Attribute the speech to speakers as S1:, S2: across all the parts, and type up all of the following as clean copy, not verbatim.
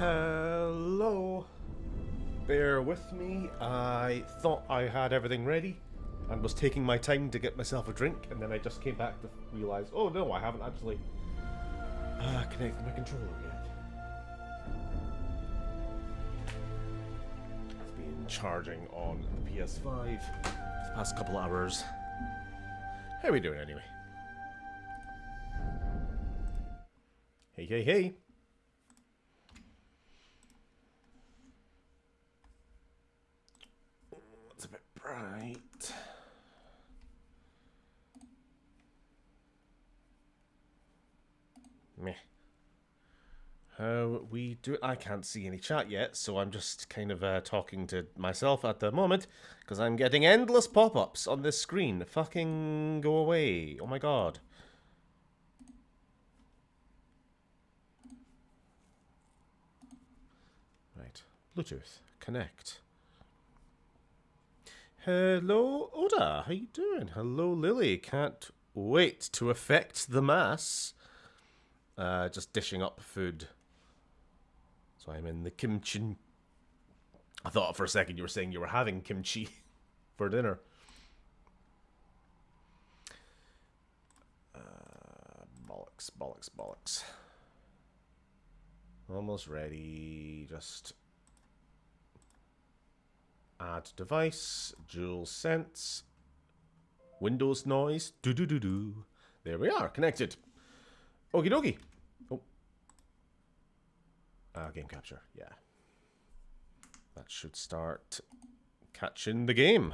S1: Hello. Bear with me. I thought I had everything ready and was taking my time to get myself a drink, and then I just came back to realise, oh no, I haven't actually connected my controller yet. It's been charging on the PS5 for the past couple of hours. How are we doing anyway? Hey, hey, hey. It's a bit bright. Meh. How we do it? I can't see any chat yet, so I'm just kind of talking to myself at the moment, because I'm getting endless pop-ups on this screen. Fucking go away. Oh my god. Right. Bluetooth. Connect. Hello, Oda. How you doing? Hello, Lily. Can't wait to affect the mass. Just dishing up food. So I'm in the kimchi. I thought for a second you were saying you were having kimchi for dinner. Bollocks, bollocks, bollocks. Almost ready. Just add device, dual sense, Windows noise, do. There we are, connected. Okie dokie. Oh. Game capture, yeah. That should start catching the game.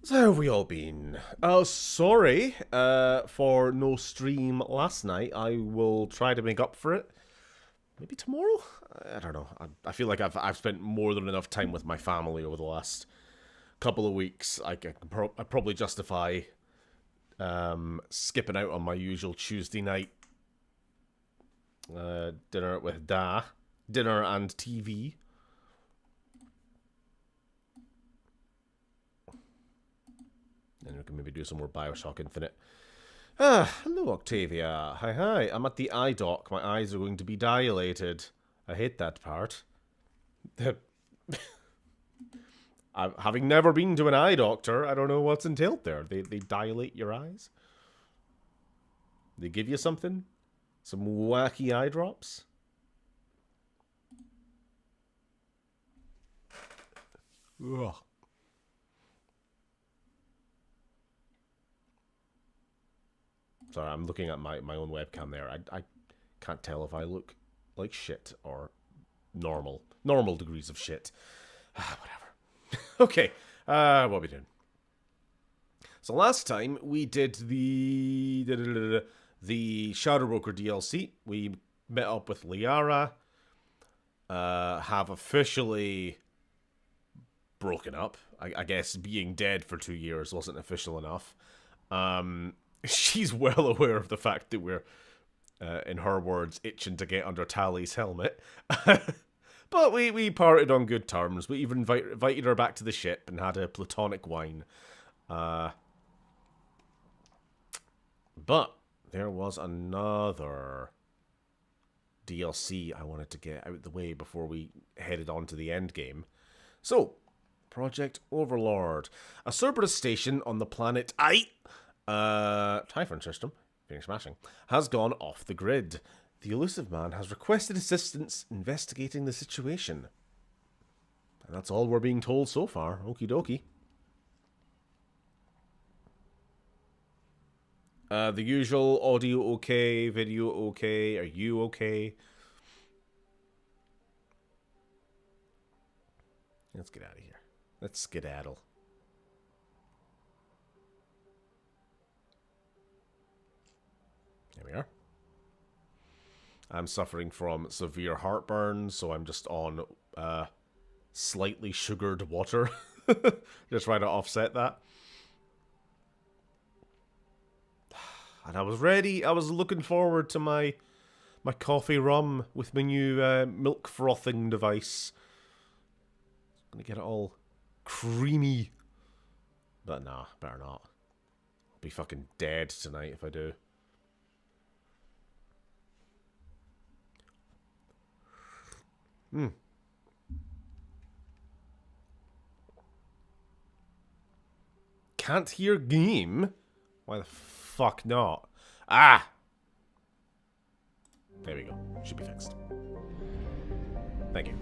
S1: So how have we all been? Oh, sorry for no stream last night. I will try to make up for it. Maybe tomorrow? I don't know. I feel like I've spent more than enough time with my family over the last couple of weeks. I probably justify skipping out on my usual Tuesday night dinner with dinner and TV. And we can maybe do some more Bioshock Infinite. Hello Octavia. Hi. I'm at the eye doc. My eyes are going to be dilated. I hate that part. Having never been to an eye doctor, I don't know what's entailed there. They dilate your eyes? They give you something? Some wacky eye drops? Ugh. Sorry, I'm looking at my own webcam there. I can't tell if I look like shit or normal. Normal degrees of shit. Whatever. Okay, what are we doing? So last time we did the Shadow Broker DLC. We met up with Liara. Have officially broken up. I guess being dead for 2 years wasn't official enough. She's well aware of the fact that we're, in her words, itching to get under Tally's helmet. But we parted on good terms. We even invited her back to the ship and had a platonic wine. But there was another DLC I wanted to get out of the way before we headed on to the end game. So, Project Overlord. A Cerberus station on the planet Typhon system, being smashing, has gone off the grid. The elusive man has requested assistance investigating the situation. And that's all we're being told so far. Okie dokie. The usual audio okay, video okay, are you okay? Let's get out of here. Let's skedaddle. There we are. I'm suffering from severe heartburn, so I'm just on slightly sugared water. Just trying to offset that. And I was ready. I was looking forward to my coffee rum with my new milk frothing device. I'm gonna get it all creamy. But nah, better not. I'll be fucking dead tonight if I do. Can't hear game? Why the fuck not? Ah! There we go. Should be fixed. Thank you.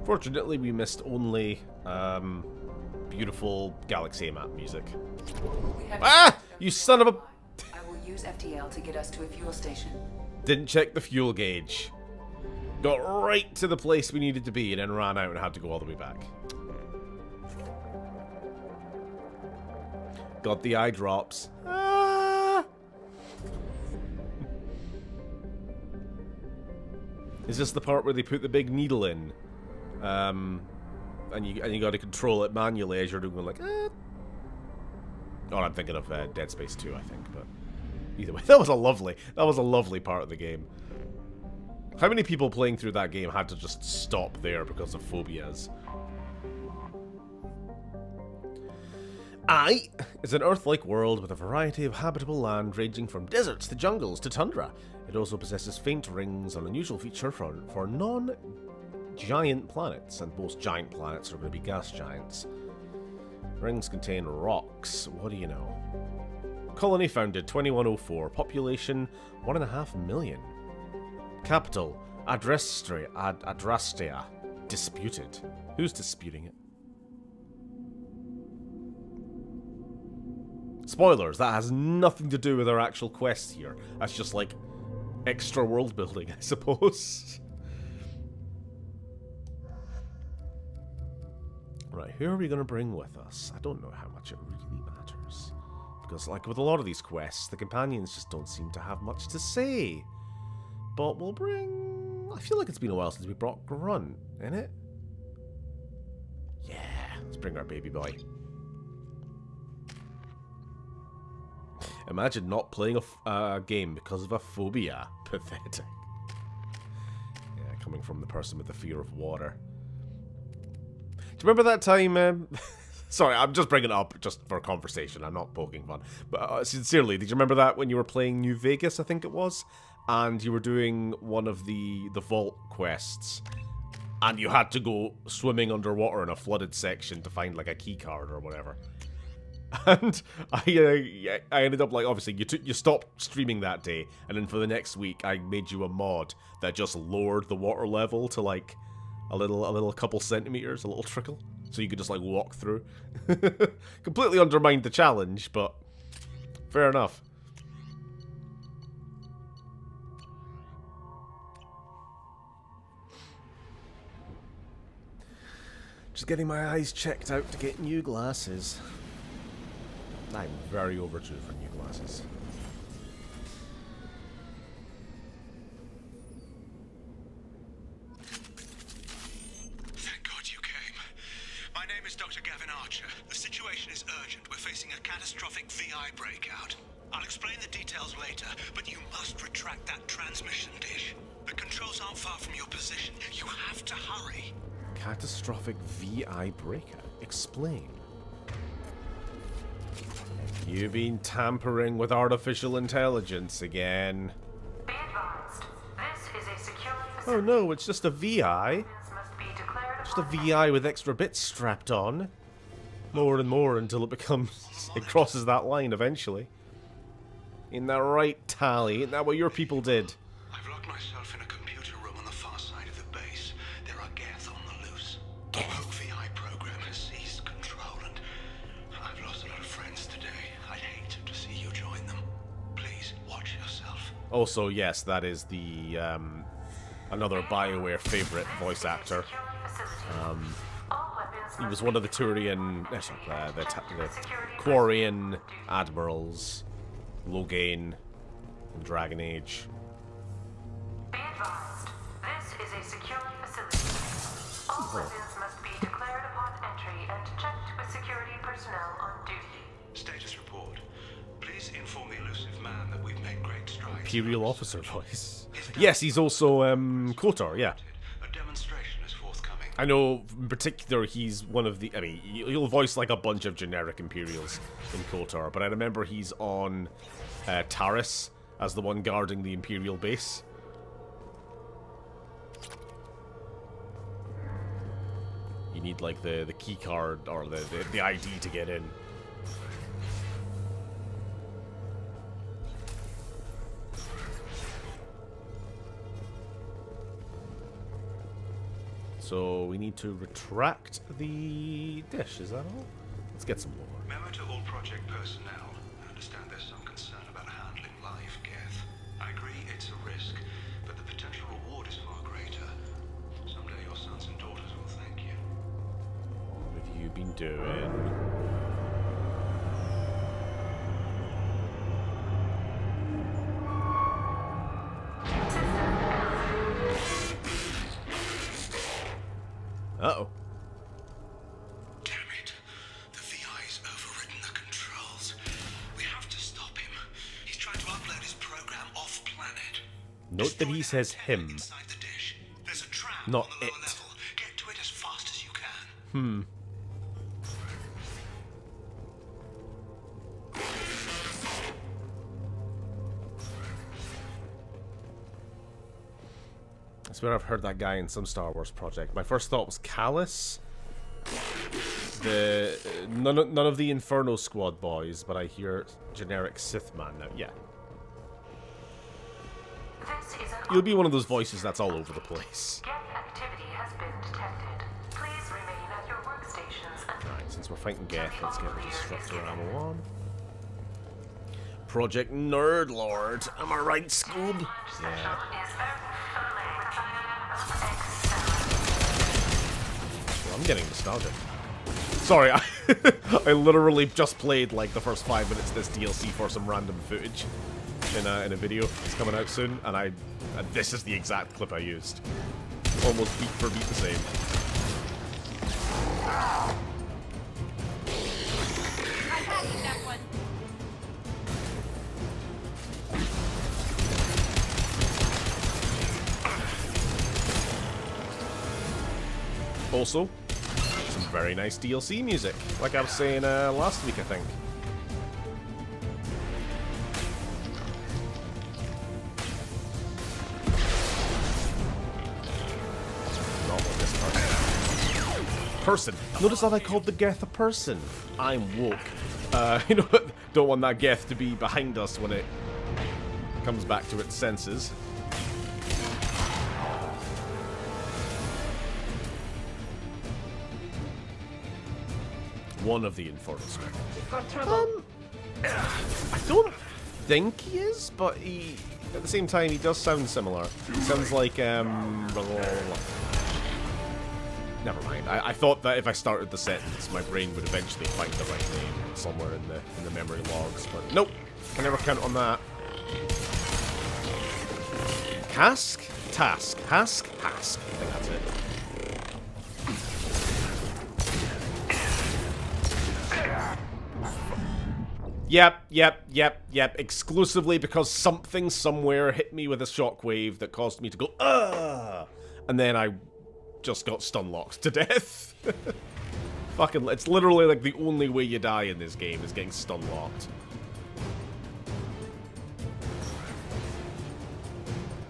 S1: Fortunately, we missed only beautiful Galaxy map music. Ah! You son of a...
S2: I will use FTL to get us to a fuel station.
S1: Didn't check the fuel gauge. Got right to the place we needed to be and then ran out and had to go all the way back. Got the eye drops. Ah! Is this the part where they put the big needle in? And you got to control it manually as you're doing like. Oh, I'm thinking of Dead Space 2, I think. But either way, that was a lovely part of the game. How many people playing through that game had to just stop there because of phobias? I is an Earth-like world with a variety of habitable land ranging from deserts to jungles to tundra. It also possesses faint rings, an unusual feature for non-giant planets, and most giant planets are going to be gas giants. Rings contain rocks. What do you know? Colony founded 2104. Population 1.5 million. Capital Adrastea. Disputed. Who's disputing it? Spoilers, that has nothing to do with our actual quest here. That's just like extra world building, I suppose. Right, who are we going to bring with us? I don't know how much it really matters. Because like with a lot of these quests, the companions just don't seem to have much to say. But we'll bring... I feel like it's been a while since we brought Grunt, innit? Yeah, let's bring our baby boy. Imagine not playing a game because of a phobia. Pathetic. Yeah, coming from the person with the fear of water. Do you remember that time... Sorry, I'm just bringing it up just for conversation. I'm not poking fun. But sincerely, did you remember that when you were playing New Vegas, I think it was? And you were doing one of the vault quests. And you had to go swimming underwater in a flooded section to find like a key card or whatever. And I ended up like, obviously you stopped streaming that day, and then for the next week I made you a mod that just lowered the water level to like a little couple centimeters, a little trickle, so you could just like walk through. Completely undermined the challenge, but fair enough. Just getting my eyes checked out to get new glasses. I'm very overdue for new glasses.
S3: Thank God you came. My name is Dr. Gavin Archer. The situation is urgent. We're facing a catastrophic VI breakout. I'll explain the details later, but you must retract that transmission dish. The controls aren't far from your position. You have to hurry.
S1: Catastrophic VI breakout. Explain. You've been tampering with artificial intelligence again.
S4: Be advised, this is a secure
S1: Oh no, it's just a VI. Just a VI with extra bits strapped on. More and more until it becomes... it crosses that line eventually. Ain't that right, Tally? Ain't that what your people did?
S3: I've locked myself in a computer room on the far side of the base. There are Geth on the loose. The rogue VI program has seized control, and I've lost a lot of friends today. I'd hate to see you join them. Please, watch yourself.
S1: Also, yes, that is the, another BioWare favorite voice actor. He was one of the Turian, the Quarian admirals, Loghain, in Dragon Age.
S4: Be advised, this is a secure facility. All weapons must be declared upon entry and checked with security personnel on duty.
S3: Status report. Please inform the elusive man that we've made great strides.
S1: Imperial officer voice. Yes, he's also KOTOR, yeah.
S3: A demonstration is forthcoming.
S1: I know, in particular, he's one of the... I mean, he'll voice like a bunch of generic Imperials in KOTOR, but I remember he's on Taris as the one guarding the Imperial base. need like the key card or the ID to get in. So we need to retract the dish, is that all? Let's get some more.
S3: Memo to all project personnel. I understand there's some concern about handling live, Geth. I agree it's a risk, but the potential reward is far greater. Someday your sons and daughters will thank you.
S1: What have you been doing? Uh-oh.
S3: Damn it. The VI's overridden the controls. We have to stop him. He's trying to upload his program off-planet.
S1: Note that he says him,
S3: Inside the dish. There's a trap
S1: not
S3: on the lower
S1: it.
S3: level. Get to it as fast as you can.
S1: I swear I've heard that guy in some Star Wars project. My first thought was Callus. None of the Inferno Squad boys, but I hear generic Sith man now. Yeah.
S4: This is an
S1: You'll be one of those voices that's all over the place.
S4: Geth activity has been detected. Please remain at your workstations until
S1: Alright, since we're fighting Geth, let's get the Destructor ammo on. Project Nerdlord. Am I right, Scoob? Yeah. Well, I'm getting nostalgic. Sorry, I literally just played like the first 5 minutes of this DLC for some random footage in a video that's coming out soon, and this is the exact clip I used. Almost beat for beat the same. Also, some very nice DLC music, like I was saying last week, I think. Not what this person. Notice that I called the Geth a person. I'm woke. You know, don't want that Geth to be behind us when it comes back to its senses. One of the Inferno Squad. I don't think he is, but he, at the same time, he does sound similar. He sounds like, never mind. I thought that if I started the sentence, my brain would eventually find the right name somewhere in the memory logs, but nope. Can never count on that. Hask? Task. Hask? Hask. I think that's it. Yep. Exclusively because something somewhere hit me with a shockwave that caused me to go, ah! And then I just got stun-locked to death. Fucking, it's literally like the only way you die in this game is getting stun-locked.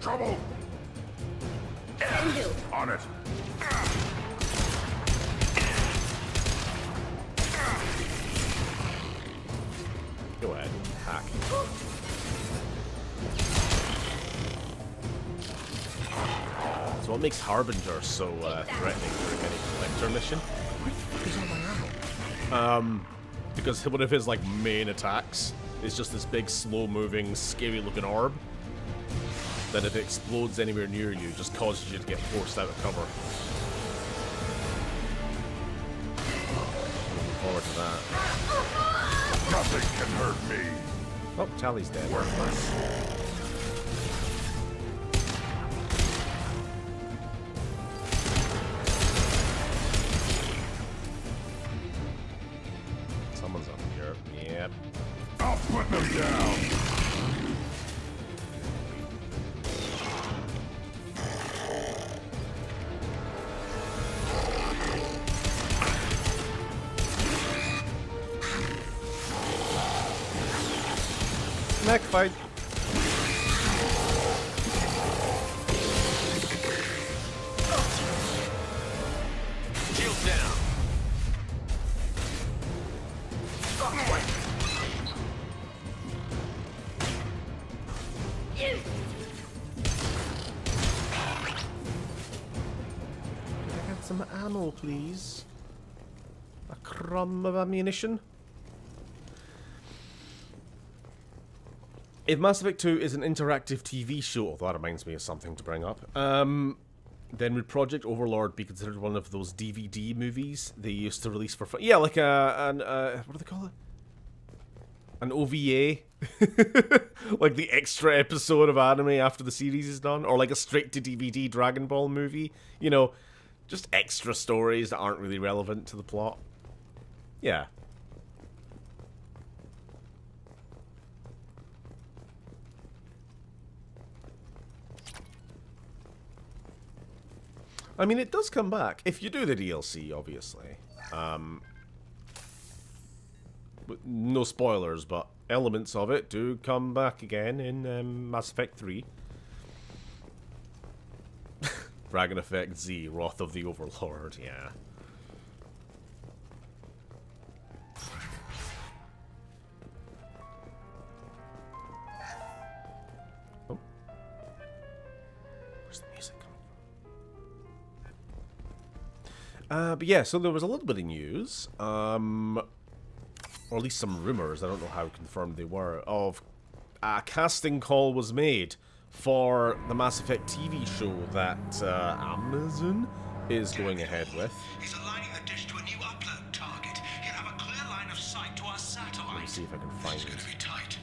S5: Trouble! On it.
S1: Go ahead, hack. So what makes Harbinger so threatening during any collector mission? Where the fuck is all my ammo? Because one of his like main attacks is just this big, slow-moving, scary-looking orb that if it explodes anywhere near you, just causes you to get forced out of cover. Looking forward to that.
S5: Nothing can hurt me.
S1: Oh, Tally's dead. Someone's up here. Yep.
S5: I'll put them down.
S1: Neck fight.
S3: Shield down.
S1: I got some ammo, please? A crumb of ammunition? If Mass Effect 2 is an interactive TV show, although that reminds me of something to bring up, then would Project Overlord be considered one of those DVD movies they used to release for fun? Yeah, like what do they call it? An OVA? Like the extra episode of anime after the series is done? Or like a straight-to-DVD Dragon Ball movie? You know, just extra stories that aren't really relevant to the plot. Yeah. I mean, it does come back, if you do the DLC, obviously. No spoilers, but elements of it do come back again in Mass Effect 3. Dragon Effect Z, Wrath of the Overlord, yeah. Oh. Where's the music coming from? But yeah, so there was a little bit of news, or at least some rumors, I don't know how confirmed they were, of a casting call was made for the Mass Effect TV show that Amazon is going ahead with.
S3: He's aligning the dish to a new upload target. He'll have a clear line of sight to our satellite.
S1: Let me see if I can find
S3: It's going to be tight.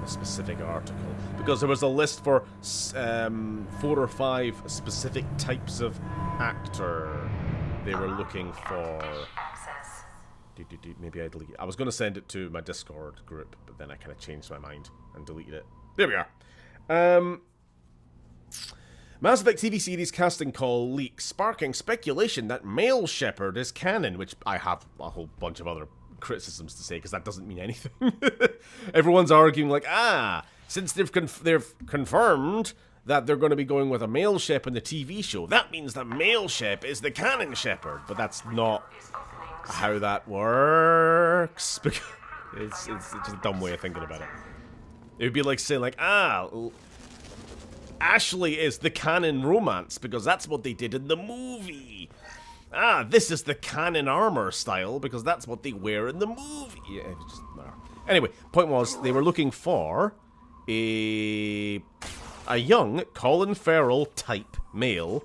S1: a specific article. Because there was a list for 4 or 5 specific types of actor they were looking for.
S4: Access.
S1: Maybe I deleted it. I was going to send it to my Discord group, but then I kind of changed my mind and deleted it. There we are. Mass Effect TV series casting call leaks, sparking speculation that male Shepard is canon, which I have a whole bunch of other criticisms to say, because that doesn't mean anything. Everyone's arguing like, since they've confirmed that they're going to be going with a male Shep in the TV show, that means the male Shep is the canon Shepard, but that's not how that works. It's just a dumb way of thinking about it. It would be like saying like, Ashley is the canon romance because that's what they did in the movie. This is the canon armor style because that's what they wear in the movie. Yeah, just, anyway, point was they were looking for a young Colin Farrell type male,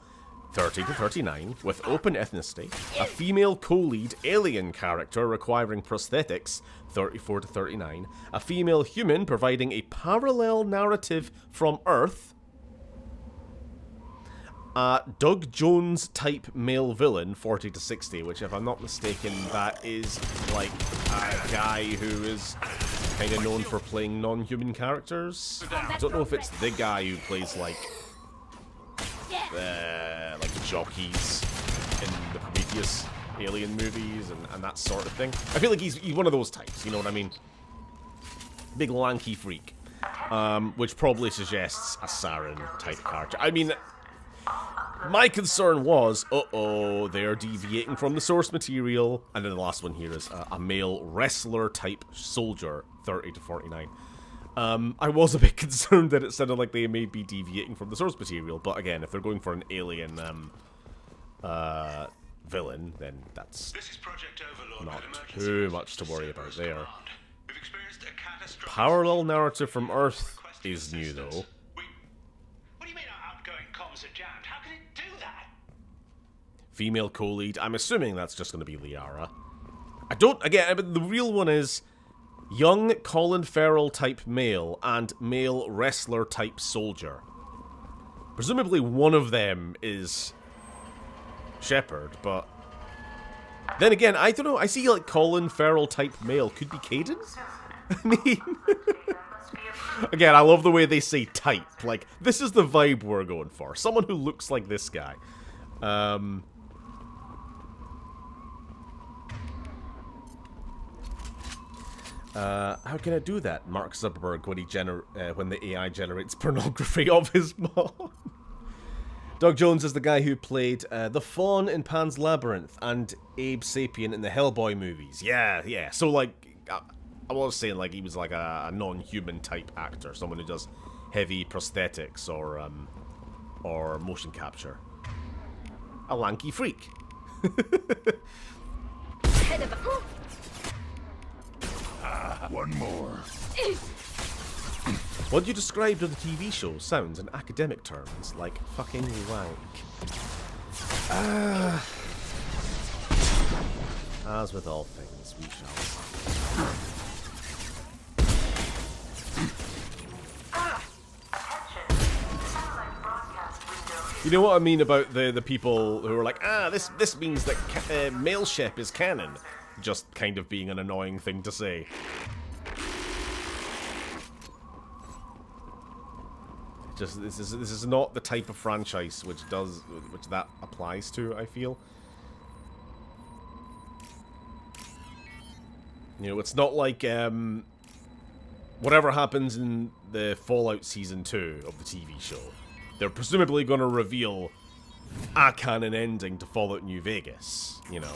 S1: 30 to 39, with open ethnicity, a female co-lead alien character requiring prosthetics, 34 to 39, a female human providing a parallel narrative from Earth, Doug Jones type male villain, 40 to 60, which if I'm not mistaken, that is like a guy who is kind of known for playing non-human characters. I don't know if it's the guy who plays like jockeys in the Prometheus Alien movies and that sort of thing. I feel like he's one of those types, you know what I mean? Big lanky freak. Which probably suggests a Saren type character. I mean, my concern was, they're deviating from the source material. And then the last one here is a male wrestler type soldier, 30 to 49. I was a bit concerned that it sounded like they may be deviating from the source material, but again, if they're going for an alien villain, then that's
S3: This is Project Overlord.
S1: not
S3: Emergency
S1: too
S3: response
S1: much to worry about
S3: Cerberus
S1: there.
S3: Command. We've experienced a catastrophic
S1: Parallel narrative from Earth
S3: requesting
S1: is new,
S3: assistance.
S1: though.
S3: What do you mean our outgoing comms are jammed? How can it do that?
S1: Female co-lead. I'm assuming that's just going to be Liara. I don't, again, but the real one is young Colin Farrell type male and male wrestler type soldier. Presumably one of them is Shepard, but then again, I don't know. I see like Colin Farrell type male could be Caden. I mean, again, I love the way they say type. Like, this is the vibe we're going for. Someone who looks like this guy. How can I do that? Mark Zuckerberg when the AI generates pornography of his mom. Doug Jones is the guy who played the Fawn in Pan's Labyrinth and Abe Sapien in the Hellboy movies. Yeah. So, like, I was saying, like, he was like a non-human type actor, someone who does heavy prosthetics or motion capture. A lanky freak.
S5: One more.
S1: What you described of the TV show sounds in academic terms like fucking wank. As with all things, we shall see. You know what I mean about the people who are like, this means that male ship is canon. Just kind of being an annoying thing to say. Just this is not the type of franchise which that applies to, I feel. You know, it's not like whatever happens in the Fallout Season 2 of the TV show. They're presumably going to reveal a canon ending to Fallout New Vegas, you know.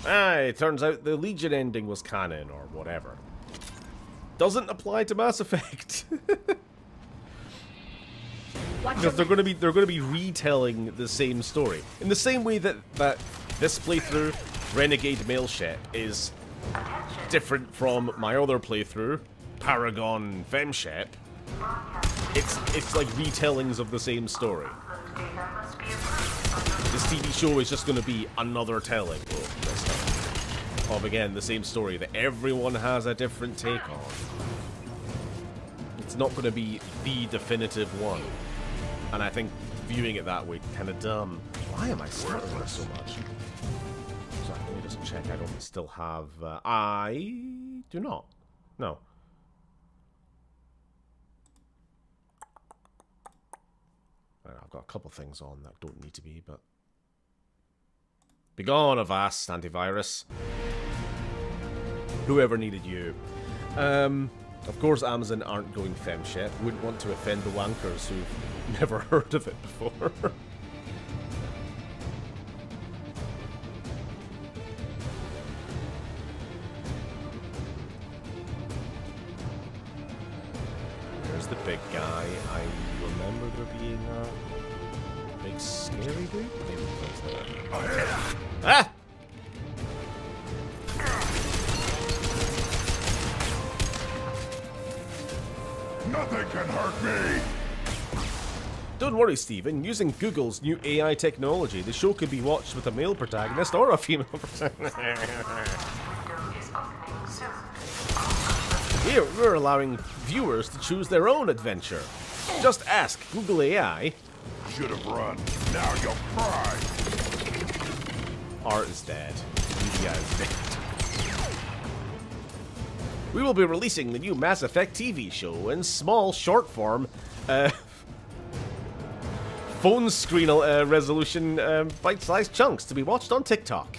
S1: It turns out the Legion ending was canon, or whatever. Doesn't apply to Mass Effect. Because they're going to be retelling the same story. In the same way that this playthrough, Renegade Mailship, is different from my other playthrough, Paragon Femship. It's like retellings of the same story. This TV show is just going to be another telling of, again, the same story that everyone has a different take on. It's not going to be the definitive one. And I think viewing it that way kind of dumb. Why am I starting this so much? So let me just check. I don't still have... I do not. No. I've got a couple things on that don't need to be, but... Begone, avast, antivirus. Whoever needed you. Of course, Amazon aren't going femship. Wouldn't want to offend the wankers who've never heard of it before. There's the big guy. I remember there being a big scary dude. Maybe that's that. Ah!
S5: Nothing can hurt me!
S1: Don't worry, Steven. Using Google's new AI technology, the show could be watched with a male protagonist or a female protagonist. Here, we're allowing viewers to choose their own adventure. Just ask Google AI.
S5: Should have run. Now you'll cry.
S1: Art is dead. Media is dead. We will be releasing the new Mass Effect TV show in small short form, phone screen resolution bite-sized chunks to be watched on TikTok.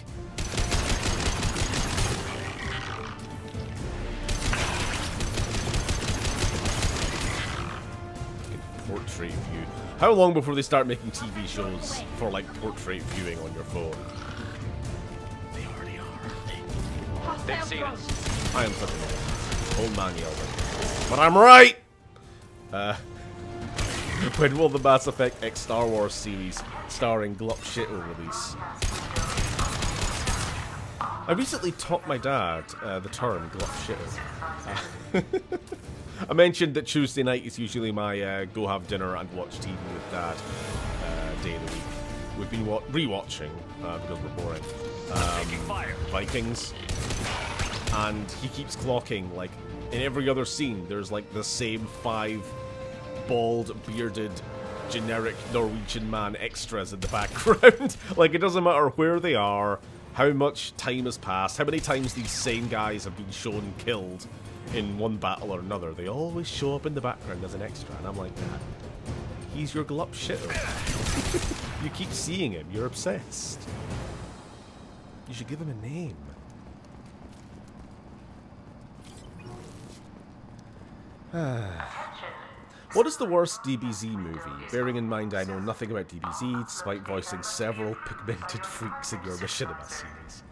S1: Portrait view. How long before they start making TV shows for like portrait viewing on your phone? They already are.
S6: They've seen us.
S1: I am such an old man yelling. But I'm right! When will the Mass Effect X Star Wars series starring Glup Shittle release? I recently taught my dad the term Glup Shittle. I mentioned that Tuesday night is usually my go have dinner and watch TV with Dad day of the week. We've been rewatching, because we're boring, Vikings. And he keeps clocking, like, in every other scene, there's, like, the same 5 bald, bearded, generic Norwegian man extras in the background. Like, it doesn't matter where they are, how much time has passed, how many times these same guys have been shown killed in one battle or another. They always show up in the background as an extra, and I'm like, Dad, he's your glup shitter. You keep seeing him, you're obsessed. You should give him a name. What is the worst DBZ movie? Bearing in mind I know nothing about DBZ, despite voicing several pigmented freaks in your Machinima series.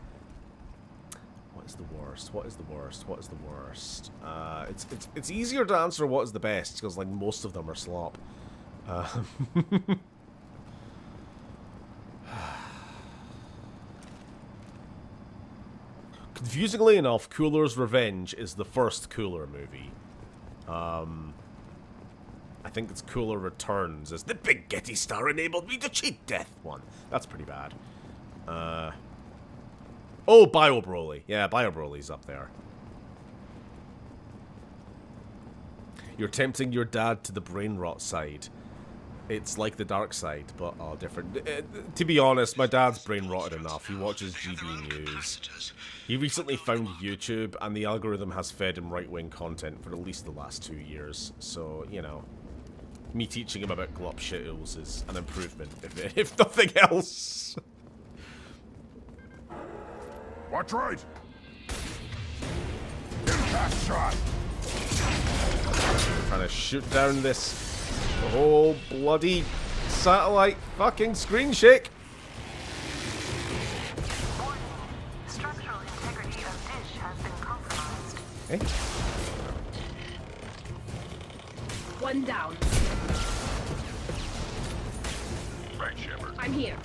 S1: What is the worst? What is the worst? What is the worst? It's easier to answer what is the best, because like most of them are slop. Confusingly enough, Cooler's Revenge is the first Cooler movie. I think it's Cooler Returns as the big Getty Star enabled me to cheat death one. That's pretty bad. Oh, Bio Broly. Yeah, Bio Broly's up there. You're tempting your dad to the brain rot side. It's like the dark side, but all different. To be honest, my dad's brain rotted enough. He watches GB News. He recently found YouTube, and the algorithm has fed him right-wing content for at least the last 2 years. So, you know, me teaching him about glop shittles is an improvement, if nothing else.
S5: Watch right. Impact shot.
S1: Trying to shoot down this whole bloody satellite fucking screen shake.
S4: Warning. Structural integrity of dish has been compromised.
S1: Hey.
S6: One down.
S5: Right, Shepard.
S6: I'm here.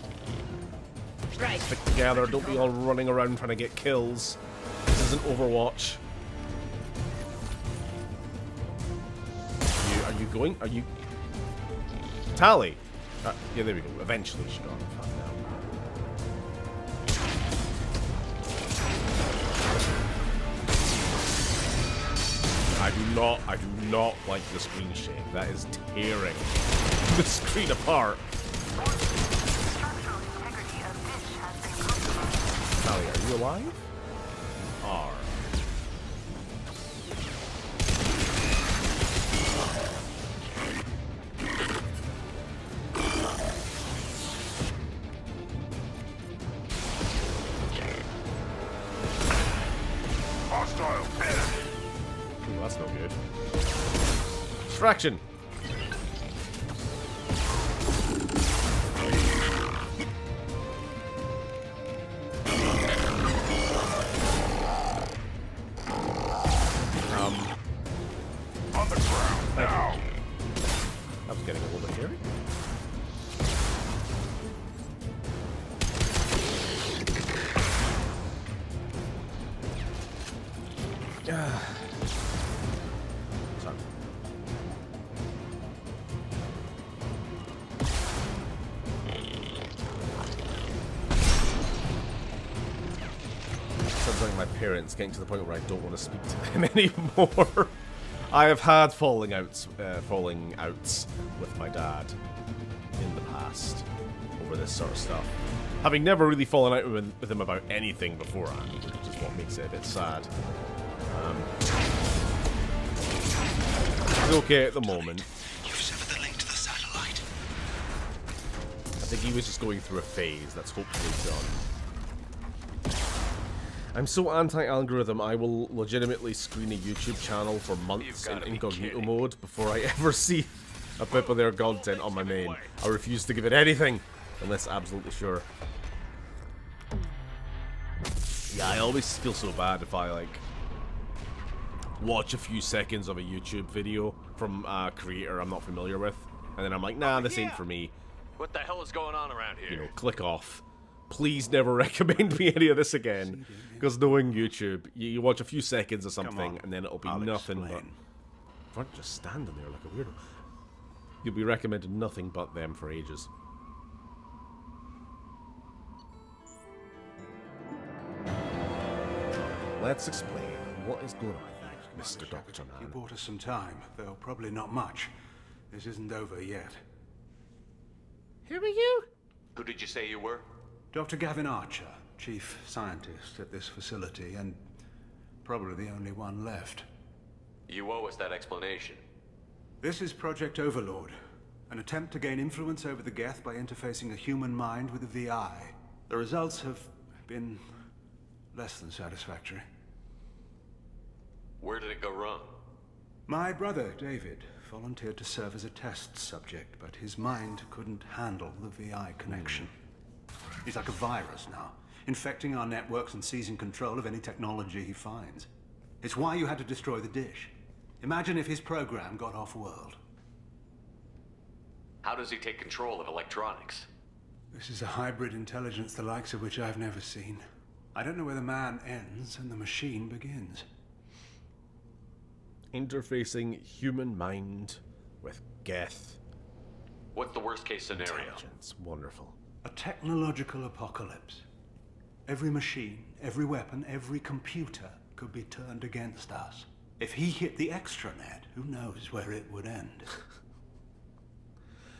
S6: Right.
S1: Stick together, don't be all running around trying to get kills. This isn't Overwatch. Are you going? Are you... Tally! Yeah, there we go. Eventually she got it. I do not like the screen shake. That is tearing the screen apart.
S4: Structural integrity of dish has been compromised.
S1: Tally, are you alive? R.
S5: Hostile.
S1: Ooh, that's no good. Distraction.
S5: On the ground now.
S1: That was getting a little bit hairy. Sorry. Sounds like my parents getting to the point where I don't want to speak to them anymore. I have had falling outs with my dad in the past over this sort of stuff. Having never really fallen out with him about anything beforehand, which is what makes it a bit sad. It's okay at the moment.
S3: You've severed the link to the satellite.
S1: I think he was just going through a phase that's hopefully done. I'm so anti-algorithm, I will legitimately screen a YouTube channel for months in incognito mode before I ever see a bit of their content on my main. I refuse to give it anything unless absolutely sure. Yeah, I always feel so bad if I, like, watch a few seconds of a YouTube video from a creator I'm not familiar with, and then I'm like, nah, this ain't for me.
S7: What the hell is going on around here?
S1: You know, click off. Please never recommend me any of this again, because knowing YouTube, you watch a few seconds of something, and then it'll be nothing but... Front just standing there like a weirdo. You'll be recommended nothing but them for ages. Let's explain what is going on, Mr. Doctor
S8: You
S1: Man.
S8: bought us some time, though probably not much. This isn't over yet.
S1: Who are you?
S7: Who did you say you were?
S8: Dr. Gavin Archer, chief scientist at this facility, and probably the only one left.
S7: You owe us that explanation.
S8: This is Project Overlord, an attempt to gain influence over the Geth by interfacing a human mind with a VI. The results have been less than satisfactory.
S7: Where did it go wrong?
S8: My brother, David, volunteered to serve as a test subject, but his mind couldn't handle the VI connection. He's like a virus now, infecting our networks and seizing control of any technology he finds. It's why you had to destroy the dish. Imagine if his program got off-world.
S7: How does he take control of electronics?
S8: This is a hybrid intelligence the likes of which I've never seen. I don't know where the man ends and the machine begins.
S1: Interfacing human mind with Geth
S7: What's the worst case scenario?
S1: intelligence. Wonderful.
S8: A technological apocalypse. Every machine, every weapon, every computer could be turned against us. If he hit the extranet, who knows where it would end?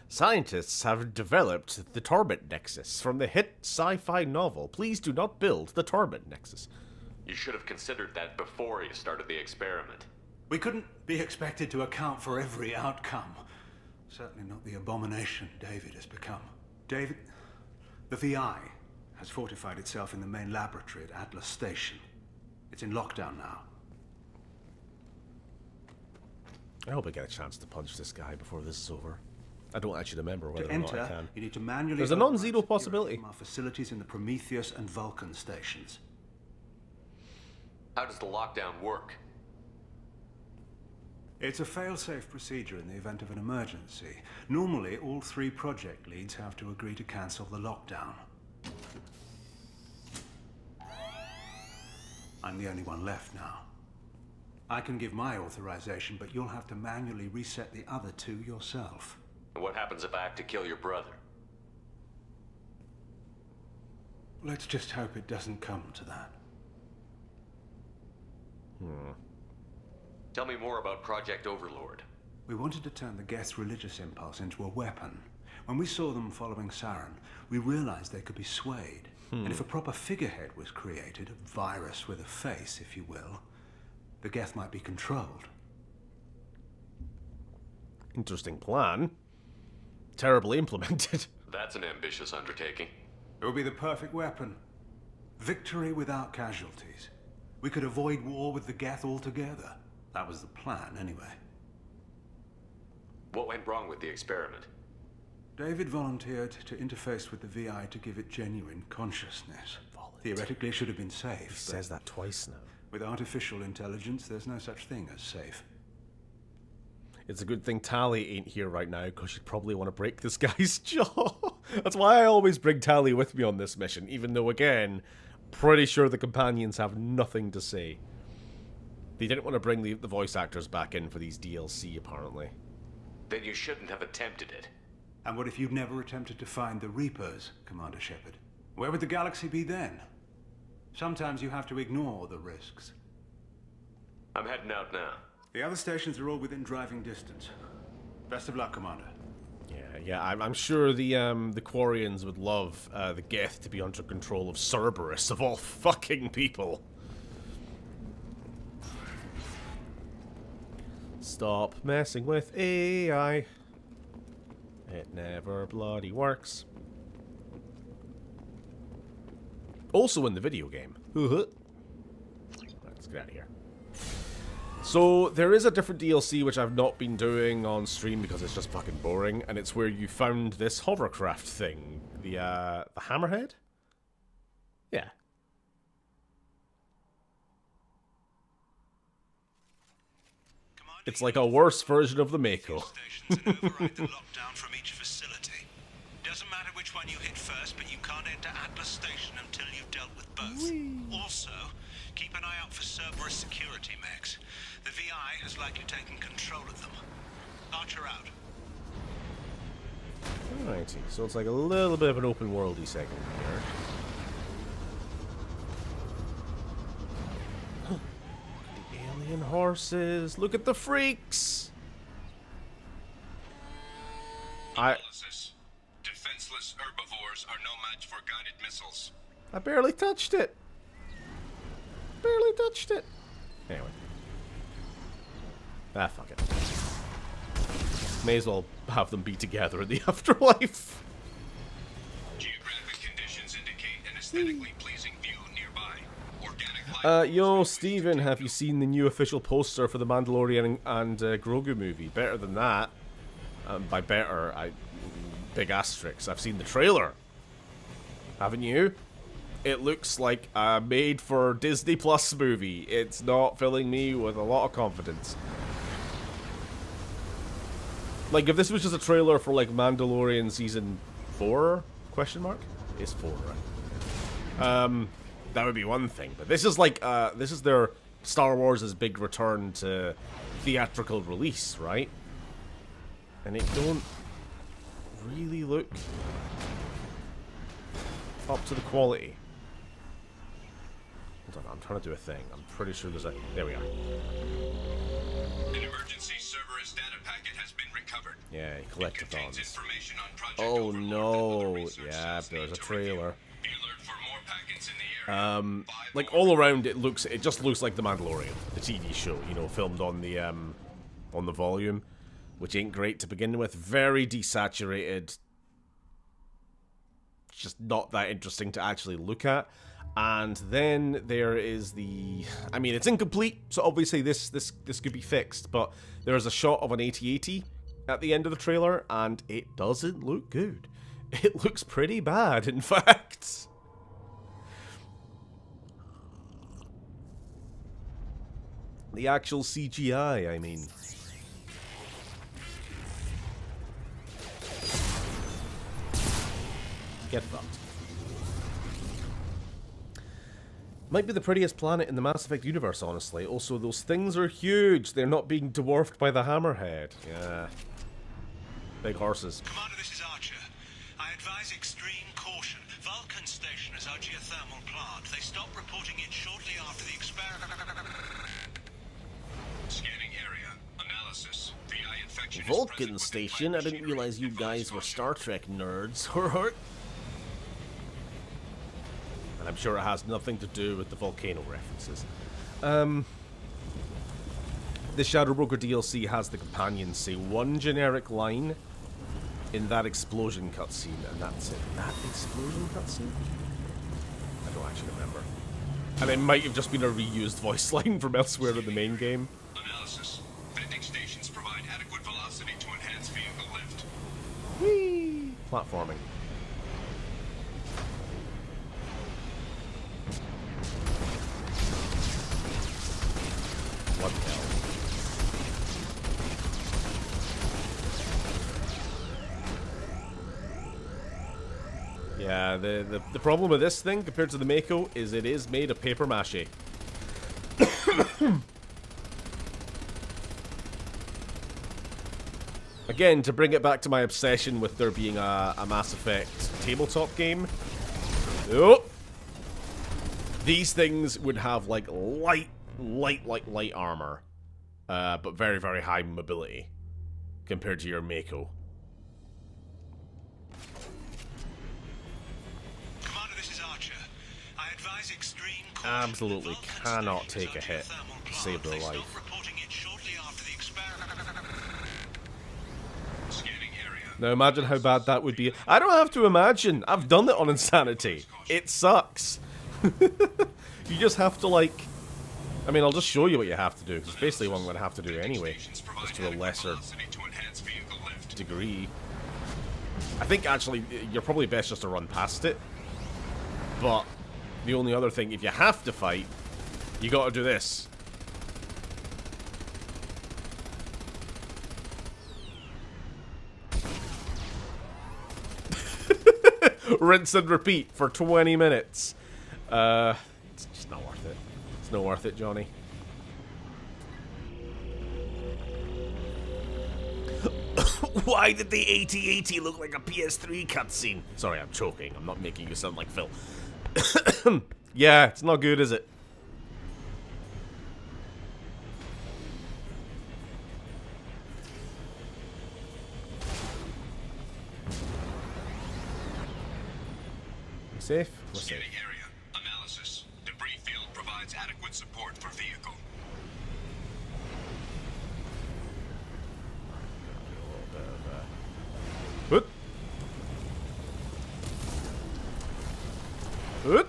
S1: Scientists have developed the Torbit Nexus from the hit sci-fi novel Please Do Not Build the Torbit Nexus.
S7: You should have considered that before you started the experiment.
S8: We couldn't be expected to account for every outcome. Certainly not the abomination David has become. David, the VI has fortified itself in the main laboratory at Atlas Station. It's in lockdown now.
S1: I hope I get a chance to punch this guy before this is over. I don't actually remember whether
S8: To
S1: or not I
S8: enter,
S1: can.
S8: you need to manually...
S1: There's a
S8: override
S1: non-zero
S8: security
S1: possibility.
S8: from our facilities in the Prometheus and Vulcan stations.
S7: How does the lockdown work?
S8: It's a fail-safe procedure in the event of an emergency. Normally, all 3 project leads have to agree to cancel the lockdown. I'm the only one left now. I can give my authorization, but you'll have to manually reset the other 2 yourself.
S7: And what happens if I have to kill your brother?
S8: Let's just hope it doesn't come to that.
S7: Tell me more about Project Overlord.
S8: We wanted to turn the Geth's religious impulse into a weapon. When we saw them following Saren, we realized they could be swayed. And if a proper figurehead was created, a virus with a face, if you will, the Geth might be controlled.
S1: Interesting plan. Terribly implemented.
S7: That's an ambitious undertaking.
S8: It would be the perfect weapon. Victory without casualties. We could avoid war with the Geth altogether. That was the plan, anyway.
S7: What went wrong with the experiment?
S8: David volunteered to interface with the VI to give it genuine consciousness. Theoretically, it should have been safe.
S1: He
S8: but
S1: says that twice now.
S8: with artificial intelligence, there's no such thing as safe.
S1: It's a good thing Tally ain't here right now, because she'd probably want to break this guy's jaw. That's why I always bring Tally with me on this mission, even though, again, pretty sure the companions have nothing to say. They didn't want to bring the voice actors back in for these DLC, apparently.
S7: Then you shouldn't have attempted it.
S8: And what if you'd never attempted to find the Reapers, Commander Shepard? Where would the galaxy be then? Sometimes you have to ignore the risks.
S7: I'm heading out now.
S8: The other stations are all within driving distance. Best of luck, Commander.
S1: Yeah, I'm sure the Quarians would love the Geth to be under control of Cerberus, of all fucking people. Stop messing with AI. It never bloody works. Also in the video game. Let's get out of here. So, there is a different DLC which I've not been doing on stream because it's just fucking boring, and it's where you found this hovercraft thing. The Hammerhead? Yeah. It's like a worse version of the Mako.
S3: Stations and override the lockdown from each facility. Doesn't matter which one you hit first, but you can't enter Atlas Station until you've dealt with both. Also, keep an eye out for Cerberus security mechs. The VI has likely taken control of them. Archer out.
S1: Alrighty, so it's like a little bit of an open worldy segment here. The alien horses! Look at the freaks!
S5: Analysis. Defenseless herbivores are no match for guided missiles.
S1: I barely touched it! Barely touched it! Anyway. Ah, fuck it. May as well have them be together in the afterlife.
S5: Geographic conditions indicate an aesthetically pleasing view nearby. Organic life
S1: Yo, Steven, have you seen the new official poster for the Mandalorian and Grogu movie? Better than that. By better, big asterisks. I've seen the trailer. Haven't you? It looks like a made-for Disney Plus movie. It's not filling me with a lot of confidence. Like, if this was just a trailer for, like, Mandalorian Season 4? Question mark? It's 4, right? That would be one thing. But this is like, this is their Star Wars' big return to theatrical release, right? And it don't really look up to the quality. Hold on, I'm trying to do a thing. I'm pretty sure there's a... There we are.
S5: An emergency Cerberus data packet has been recovered.
S1: Yeah, collective
S5: Contains
S1: arms.
S5: information on Project
S1: Oh
S5: Overlord that
S1: no!
S5: other research
S1: Yeah,
S5: cells
S1: there's
S5: need
S1: a
S5: to review.
S1: trailer.
S5: Be alert for more packets in the area.
S1: Like all around, it just looks like The Mandalorian, the TV show. You know, filmed on the volume, which ain't great to begin with. Very desaturated. Just not that interesting to actually look at. And then there is the... I mean, it's incomplete, so obviously this could be fixed. But there's a shot of an AT-AT at the end of the trailer, and it doesn't look good. It looks pretty bad, in fact. The actual CGI, I mean. Get fucked. Might be the prettiest planet in the Mass Effect universe, honestly. Also, those things are huge. They're not being dwarfed by the hammerhead. Yeah. Big horses.
S3: Commander, this is Archer. I advise extreme caution. Vulcan Station is our geothermal plant. They stopped reporting it shortly after the experiment.
S5: Scanning area. Analysis. VI infection is
S1: Vulcan
S5: present within
S1: Station? I
S5: plant
S1: didn't
S5: machinery.
S1: realize you guys were Star Trek nerds. And I'm sure it has nothing to do with the volcano references. The Shadow Broker DLC has the companions say one generic line in that explosion cutscene, and that's it. That explosion cutscene? I don't actually remember. And it might have just been a reused voice line from elsewhere in the main game.
S5: Analysis. Vending stations provide adequate velocity to enhance vehicle lift.
S1: Whee! Platforming. What the hell? Yeah, the problem with this thing compared to the Mako is it is made of paper mache. Again, to bring it back to my obsession with there being a Mass Effect tabletop game. Oh! These things would have like light armor, but very, very high mobility compared to your Mako.
S3: Commander, this is Archer. I advise extreme caution.
S1: Absolutely
S3: Vulcan
S1: cannot
S3: Station
S1: take a
S3: is our
S1: hit
S3: geothermal
S1: to save their
S3: plant. They
S1: life.
S3: stopped reporting it shortly after the experiment.
S5: Scanning area.
S1: Now imagine how bad that would be. I don't have to imagine. I've done it on Insanity. It sucks. You just have to like... I mean, I'll just show you what you have to do, because it's basically what I'm going to have to do anyway. Just to a lesser degree. I think actually you're probably best just to run past it. But the only other thing, if you have to fight, you got to do this. Rinse and repeat for 20 minutes. It's just not worth it. It's not worth it, Johnny. Why did the AT-AT look like a PS3 cutscene? Sorry, I'm choking. I'm not making you sound like Phil. Yeah, it's not good, is it? We safe? We're safe.
S5: Scanning area. Analysis. Debris field provides adequate support for vehicle.
S1: Hoot. Hoot.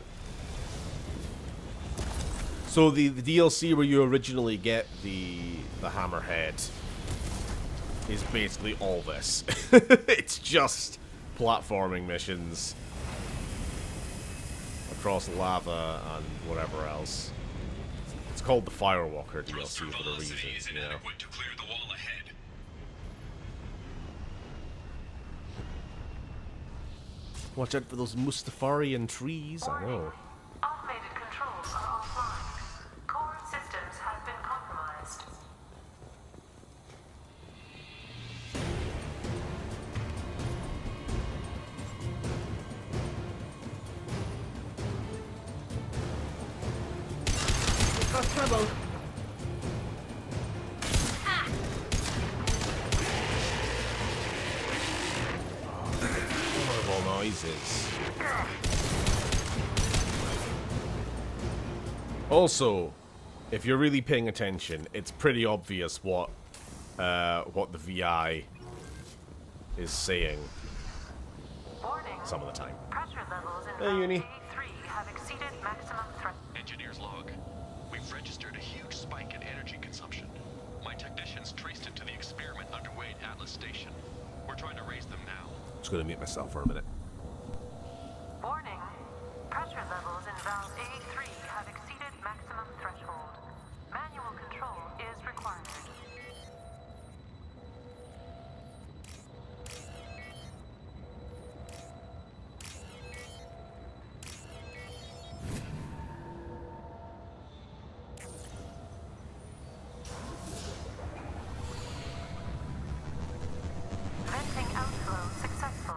S1: So the DLC where you originally get the hammerhead is basically all this. It's just platforming missions across lava and whatever else. It's called the Firewalker DLC for a reason,
S5: is
S1: you know.
S5: inadequate to clear the wall ahead.
S1: Watch out for those Mustafarian trees, I know.
S4: Automated controls are offline. Core systems have been compromised.
S6: We've got trouble.
S1: Horrible noises. Also, if you're really paying attention, it's pretty obvious what the VI is saying
S4: Warning.
S1: some of the time.
S4: Pressure levels in
S1: Hey,
S4: valve
S1: Uni.
S4: A3 have exceeded maximum threat.
S5: Engineer's log. We've registered a huge spike in energy consumption. My technicians traced it to the experiment underway at Atlas Station. We're trying to raise them now.
S1: Just gonna mute myself for a minute.
S4: Warning. Pressure levels in valve A3 have exceeded maximum threshold. Manual control is required. Venting outflow successful.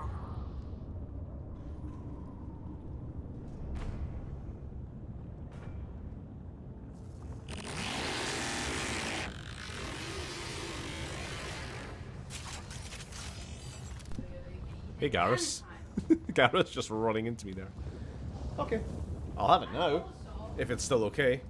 S1: Hey, Garrus. Garrus just running into me there. Okay. I'll have it now. If it's still okay.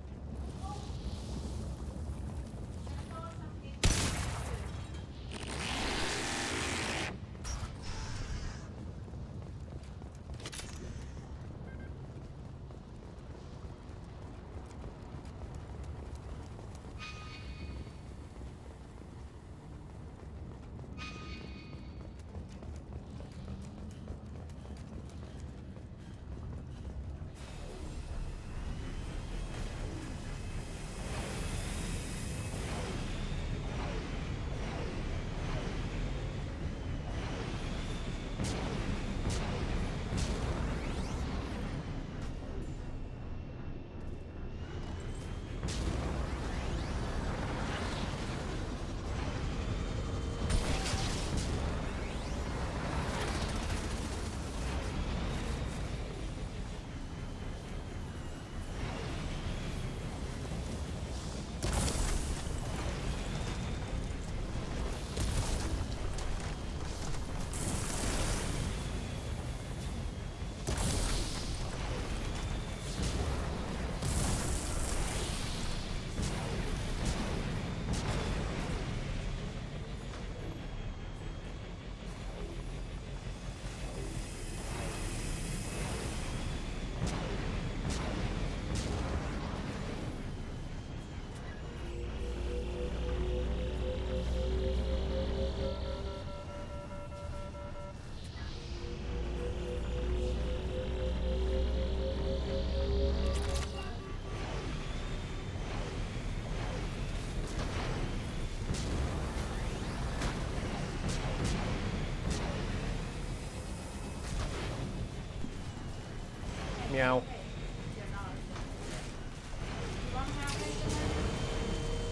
S1: Meow.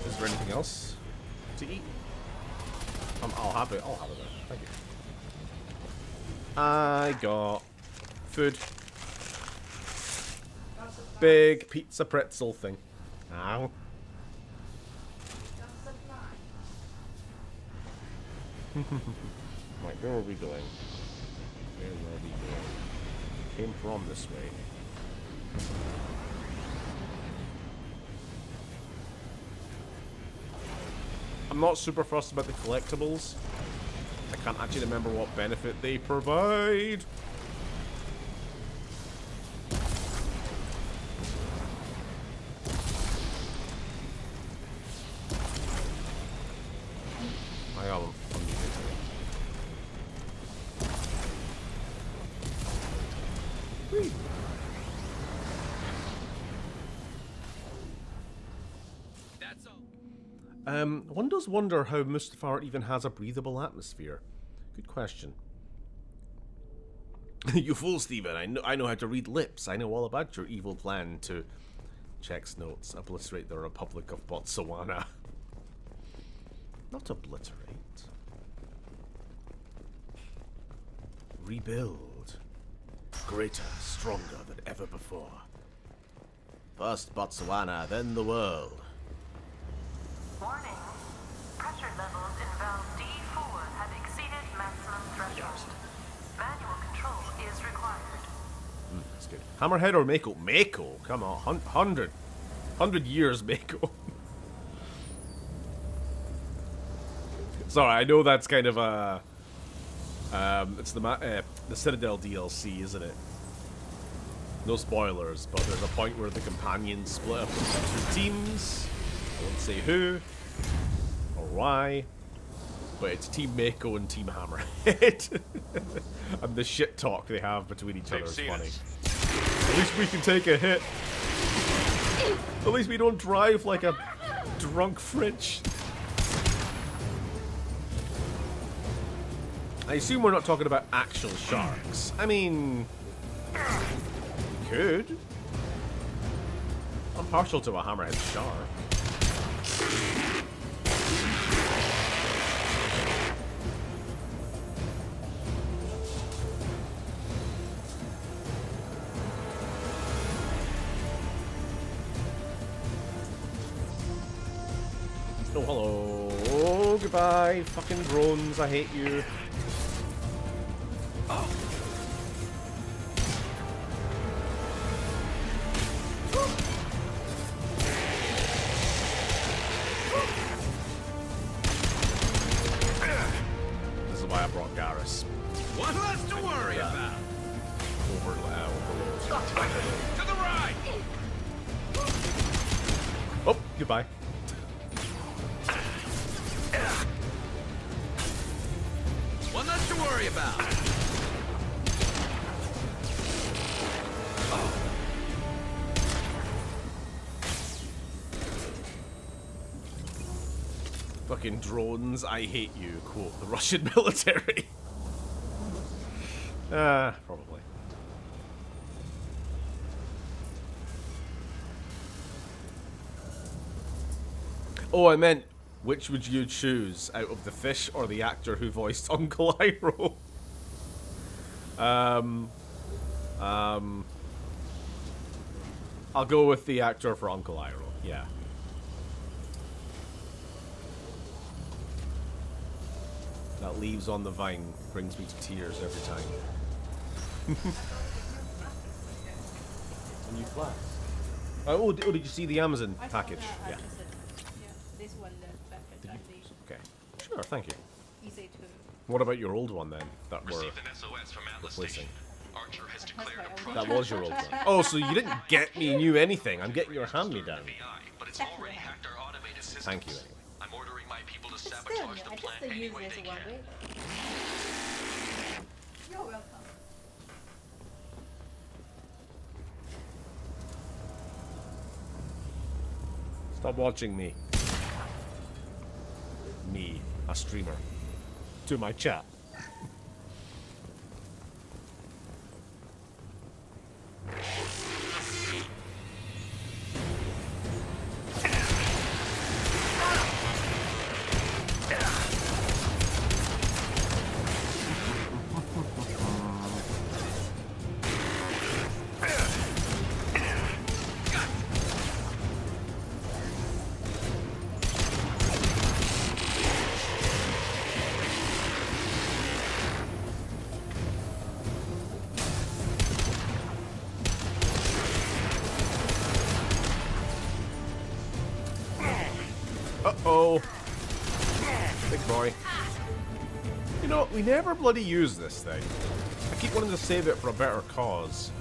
S1: Is there anything else to eat? I'll have it. I'll have it then. Thank you. I got food. Big pizza pretzel thing. Ow. Right, where are we going? Where were we going? Came from this way. I'm not super fussed about the collectibles. I can't actually remember what benefit they provide. One does wonder how Mustafar even has a breathable atmosphere. Good question. You fool, Stephen. I know how to read lips. I know all about your evil plan to... Checks notes. Obliterate the Republic of Botswana. Not obliterate. Rebuild. Greater, stronger than ever before. First Botswana, then the world.
S4: Warning. Pressure levels in valve D4 have exceeded maximum threshold. Manual control is required.
S1: That's good. Hammerhead or Mako? Mako? Come on. 100 years Mako. Sorry, I know that's kind of a... it's the Citadel DLC, isn't it? No spoilers, but there's a point where the companions split up into 2 teams. I won't say who or why, but it's Team Mako and Team Hammerhead. And the shit talk they have between each other is funny. At least we can take a hit. At least we don't drive like a drunk French. I assume we're not talking about actual sharks. I mean, we could. I'm partial to a hammerhead shark. Oh, hello. Oh, goodbye. Fucking drones. I hate you. This is why I brought Garrus.
S3: One less to worry about.
S1: Overlord.
S3: To the right.
S1: Oh, goodbye.
S3: One less to worry about.
S1: Fucking drones, I hate you, quote the Russian military. Probably. Oh, I meant, which would you choose out of the fish or the actor who voiced Uncle Iroh? I'll go with the actor for Uncle Iroh, yeah. That leaves on the vine brings me to tears every time. A new class. Oh, did you see the Amazon package? Yeah.
S6: This one, the perfect
S1: Okay. Sure, thank you.
S6: easy to.
S1: What about your old one then? That were
S5: Received an SOS from Atlas
S1: replacing.
S5: Station. Archer has declared a
S6: That
S5: project.
S1: That was your old one. Oh, so you didn't get me new anything. I'm getting your hand-me-down.
S5: VI, but it's already hacked our automated systems.
S1: Thank you anyway.
S5: I'm ordering my people to
S6: Still,
S5: sabotage the
S6: I
S5: plant
S6: just
S5: any
S6: use
S5: way
S6: this
S5: they
S6: one
S5: can.
S6: way. You're welcome.
S1: Stop watching me. Me, a streamer. To my chat. Uh-oh. Big boy. You know, we never bloody use this thing. I keep wanting to save it for a better cause.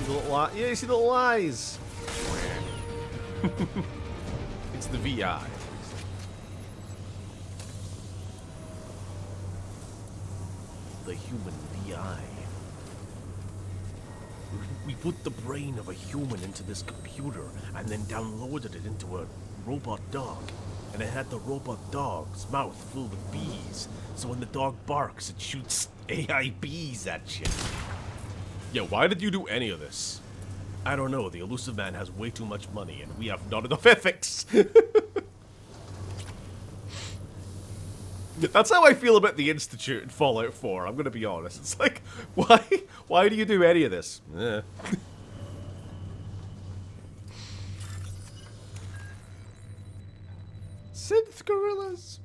S1: See the little eye? Yeah, you see the little eyes. It's the VI. The human VI. We put the brain of a human into this computer and then downloaded it into a robot dog. And it had the robot dog's mouth full of bees. So when the dog barks, it shoots AI bees at you. Yeah, why did you do any of this? I don't know. The elusive man has way too much money and we have not enough ethics. That's how I feel about the Institute in Fallout 4, I'm gonna be honest. It's like, why do you do any of this? Synth gorillas!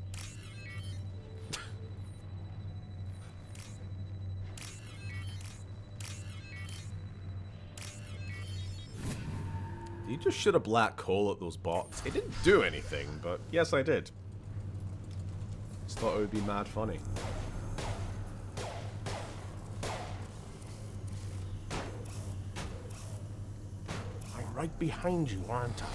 S1: You just shoot a black hole at those bots. It didn't do anything, but yes I did. Just thought it would be mad funny. I'm right behind you, aren't I?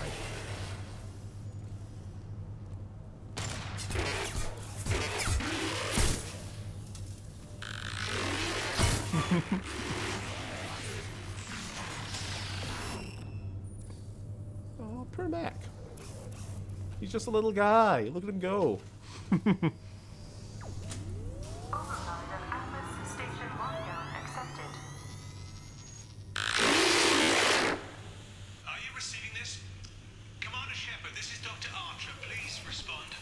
S1: Oh, poor Mac. He's just a little guy. Look at him go.
S4: Override of Atlas Station lockdown accepted.
S3: Are you receiving this? Commander Shepard, this is Dr. Archer. Please respond.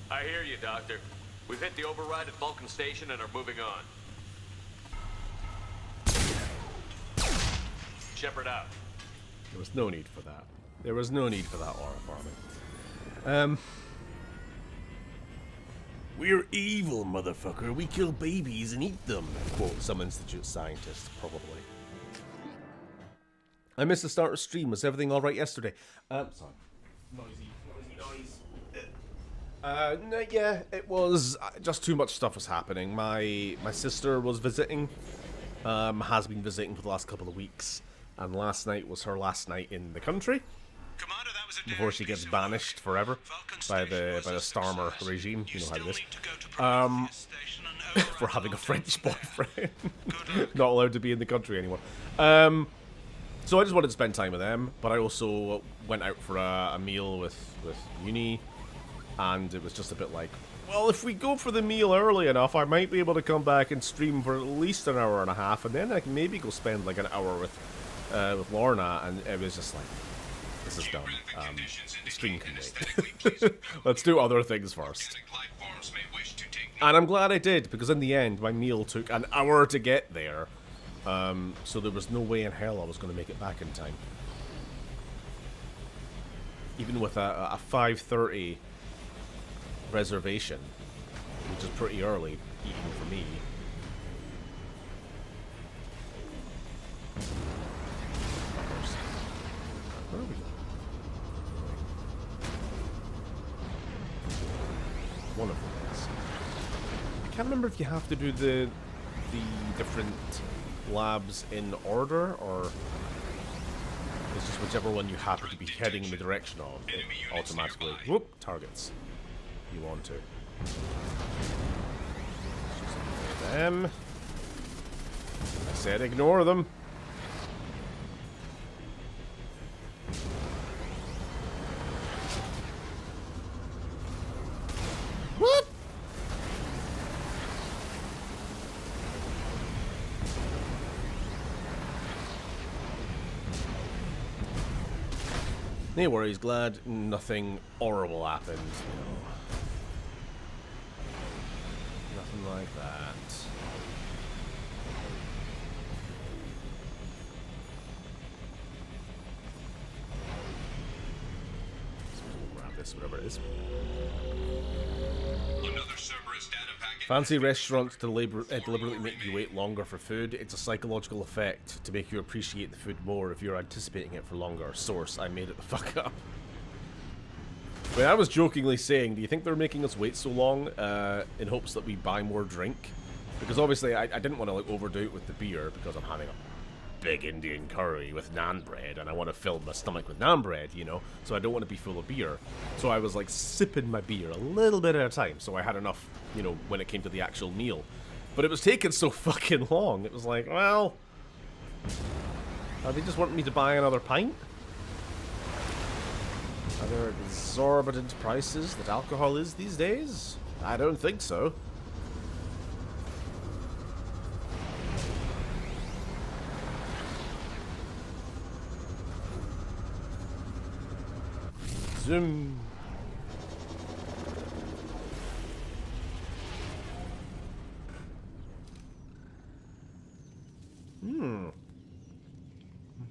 S7: I hear you, Doctor. We've hit the override at Vulcan Station and are moving on. Shepard out.
S1: There was no need for that. There was no need for that aura farming. We're evil, motherfucker. We kill babies and eat them. Quote some Institute scientist, probably. I missed the start of stream. Was everything alright yesterday? Sorry. Noisy noise. Yeah, it was just too much stuff was happening. My sister was visiting. Has been visiting for the last couple of weeks. And last night was her last night in the country.
S3: Commander, that was a
S1: Before she gets banished forever by the Starmer regime. You know how it is. For having a French boyfriend. Not allowed to be in the country anymore. So I just wanted to spend time with them, but I also went out for a meal with Uni, and it was just a bit like, well, if we go for the meal early enough, I might be able to come back and stream for at least an hour and a half, and then I can maybe go spend like an hour with Lorna, and it was just like, this is dumb. The stream can wait. Let's do other things first. And I'm glad I did, because in the end, my meal took an hour to get there. So there was no way in hell I was going to make it back in time. Even with a 5:30 reservation, which is pretty early, even for me. Where are we? One of them is. I can't remember if you have to do the different labs in order, or it's just whichever one you happen to be heading in the direction of, it automatically targets you want to. Them. I said ignore them. What? No worries, glad nothing horrible happened, you know. Nothing like that. So we'll grab this, whatever it is. Fancy restaurants deliberately make you wait longer for food. It's a psychological effect to make you appreciate the food more if you're anticipating it for longer. Source, I made it the fuck up. But I was jokingly saying, do you think they're making us wait so long in hopes that we buy more drink? Because obviously I didn't want to like overdo it with the beer because I'm having big Indian curry with naan bread, and I want to fill my stomach with naan bread, you know, so I don't want to be full of beer. So I was like sipping my beer a little bit at a time, so I had enough, you know, when it came to the actual meal. But it was taking so fucking long. It was like, well, are they just wanting me to buy another pint? Are there exorbitant prices that alcohol is these days? I don't think so. Zoom.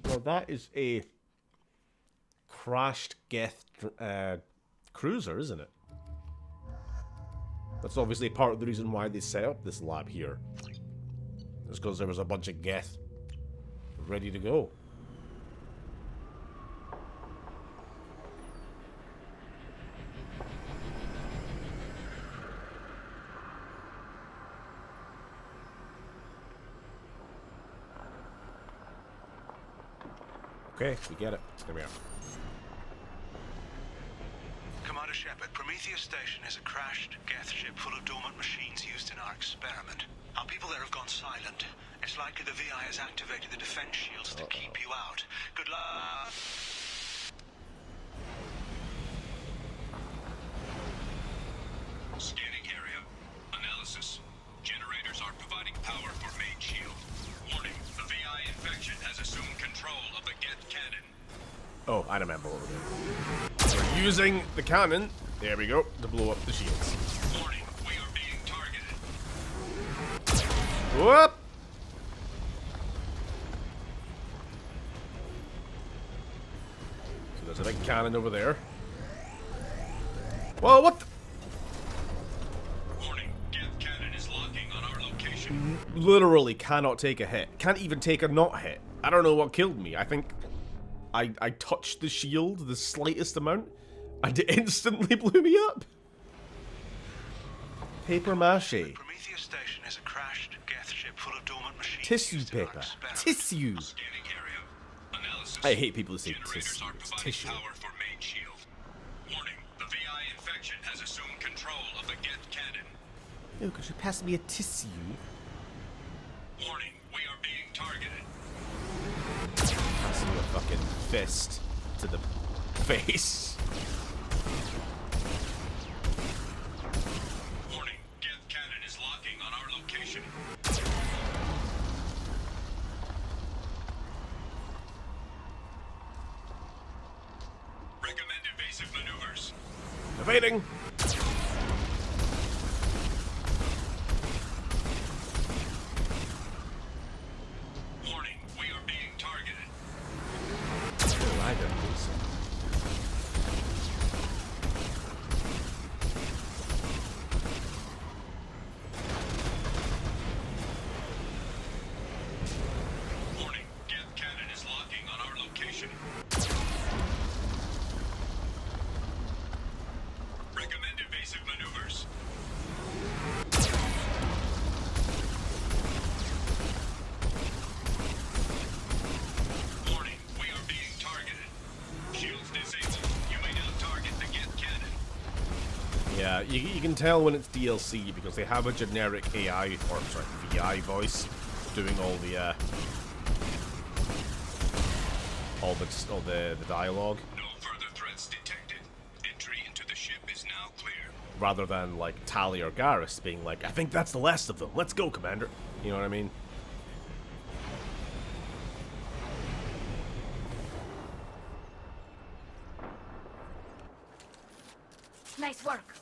S1: Well, that is a crashed Geth cruiser, isn't it? That's obviously part of the reason why they set up this lab here. It's because there was a bunch of Geth ready to go. Okay, we get it. There we are.
S3: Commander Shepard, Prometheus Station is a crashed Geth ship full of dormant machines used in our experiment. Our people there have gone silent. It's likely the VI has activated the defense shields to keep you out. Good luck.
S5: Scanning area. Analysis. Generators are providing power for main shield. Warning, the VI infection has assumed control of the Geth cannon.
S1: Oh, I remember what we're doing. We're using the cannon, there we go, to blow up the shields.
S5: Warning, we are being targeted.
S1: Whoop! So there's a big cannon over there. Whoa, what the?
S5: Warning, Geth cannon is locking on our location.
S1: Literally cannot take a hit. Can't even take a not hit. I don't know what killed me. I think I touched the shield the slightest amount and it instantly blew me up. Paper mache.
S3: Prometheus Station is a crashed Geth ship full of dormant machines.
S1: Tissue
S3: used in our
S1: paper.
S3: experiment.
S1: Tissue.
S5: Scanning area. Analysis.
S1: I hate people who say
S5: Generators
S1: tissue.
S5: are
S1: It's
S5: providing
S1: tissue.
S5: power for main shield. Warning, the VI infection has assumed control of the Geth cannon.
S1: Oh, could you pass me a tissue?
S5: Warning, we are being targeted.
S1: Pass me a fucking fist to the face.
S5: Warning, Geth cannon is locking on our location. Recommend evasive maneuvers.
S1: Evading.
S5: Warning, we are being targeted.
S1: Oh, I don't think so.
S5: Warning, Geth cannon is locking on our location. Recommend evasive maneuvers. Warning, we are being targeted. Shields disabled. You may now target the Geth cannon.
S1: Yeah, you can tell when it's DLC because they have a generic AI, or sorry, VI voice doing all the dialogue,
S5: No further threats detected. Entry into the ship is now clear.
S1: rather than like Tali or Garrus being like, I think that's the last of them. Let's go, Commander. You know what I mean?
S6: Nice work.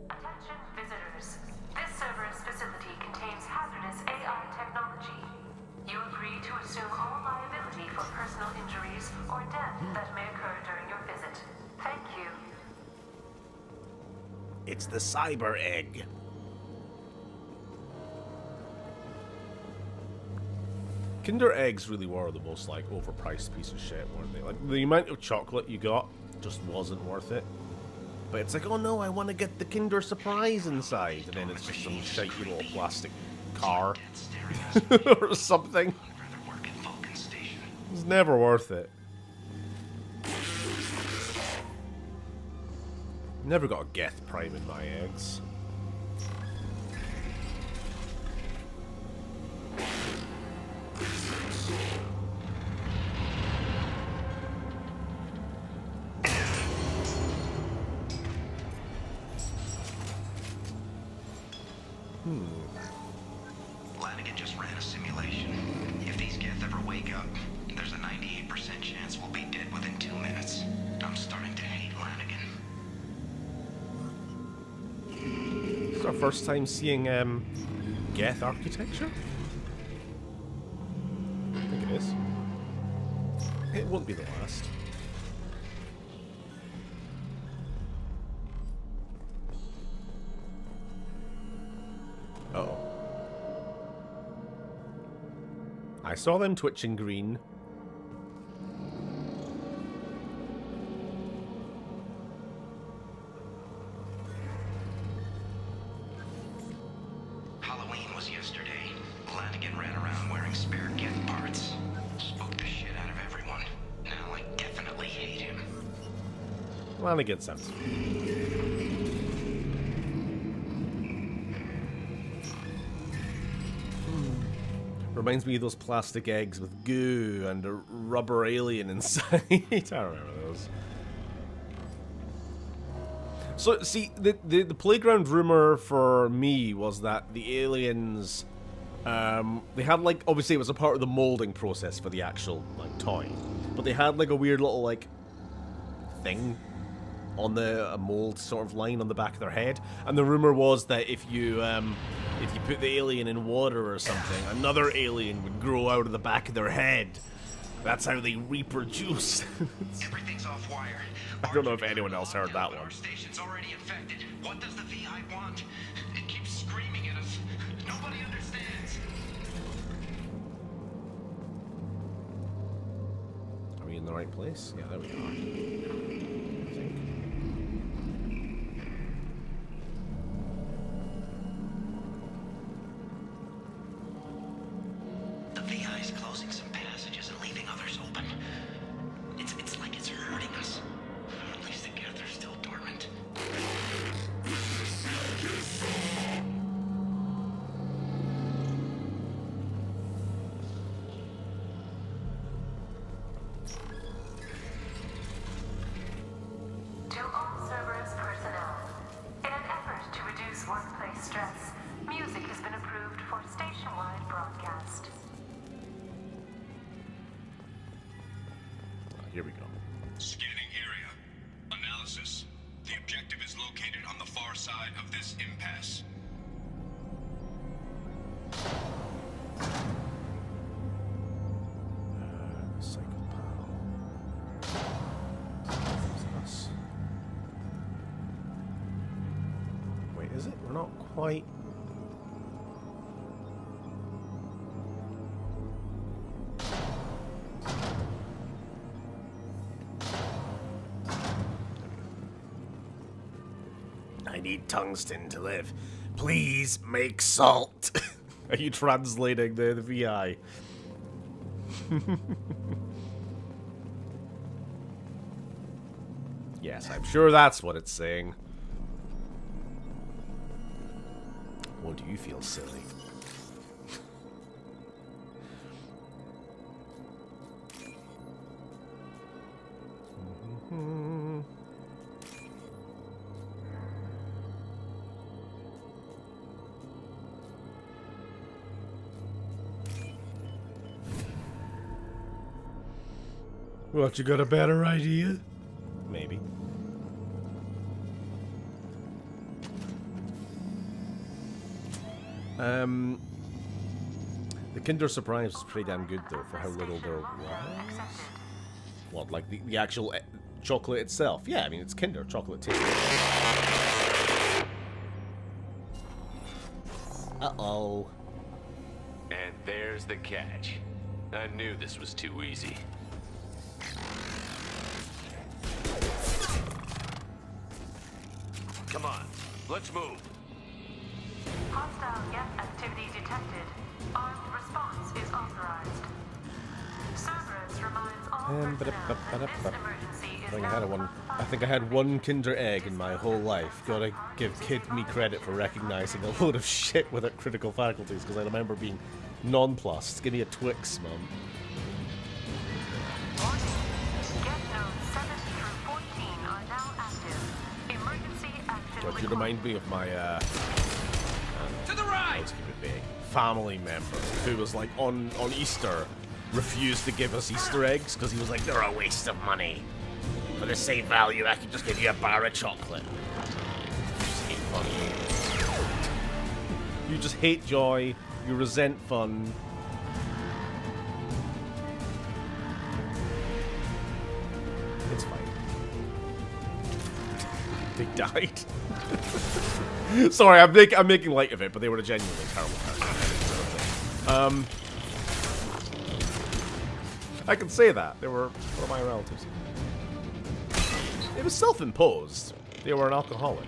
S4: Attention visitors. This server's facility contains hazardous AI technology. You agree to assume all liability for personal injuries or death that may occur during your visit. Thank you.
S1: It's the cyber egg. Kinder Eggs really were the most, like, overpriced piece of shit, weren't they? Like, the amount of chocolate you got just wasn't worth it. But it's like, oh no, I want to get the Kinder Surprise inside. And then it's just some shitey little plastic car. or something. It's never worth it. Never got a Geth Prime in my eggs.
S9: Flanagan just ran a simulation. If these Geth ever wake up, there's a 98% chance we'll be dead within 2 minutes. I'm starting to hate Flanagan.
S1: This is our first time seeing Geth architecture? I think it is. It won't be the last. Uh-oh. I saw them twitching green.
S9: Halloween was yesterday. Flanagan ran around wearing spare Geth parts. Spooked the shit out of everyone. Now I definitely hate him.
S1: Flanagan sounds. Reminds me of those plastic eggs with goo and a rubber alien inside. I remember those. So, see, the playground rumor for me was that the aliens, they had, like, obviously it was a part of the molding process for the actual, like, toy. But they had, like, a weird little, like, thing on a mold sort of line on the back of their head. And the rumor was that if you put the alien in water or something, another alien would grow out of the back of their head. That's how they reproduce.
S9: Everything's off wire.
S1: I don't know if anyone else heard that one.
S9: Our station's already infected. What does the VI want? It keeps screaming at us. Nobody understands.
S1: Are we in the right place? Yeah, there we are. I think.
S9: The VI is closing some passages and leaving others open. It's like it's hurting us. At least the Geth are still dormant.
S4: To all Cerberus personnel, in an effort to reduce workplace stress, music has been approved for station-wide broadcast.
S1: Here we go.
S3: Scanning area. Analysis. The objective is located on the far side of this impasse.
S1: Psychopath. Who's us? Wait, is it? We're not quite. I need tungsten to live. Please make salt. Are you translating the VI? Yes, I'm sure that's what it's saying. Won't you feel silly? What, you got a better idea? Maybe. The Kinder Surprise was pretty damn good though for how little there was. What, like the actual chocolate itself? Yeah, I mean it's Kinder chocolate tastes.
S7: And there's the catch. I knew this was too easy. Come on, let's move.
S4: Hostile geth activity detected. Armed response is authorized. Cerberus reminds all personnel that this emergency is now
S1: I think I had one Kinder Egg in my whole life. Gotta give Kid me credit for recognizing a load of shit without critical faculties, because I remember being nonplussed. Give me a Twix, Mum.
S4: Geth nodes 7 through 14 are now active. Emergency action
S1: God, you
S4: required.
S1: remind me of my,
S7: To the right!
S1: let's keep it big, family member who was like on Easter refused to give us Easter eggs because he was like, they're a waste of money. For the same value, I could just give you a bar of chocolate. You just hate fun. You just hate joy. You resent fun. It's fine. They died. Sorry, I'm making light of it, but they were a genuinely terrible character. I can say that. They were one of my relatives. It was self-imposed. They were an alcoholic.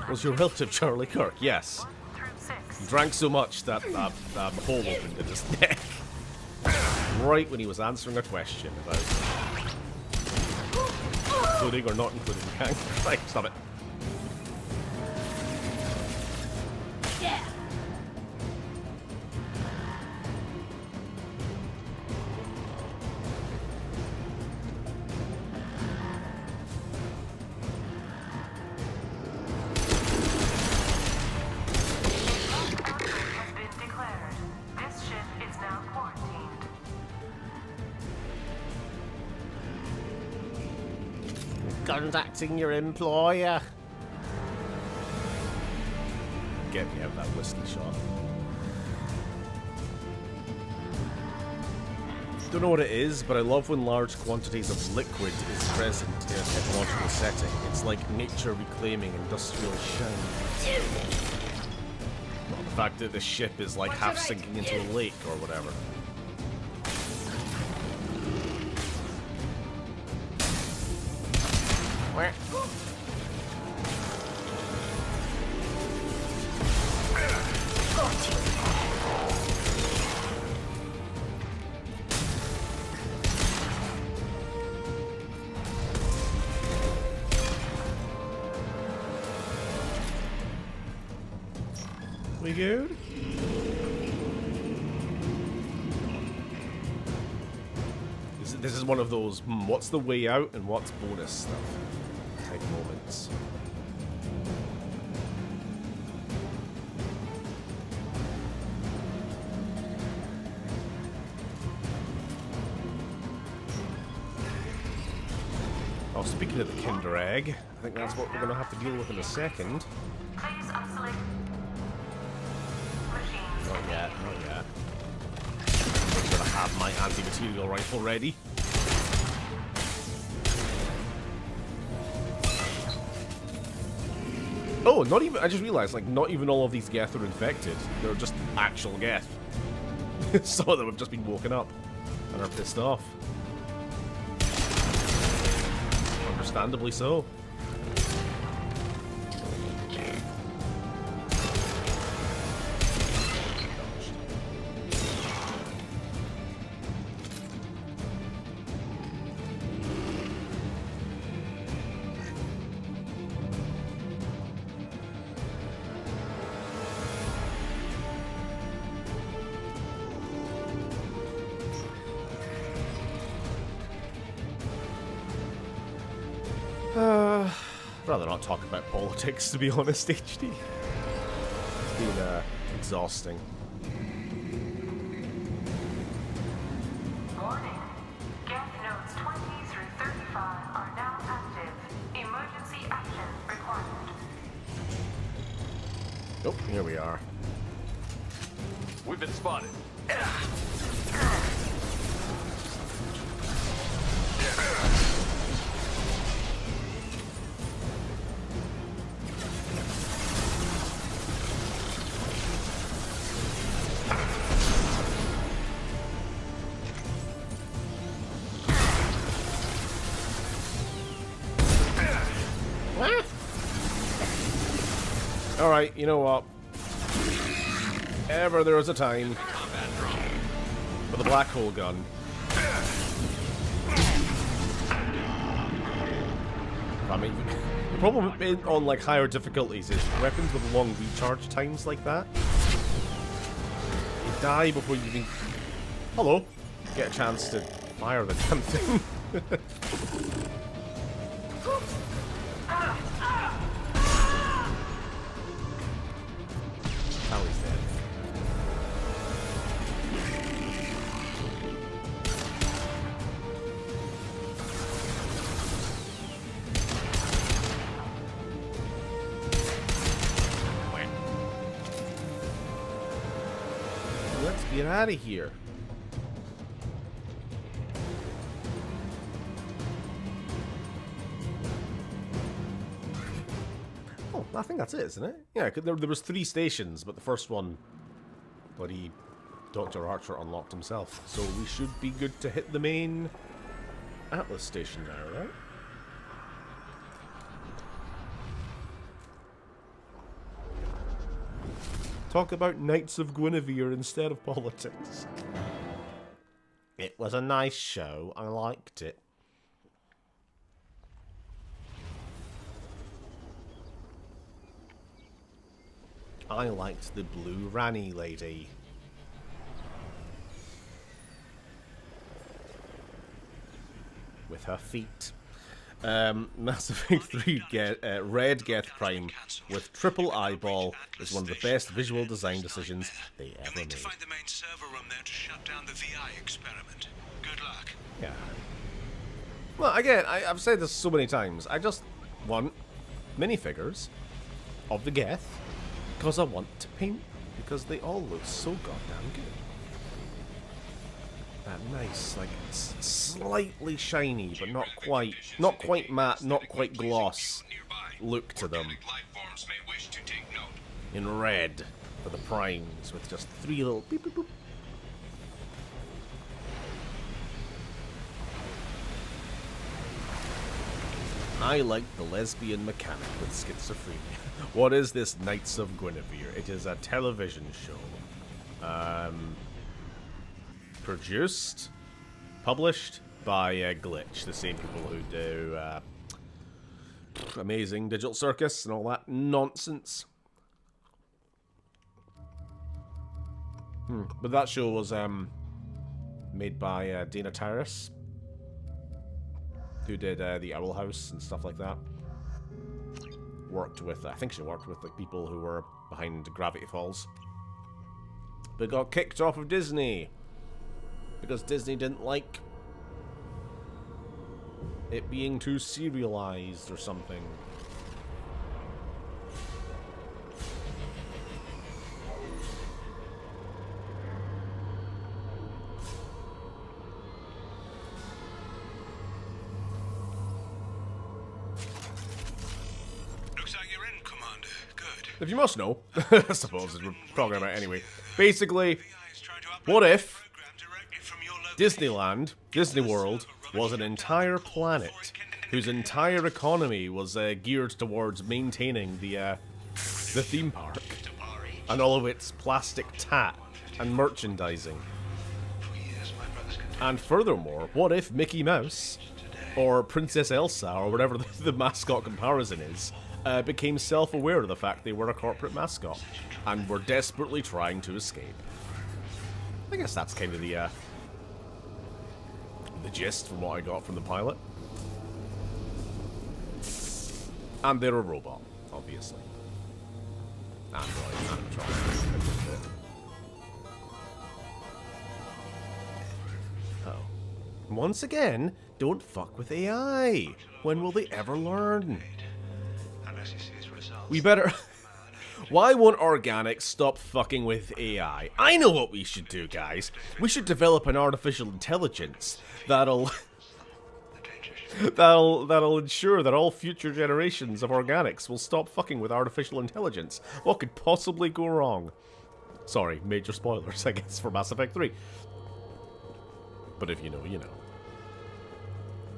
S1: Was your relative Charlie Kirk? Yes. He drank so much that hole opened in his neck. Right when he was answering a question about including or not including gang. Right, stop it.
S6: Yeah.
S4: Has been declared. This ship is now quarantined.
S1: Contacting your employer. Get me out of that whiskey shot. Don't know what it is, but I love when large quantities of liquid is present in a technological setting. It's like nature reclaiming industrial shine. Well, the fact that the ship is like half sinking into a lake or whatever. Where? We good? This is one of those, what's the way out and what's bonus stuff type moments. Oh, speaking of the Kinder Egg, I think that's what we're going to have to deal with in a second.
S4: Please isolate machines.
S1: Not yet, not yet. I'm going to have my anti-material rifle ready. Oh, not even, I just realized, like, not even all of these Geth are infected. They're just actual Geth. Some of them have just been woken up and are pissed off. Understandably so. Rather not talk about politics, to be honest, HD. It's been exhausting.
S4: Warning. Geth nodes 20 through 35 are now active. Emergency action required.
S1: Oh, here we are.
S7: We've been spotted.
S1: Alright, you know what? Ever there was a time for the black hole gun. I mean, the problem on like higher difficulties is weapons with long recharge times like that. You die before you even... Hello! Get a chance to fire the damn thing. Now he's dead. Let's get out of here. Oh, I think that's it, isn't it? Yeah, 'cause there was 3 stations, but the first one, bloody Dr. Archer unlocked himself. So we should be good to hit the main Atlas station now, right? Talk about Knights of Guinevere instead of politics. It was a nice show. I liked it. I liked the blue Rani lady. With her feet. Mass Effect 3 Red Geth Prime with triple eyeball is one of the best visual design decisions they ever made.
S3: You'll need to find the main server room there to shut down the VI experiment. Good luck.
S1: Yeah. Well, again, I've said this so many times. I just want minifigures of the Geth because I want to paint them because they all look so goddamn good. That nice, like slightly shiny, but not quite matte, not quite gloss look to them. In red for the primes with just 3 little beep boop boop. I like the lesbian mechanic with schizophrenia. What is this Knights of Guinevere? It is a television show. Produced, published by Glitch, the same people who do Amazing Digital Circus and all that nonsense. But that show was made by Dana Terrace, who did the Owl House and stuff like that. Worked with, I think she worked with like people who were behind Gravity Falls, but got kicked off of Disney because Disney didn't like it being too serialized or something.
S3: Looks like you're in, Commander. Good.
S1: If you must know, I suppose as we're talking about anyway. Basically, what if Disneyland, Disney World, was an entire planet whose entire economy was geared towards maintaining the theme park and all of its plastic tat and merchandising? And furthermore, what if Mickey Mouse or Princess Elsa or whatever the mascot comparison is became self-aware of the fact they were a corporate mascot and were desperately trying to escape? I guess that's kind of the gist from what I got from the pilot. And they're a robot, obviously. Android, animatronic. Oh. Once again, don't fuck with AI. When will they ever learn? We better Why won't organics stop fucking with AI? I know what we should do, guys. We should develop an artificial intelligence that'll ensure that all future generations of organics will stop fucking with artificial intelligence. What could possibly go wrong? Sorry, major spoilers, I guess, for Mass Effect 3. But if you know, you know.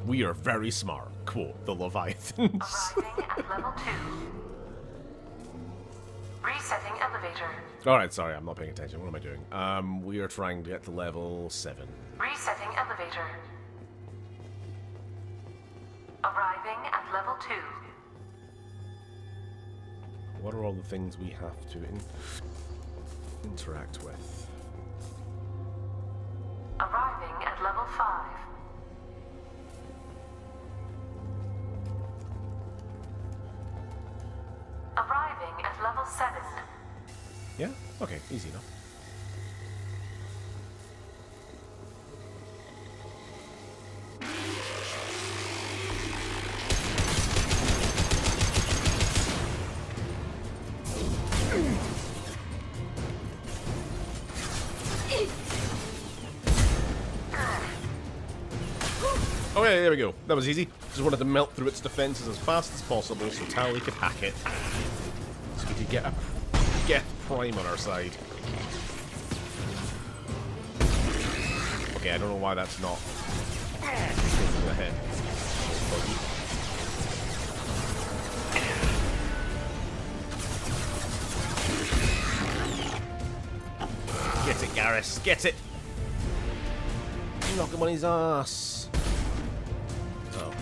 S1: We are very smart. Quote the Leviathans.
S4: Arriving at level 2. Resetting elevator.
S1: Alright, sorry, I'm not paying attention. What am I doing? We are trying to get to level 7.
S4: Resetting elevator. Arriving at level 2.
S1: What are all the things we have to interact with?
S4: Arriving at level 5. Arriving at level 7.
S1: Yeah? Okay, easy enough. Okay, there we go. That was easy. Just wanted to melt through its defenses as fast as possible so Tali could hack it. So we could get a Geth Prime on our side. Okay, I don't know why that's not in the head. Get it, Garrus. Get it. Knock him on his ass. Oh.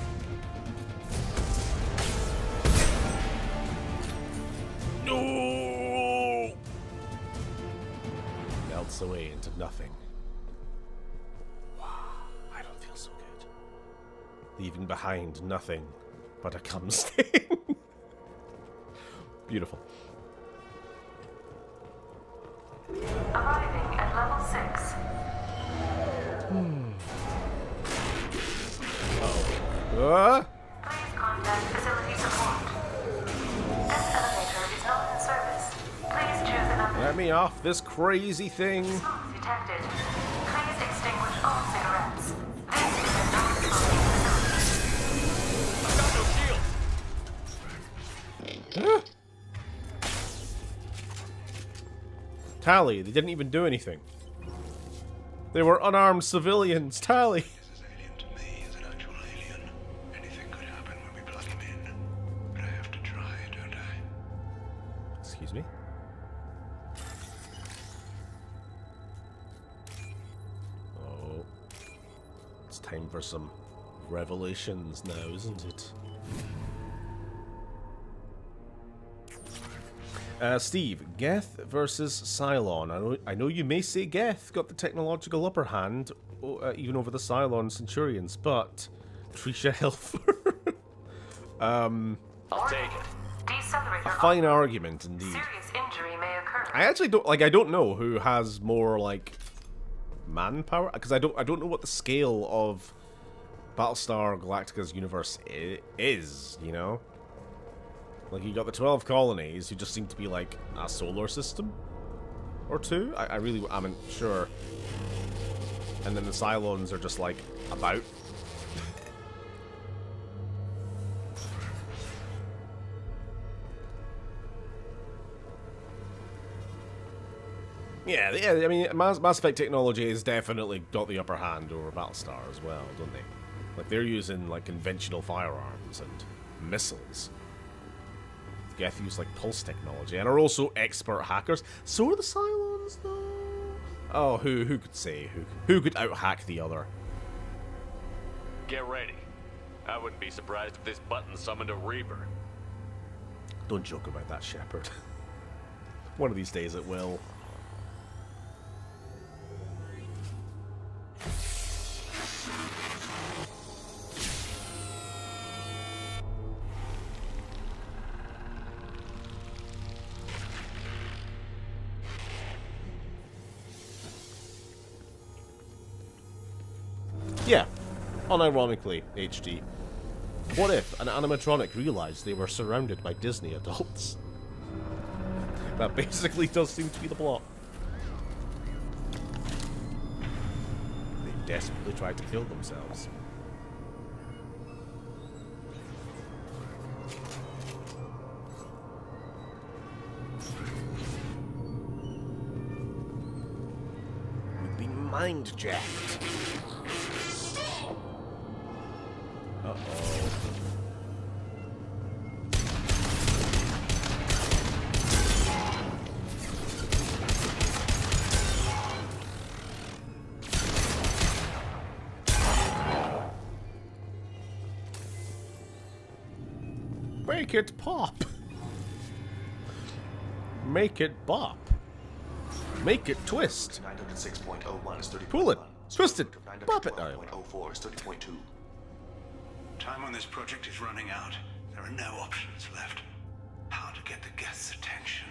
S1: No! Melts away into nothing. Wow, I don't feel so good. Leaving behind nothing but a cum stain. Beautiful.
S4: Arriving at level 6. Please contact facility support. This elevator is not in service. Please choose another.
S1: Let me off this crazy thing.
S4: Smoke detected. Please extinguish all cigarettes. This is a non-smoking facility.
S7: I've got no shield.
S1: Tali, they didn't even do anything. They were unarmed civilians. Tali.
S8: This is alien to me as an actual alien. Anything could happen when we plug him in. But I have to try, don't I?
S1: Excuse me? Oh. It's time for some revelations now, isn't it? Steve, Geth versus Cylon. I know you may say Geth got the technological upper hand, even over the Cylon Centurions, but Trisha Helfer.
S7: I'll take it.
S4: Decelerator.
S1: A fine argument indeed.
S4: Serious injury may occur.
S1: I actually don't know who has more like manpower, because I don't know what the scale of Battlestar Galactica's universe is, you know? Like, you got the 12 colonies who just seem to be like a solar system or two. I'm not sure. And then the Cylons are just like about. Yeah, I mean, Mass Effect technology has definitely got the upper hand over Battlestar as well, don't they? Like, they're using like conventional firearms and missiles. Geth use like pulse technology and are also expert hackers. So are the Cylons, though. Oh, who could say? Who could out-hack the other?
S7: Get ready. I wouldn't be surprised if this button summoned a Reaper.
S1: Don't joke about that, Shepard. One of these days it will. Yeah, unironically, HD. What if an animatronic realized they were surrounded by Disney adults? That basically does seem to be the plot. They desperately tried to kill themselves. We've been mind-jacked. Uh-oh. Make it pop. Make it bop. Make it twist.
S10: 906.01 is 30.1.
S1: Pull it. Twist it. Pop it.
S10: 912.04 is 30.2.
S8: Time on this project is running out. There are no options left. How to get the guest's attention?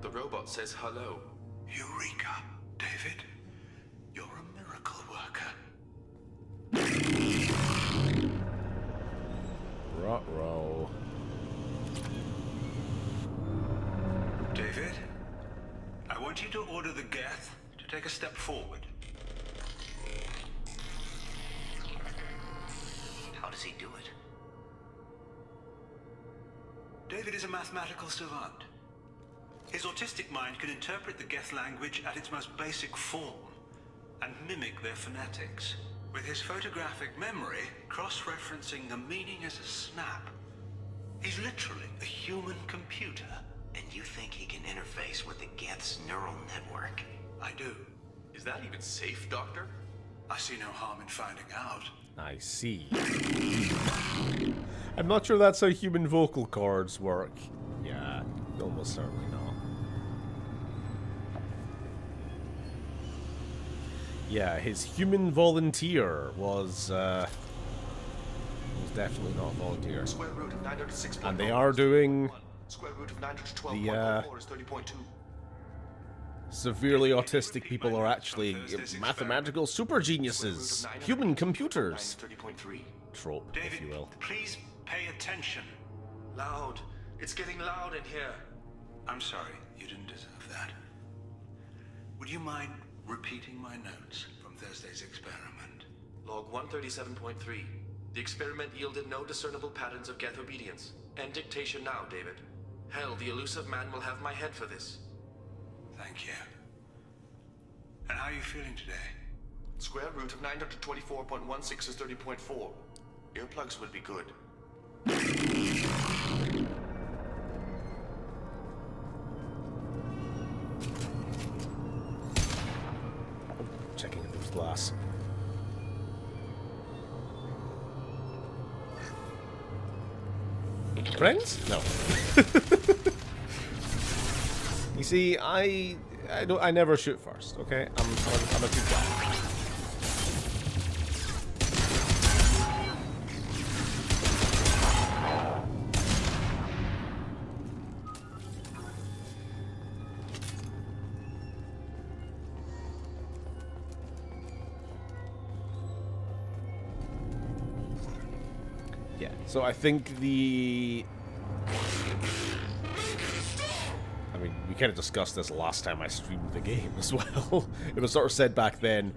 S10: The robot says hello.
S8: Eureka, David. You're a miracle worker.
S1: Ruh-roh.
S8: David, I want you to order the Geth to take a step forward.
S9: How does he do it?
S8: David is a mathematical savant. His autistic mind can interpret the Geth language at its most basic form and mimic their phonetics. With his photographic memory, cross-referencing the meaning as a snap. He's literally a human computer.
S9: And you think he can interface with the Geth's neural network?
S8: I do.
S5: Is that even safe, Doctor?
S8: I see no harm in finding out.
S1: I see. I'm not sure that's how human vocal cords work. Yeah, almost certainly not. Yeah, his human volunteer was definitely not a volunteer.
S10: Square root of 906.
S1: And they are doing
S10: Square root of 912.04 is 30.2.
S1: severely autistic people are actually mathematical super geniuses, human computers.
S10: 30.3.
S1: Trope, if
S8: David,
S1: you will.
S8: please pay attention.
S10: Loud. It's getting loud in here.
S8: I'm sorry, you didn't deserve that. Would you mind repeating my notes from Thursday's experiment?
S10: Log 137.3. The experiment yielded no discernible patterns of Geth obedience. End dictation now, David. Hell, the elusive man will have my head for this.
S8: Thank you. And how are you feeling today?
S10: Square root of 924.16 is 30.4. Earplugs would be good.
S1: Checking if there's glass. Friends? No. You see, I never shoot first. Okay, I'm a good guy. Yeah, so I think we kind of discussed this last time I streamed the game as well. It was sort of said back then,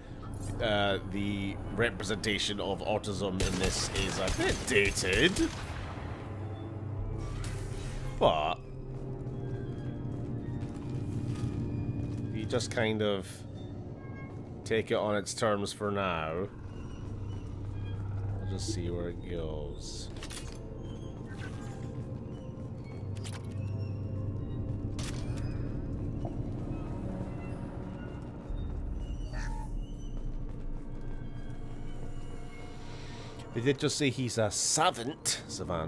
S1: the representation of autism in this is a bit dated. But you just kind of take it on its terms for now. We'll just see where it goes. They did just say he's a savant,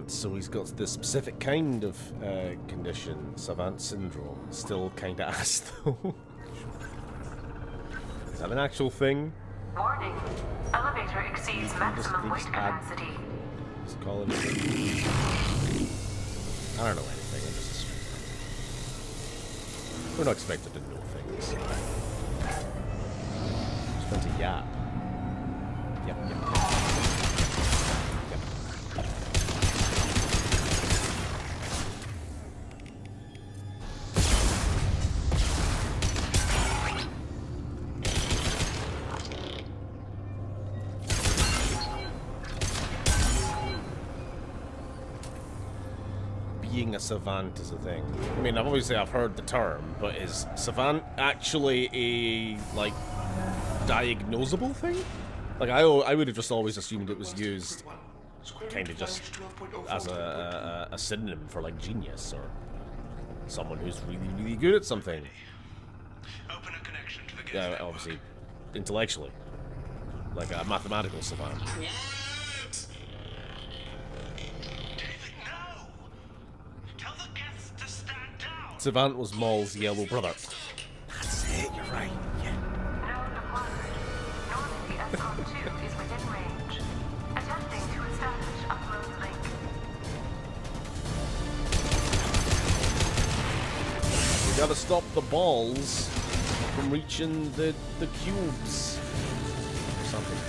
S1: so he's got this specific kind of condition, savant syndrome. Still kind of ass though. Is that an actual thing?
S4: Warning. Elevator exceeds maximum weight capacity.
S1: Just call it. I don't know anything. I'm just. We're not expected to know things. things. Just to yap. Yep. Being a savant is a thing. I mean, obviously I've heard the term, but is savant actually a, like, diagnosable thing? Like, I would have just always assumed it was used kind of just as a synonym for, like, genius or someone who's really, really good at something.
S3: Open a connection to the
S1: Yeah, obviously, intellectually. Like a mathematical savant. Savant was Maul's yellow brother. That's it, you're right. Yeah.
S4: Known acquired. Normandy SR2 is within range. Attempting to establish upload link.
S1: We gotta stop the balls from reaching the cubes. Or something.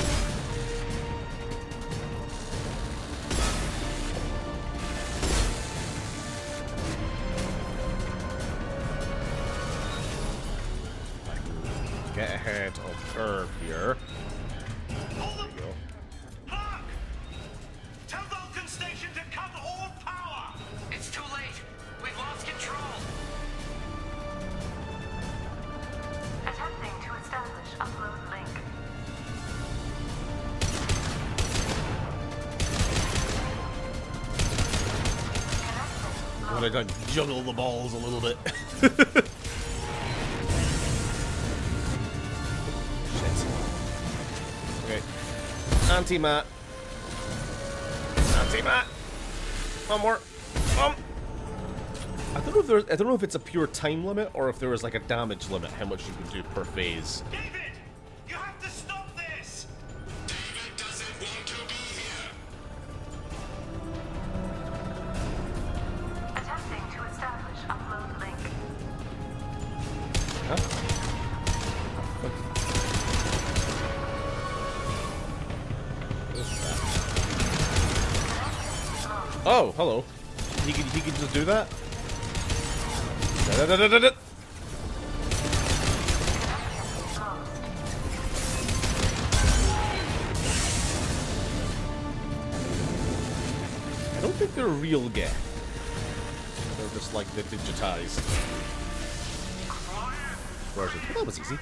S1: Get ahead of Herb here. There you go.
S3: Hark! Tell Vulcan Station to cut all power!
S9: It's too late. We've lost control.
S4: Attempting to establish upload link.
S1: I'm gonna try to juggle the balls a little bit. Okay. Anti-mat. Anti-mat. One more. I don't know if it's a pure time limit or if there is like a damage limit, how much you can do per phase.
S3: David! You have to stop this! David doesn't want to be here!
S4: Attempting to establish upload link.
S1: Huh? Oh, hello. He could just do that? Da-da-da-da-da-da. I don't think they're real Geth. They're just like the digitized version. Well, that was easy.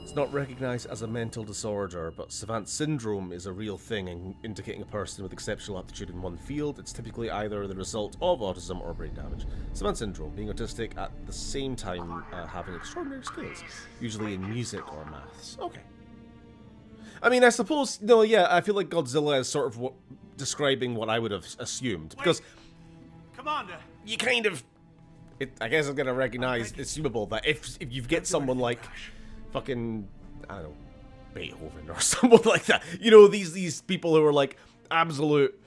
S1: It's not recognized as a mental disorder, but savant syndrome is a real thing and indicating a person with exceptional aptitude in one field. It's typically either the result of autism or brain damage. Savant syndrome, being autistic at the same time having extraordinary skills, usually in music or maths. Okay. I mean, I suppose, no, yeah, I feel like Godzilla is sort of describing what I would have assumed, because
S3: Commander!
S1: you kind of, I guess I'm gonna recognize, it's assumable that if you get someone like fucking, I don't know, Beethoven or someone like that, you know, these people who are like absolute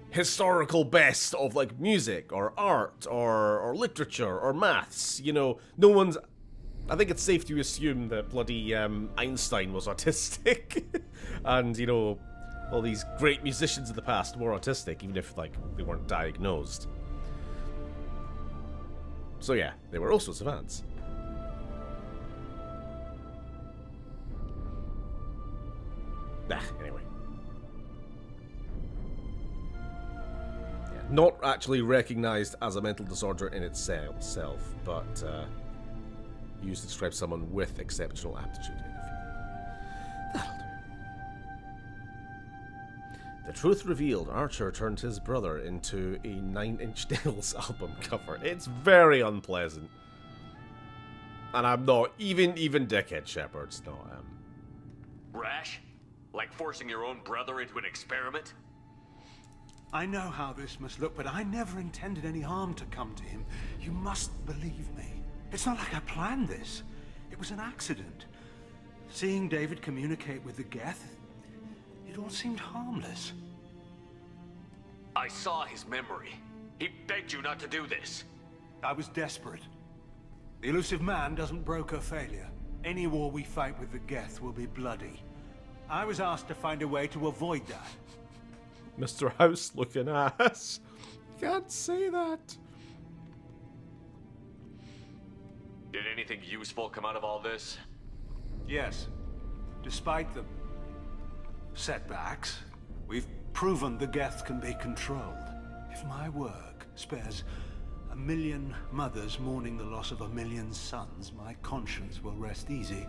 S1: historical best of like music or art or literature or maths, you know, no one's, I think it's safe to assume that bloody Einstein was autistic and, you know, all these great musicians of the past were autistic, even if like they weren't diagnosed. So yeah, they were also savants. Anyway. Yeah, not actually recognized as a mental disorder in itself, but used to describe someone with exceptional aptitude in a field. That'll do. The truth revealed, Archer turned his brother into a 9 Inch Nails album cover. It's very unpleasant. And I'm not, even Dickhead Shepard's not,
S7: Rash? Like forcing your own brother into an experiment?
S8: I know how this must look, but I never intended any harm to come to him. You must believe me. It's not like I planned this. It was an accident. Seeing David communicate with the Geth, it all seemed harmless.
S7: I saw his memory. He begged you not to do this.
S8: I was desperate. The elusive man doesn't broker failure. Any war we fight with the Geth will be bloody. I was asked to find a way to avoid that.
S1: Mr. House looking ass. You can't say that.
S7: Did anything useful come out of all this?
S8: Yes. Despite the setbacks, we've proven the Geth can be controlled. If my work spares 1 million mothers mourning the loss of 1 million sons, my conscience will rest easy.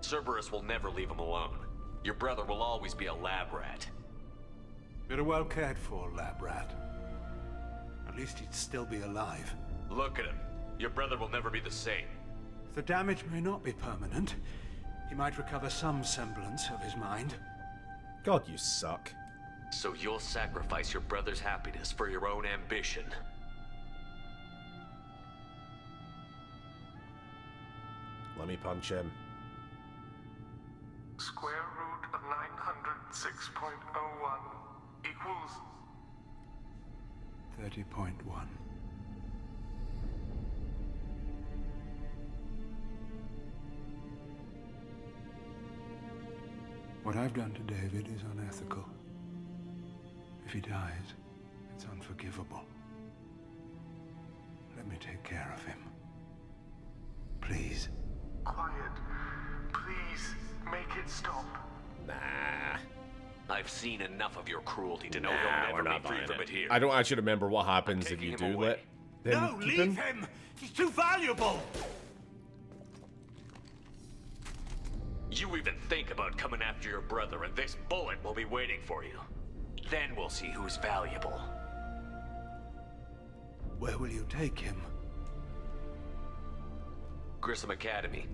S7: Cerberus will never leave him alone. Your brother will always be a lab rat.
S8: You're a well cared for lab rat. At least he'd still be alive.
S7: Look at him. Your brother will never be the same.
S8: The damage may not be permanent. He might recover some semblance of his mind.
S1: God, you suck.
S7: So you'll sacrifice your brother's happiness for your own ambition.
S1: Let me punch him.
S11: Square root of 906.01 equals
S8: 30.1. What I've done to David is unethical. If he dies, it's unforgivable. Let me take care of him. Please.
S11: quiet. Please, make it stop.
S1: Nah.
S7: I've seen enough of your cruelty to know
S1: Nah,
S7: he'll
S1: we're
S7: never
S1: not
S7: be free
S1: buying
S7: from
S1: it.
S7: it here.
S1: I don't actually remember what happens if
S7: taking
S1: you
S7: him
S1: do
S7: away.
S1: let them
S8: No,
S1: keep
S8: leave
S1: him.
S8: him! He's too valuable!
S7: You even think about coming after your brother, and this bullet will be waiting for you. Then we'll see who's valuable.
S8: Where will you take him?
S7: Grissom Academy.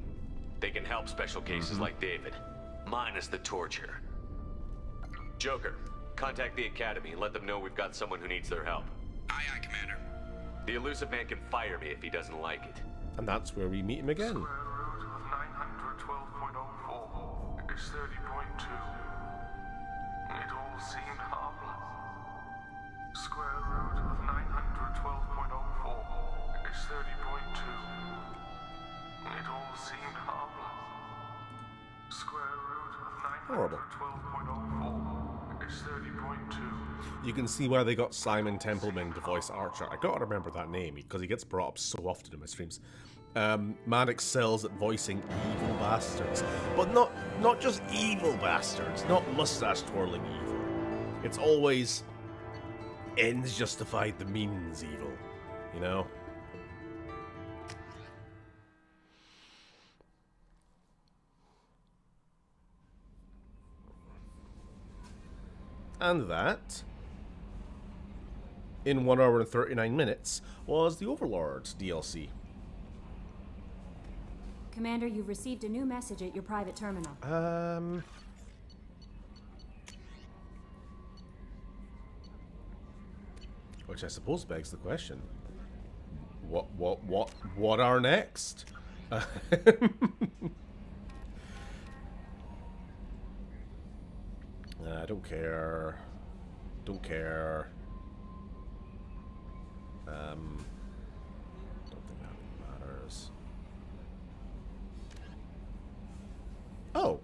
S7: They can help special cases like David, minus the torture. Joker, contact the Academy and let them know we've got someone who needs their help.
S9: Aye, aye, Commander.
S7: The elusive man can fire me if he doesn't like it.
S1: And that's where we meet him again.
S11: Square root of 912.04 is 30.2. It all seemed harmless. Square root of 912.04 is 30.2. It all seemed harmless. Square root of
S1: Horrible.
S11: 912.04 is 30.2.
S1: You can see why they got Simon Templeman to voice Archer. I gotta remember that name because he gets brought up so often in my streams. Man excels at voicing evil bastards, but not just evil bastards, not mustache twirling evil. It's always ends justified the means evil, you know. And that, in 1 hour and 39 minutes, was the Overlord DLC.
S6: Commander, you've received a new message at your private terminal.
S1: Which I suppose begs the question. What are next? I don't care. Don't care. Don't think that matters. Oh.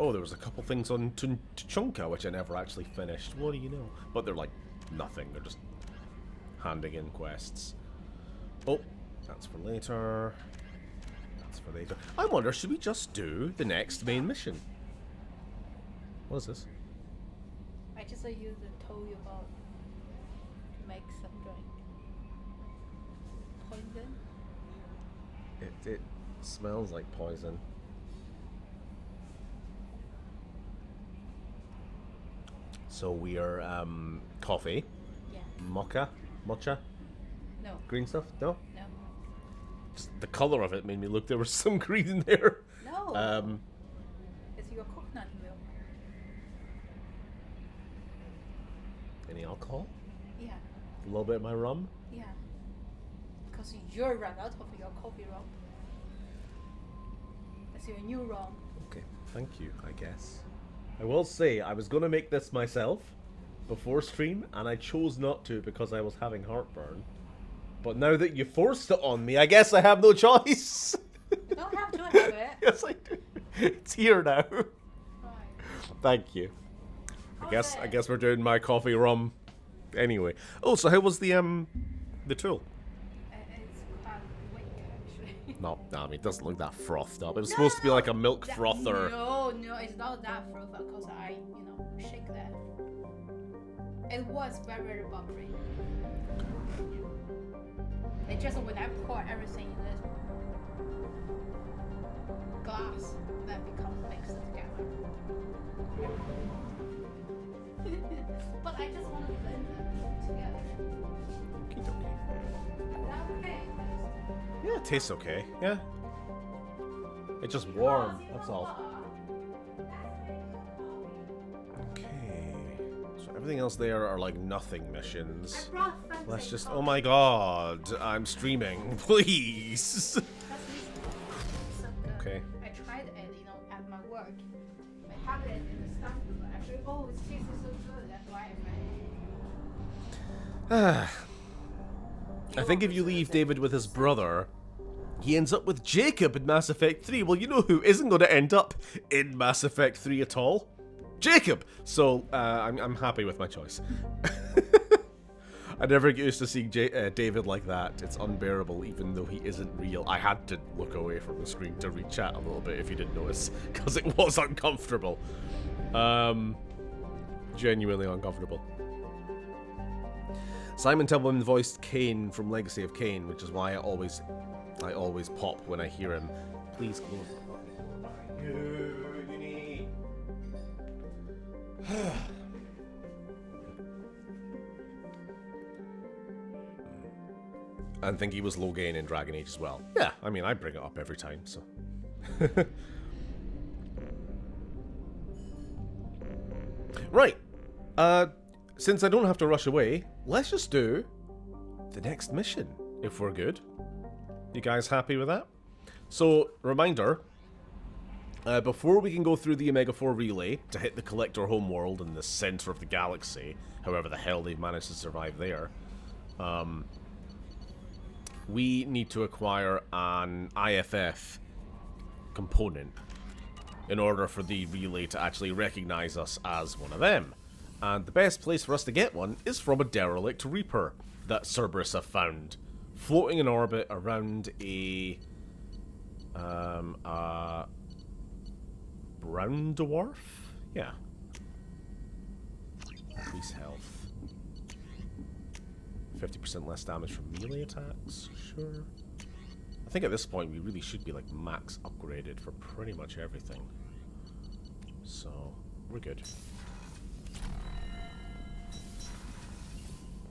S1: Oh, there was a couple things on Tuchunka which I never actually finished. What do you know? But they're like nothing. They're just handing in quests. Oh, that's for later. That's for later. I wonder, should we just do the next main mission? What is this?
S12: I just told you about to make some drink. Poison?
S1: It smells like poison. So we are coffee,
S12: Yeah.
S1: mocha,
S12: No.
S1: green stuff. No,
S12: No.
S1: just the color of it made me look. There was some green in there.
S12: No. It's your coconut milk.
S1: Any alcohol?
S12: Yeah.
S1: A little bit of my rum.
S12: Yeah. Because you're run out of your coffee rum. That's your new rum.
S1: Okay, thank you. I guess. I will say, I was going to make this myself before stream, and I chose not to because I was having heartburn. But now that you forced it on me, I guess I have no choice.
S12: You don't have to have it.
S1: Yes, I do. It's here now. Thank you. I guess we're doing my coffee rum anyway. Oh, so how was the tool?
S12: It's quite weak, actually.
S1: No, I mean, it doesn't look that frothed up. It was supposed to be like a milk frother.
S12: No, it's not that frothed because I, shake that. It was very, very buttery. It's just when I pour everything in this glass, that becomes mixed together. But I just want to blend them together. Okay.
S1: Yeah, it tastes okay. Yeah. It's just warm, that's all. Okay. So everything else there are like nothing missions. Let's just... Oh my god, I'm streaming. Please. Okay.
S12: I tried it, at my work. I have it in the stuff, but actually, it tastes so good. That's why I made it.
S1: I think if you leave David with his brother, he ends up with Jacob in Mass Effect 3. Well, you know who isn't going to end up in Mass Effect 3 at all? Jacob! So, I'm happy with my choice. I never get used to seeing David like that. It's unbearable, even though he isn't real. I had to look away from the screen to read chat a little bit, if you didn't notice, because it was uncomfortable. Genuinely uncomfortable. Simon Tubman voiced Kane from Legacy of Kane, which is why I always pop when I hear him. Please close the And think he was low gain in Dragon Age as well. Yeah, I mean, I bring it up every time, so. Right. Since I don't have to rush away, let's just do the next mission, if we're good. You guys happy with that? So, reminder, before we can go through the Omega-4 relay to hit the Collector homeworld in the center of the galaxy, however the hell they've managed to survive there, we need to acquire an IFF component in order for the relay to actually recognize us as one of them. And the best place for us to get one is from a derelict Reaper that Cerberus have found, floating in orbit around a brown dwarf? Yeah. Increase health. 50% less damage from melee attacks, sure. I think at this point we really should be like max upgraded for pretty much everything. So, we're good.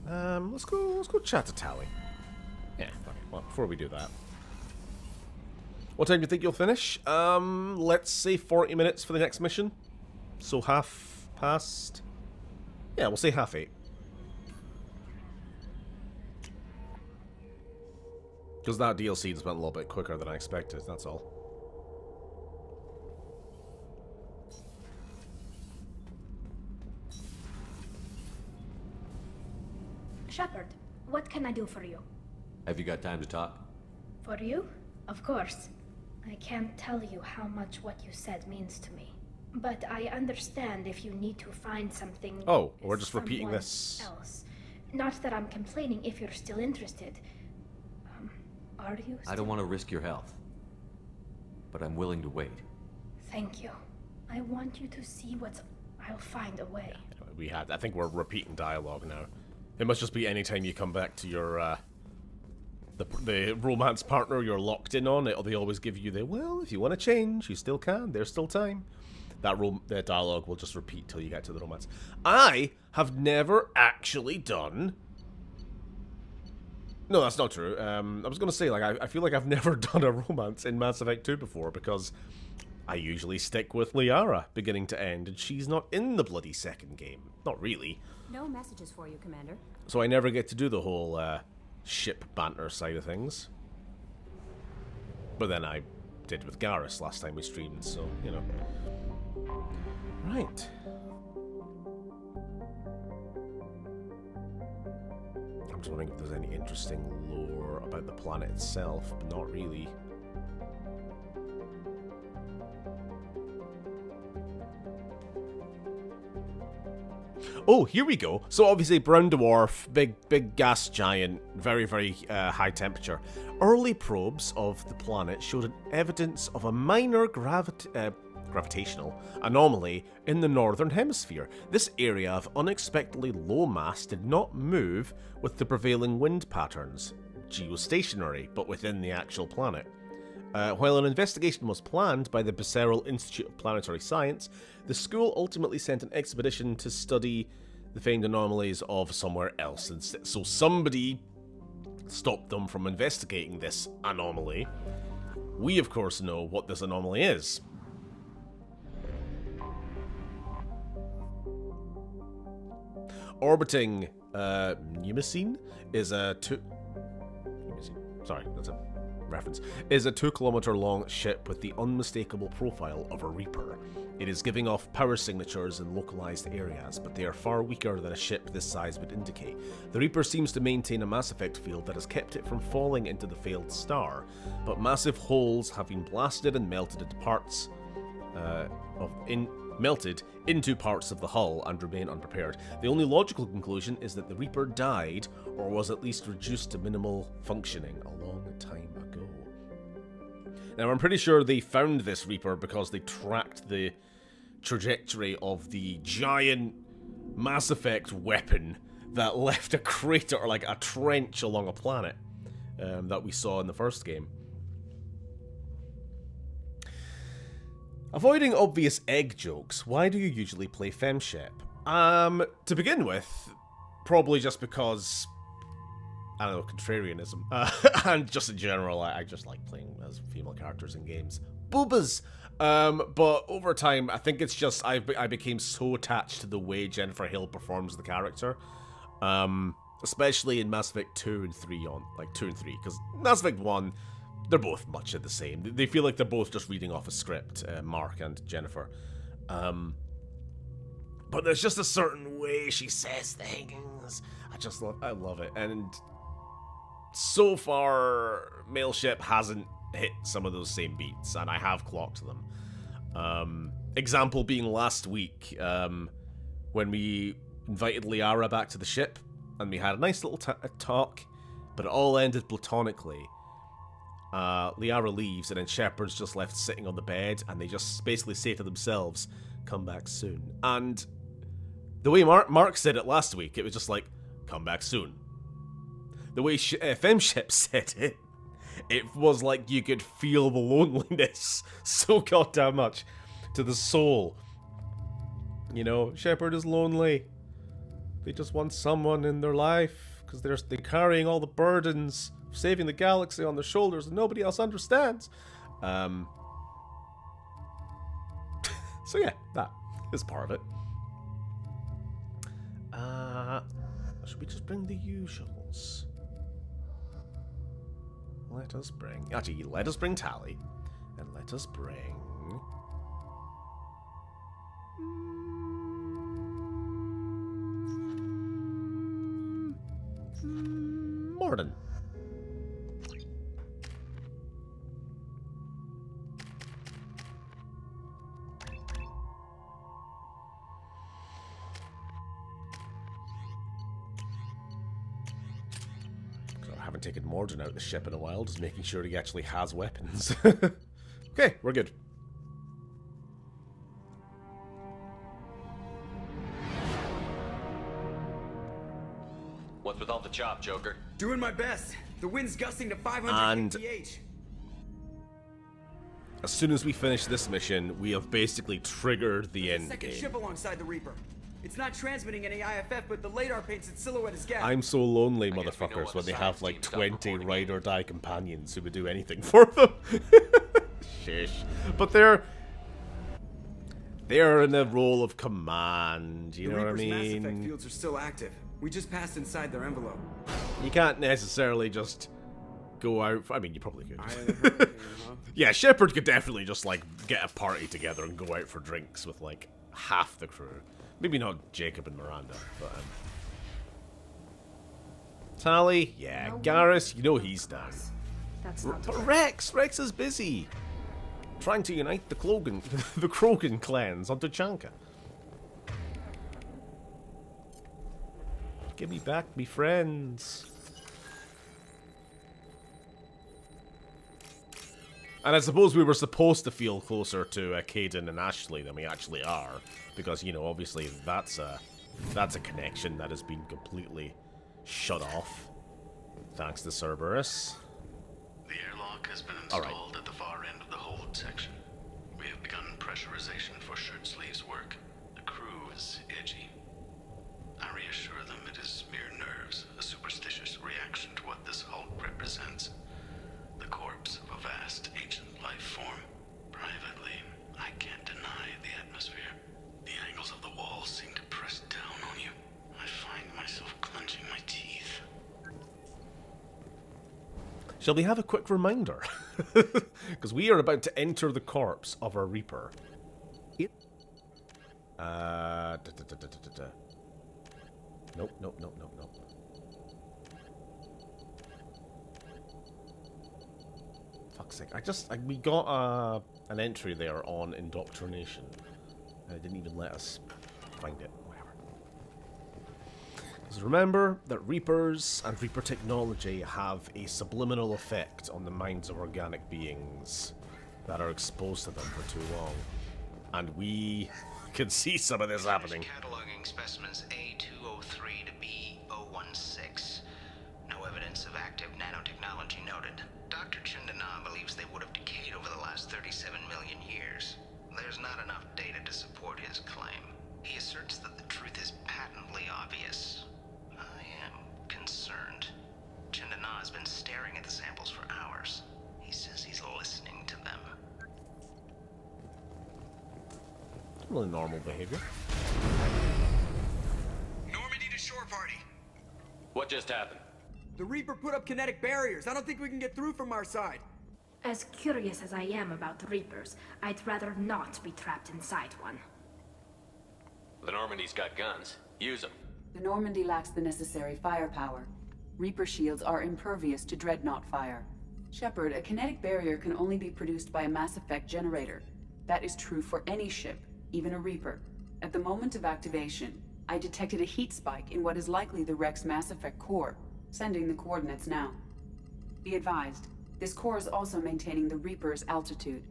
S1: Let's go chat to Tally. Yeah, okay, well, before we do that. What time do you think you'll finish? Let's say 40 minutes for the next mission. So half past? Yeah, we'll say 8:30. Because that DLC just went a little bit quicker than I expected, that's all.
S13: Shepard, what can I do for you?
S7: Have you got time to talk?
S13: For you? Of course. I can't tell you how much what you said means to me. But I understand if you need to find something...
S1: Oh, we're just repeating this.
S13: Else. Not that I'm complaining if you're still interested. Are you still...
S7: I don't want to risk your health. But I'm willing to wait.
S13: Thank you. I want you to see what's... I'll find a way.
S1: Yeah, I think we're repeating dialogue now. It must just be any time you come back to your, the romance partner you're locked in on, they always give you the, well, if you want to change, you still can, there's still time. That dialogue will just repeat till you get to the romance. I have never actually done... No, that's not true. I was going to say, like, I feel like I've never done a romance in Mass Effect 2 before, because I usually stick with Liara, beginning to end, and she's not in the bloody second game. Not really.
S6: No messages for you, Commander.
S1: So I never get to do the whole ship banter side of things. But then I did with Garrus last time we streamed, so, you know. Right. I'm just wondering if there's any interesting lore about the planet itself, but not really. Oh, here we go. So obviously brown dwarf, big gas giant, very high temperature. Early probes of the planet showed evidence of a minor gravitational anomaly in the northern hemisphere. This area of unexpectedly low mass did not move with the prevailing wind patterns, geostationary, but within the actual planet. While an investigation was planned by the Becerril Institute of Planetary Science, the school ultimately sent an expedition to study the famed anomalies of somewhere else. And so somebody stopped them from investigating this anomaly. We, of course, know what this anomaly is. Orbiting Mnemosyne is a is a 2-kilometer long ship with the unmistakable profile of a Reaper. It is giving off power signatures in localized areas, but they are far weaker than a ship this size would indicate. The Reaper seems to maintain a mass effect field that has kept it from falling into the failed star, but massive holes have been blasted and melted into parts melted into parts of the hull and remain unprepared. The only logical conclusion is that the Reaper died, or was at least reduced to minimal functioning a long time ago. Now, I'm pretty sure they found this Reaper because they tracked the trajectory of the giant Mass Effect weapon that left a crater, like a trench along a planet that we saw in the first game. Avoiding obvious egg jokes, why do you usually play FemShep? To begin with, probably just because, I don't know, contrarianism. And just in general, I just like playing as female characters in games. Boobas! But over time, I think it's just, I became so attached to the way Jennifer Hale performs the character. Especially in Mass Effect 2 and 3 2 and 3, because Mass Effect 1, they're both much of the same. They feel like they're both just reading off a script, Mark and Jennifer. But there's just a certain way she says things. I love it. And so far, Mailship hasn't hit some of those same beats, and I have clocked them. Example being last week, when we invited Liara back to the ship, and we had a nice little talk, but it all ended platonically. Liara leaves, and then Shepard's just left sitting on the bed, and they just basically say to themselves, come back soon. And the way Mark said it last week, it was just like, come back soon. The way FemShip said it, it was like you could feel the loneliness so goddamn much to the soul. You know, Shepard is lonely. They just want someone in their life, because they're carrying all the burdens saving the galaxy on their shoulders and nobody else understands. So yeah, that is part of it. Should we just bring the usuals? Let us bring Tally, and let us bring Mordin. I haven't taken Mordin out of the ship in a while, just making sure he actually has weapons. Okay, we're good.
S7: What's with all the chop, Joker?
S14: Doing my best. The wind's gusting to 500 kph.
S1: As soon as we finish this mission, we have basically triggered the end
S14: Second
S1: game.
S14: ship alongside the Reaper. It's not transmitting any IFF, but the radar paints its silhouette as gas.
S1: I'm so lonely, motherfuckers, when they have like 20 ride or die companions who would do anything for them. Shish. But they're in the role of command, you know what I mean?
S14: The Reaper's Mass Effect fields are still active. We just passed inside their envelope.
S1: You can't necessarily just go out. I mean, you probably could.
S14: Eye of the hurricane, huh?
S1: Yeah, Shepard could definitely just like get a party together and go out for drinks with like half the crew. Maybe not Jacob and Miranda, but Tally, yeah, Garrus, you know he's down.
S6: That's not
S1: But Rex is busy trying to unite the Krogan clans on Tuchanka. Give me back me friends. And I suppose we were supposed to feel closer to Caden and Ashley than we actually are, because you know, obviously that's a connection that has been completely shut off, thanks to Cerberus.
S15: The airlock has been installed at the far end of the hold section. We have begun pressurization for shirt sleeves work. The crew is edgy. I reassure them it is mere nerves, a superstitious reaction to what this hulk represents. The corpse of a vast ancient life form. Privately, I can't deny the atmosphere. The angles of the walls seem to press down on you. I find myself clenching my teeth.
S1: Shall we have a quick reminder? Because we are about to enter the corpse of our Reaper. Nope. Fuck's sake. We got an entry there on indoctrination. And it didn't even let us find it. Whatever. Because remember that Reapers and Reaper technology have a subliminal effect on the minds of organic beings that are exposed to them for too long. And we can see some of this happening.
S9: Cataloging specimens A203 to B016. No evidence of active nanotechnology noted. Dr. Chindana believes they would have decayed over the last 37 million years. There's not enough data to support his claim. He asserts that the truth is patently obvious. I am concerned. Chindana has been staring at the samples for hours. He says he's listening to them.
S1: Really normal behavior.
S14: Normandy to shore party.
S7: What just happened?
S14: The Reaper put up kinetic barriers. I don't think we can get through from our side.
S13: As curious as I am about Reapers, I'd rather not be trapped inside one.
S7: The Normandy's got guns. Use them.
S2: The Normandy lacks the necessary firepower. Reaper shields are impervious to dreadnought fire. Shepard, a kinetic barrier can only be produced by a mass effect generator. That is true for any ship, even a Reaper. At the moment of activation, I detected a heat spike in what is likely the Rex Mass Effect core, sending the coordinates now. Be advised, this core is also maintaining the Reaper's altitude.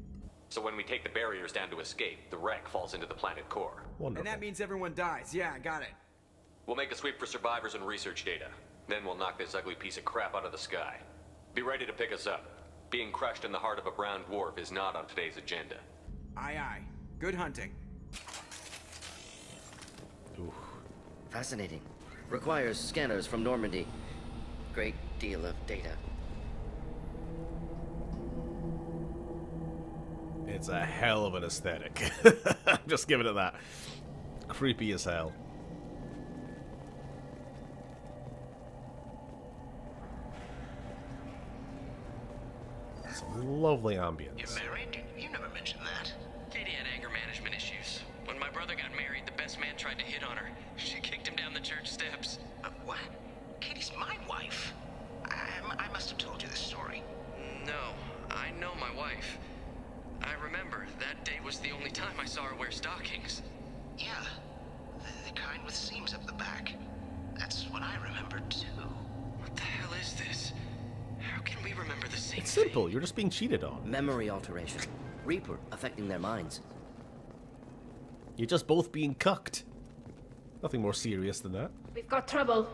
S7: So when we take the barriers down to escape, the wreck falls into the planet core.
S1: Wonderful.
S14: And that means everyone dies. Yeah, I got it.
S7: We'll make a sweep for survivors and research data. Then we'll knock this ugly piece of crap out of the sky. Be ready to pick us up. Being crushed in the heart of a brown dwarf is not on today's agenda.
S14: Aye, aye. Good hunting.
S1: Ooh.
S16: Fascinating. Requires scanners from Normandy. Great deal of data.
S1: It's a hell of an aesthetic. Just giving it that. Creepy as hell. Some lovely ambience.
S9: You're married? You never mentioned that.
S17: Katie had anger management issues. When my brother got married, the best man tried to hit on her. She kicked him down the church steps.
S9: What? Katie's my wife. I must have told you this story.
S17: No, I know my wife. I remember that day was the only time I saw her wear stockings.
S9: Yeah, the kind with seams up the back. That's what I remember too.
S17: What the hell is this? How can we remember the same
S1: It's simple. You're just being cheated on.
S16: Memory alteration. Reaper affecting their minds.
S1: You're just both being cucked. Nothing more serious than that.
S13: We've got trouble.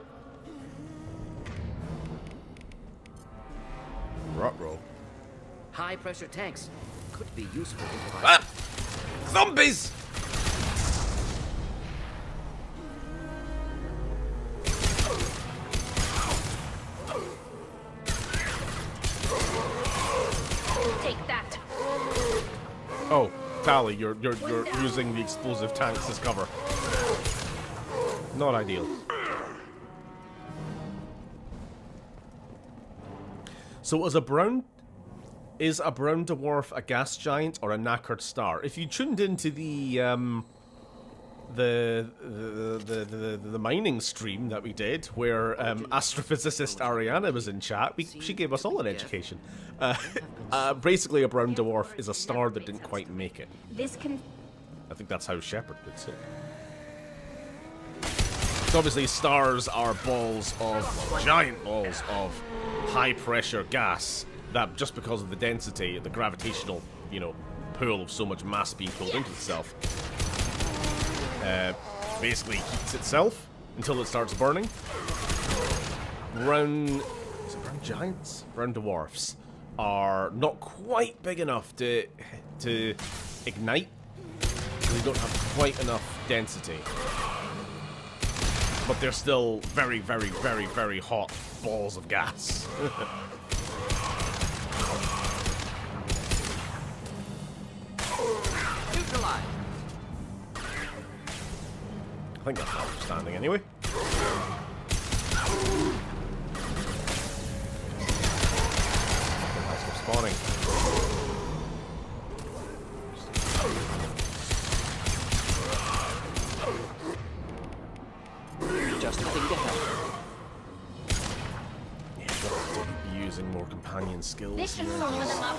S1: Ruh-roh.
S16: High pressure tanks. Could be useful.
S1: Ah! Zombies!
S13: Take that.
S1: Oh, Tally, you're using the explosive tanks as cover. Not ideal. So is a brown dwarf a gas giant or a knackered star? If you tuned into the mining stream that we did, where astrophysicist Ariana was in chat, she gave us all an education. Basically, a brown dwarf is a star that didn't quite make it.
S6: This can...
S1: I think that's how Shepard puts it. So obviously, stars are giant balls of high-pressure gas that, just because of the density, the gravitational, pull of so much mass being pulled into itself, basically heats itself until it starts burning. Brown giants? Brown dwarfs are not quite big enough to ignite. They don't have quite enough density. But they're still very, very, very, very hot balls of gas. I think that's understanding anyway. Spawning.
S16: Just a thing to help.
S1: Yeah, using more companion skills.
S6: This should
S1: here.
S6: slow them up.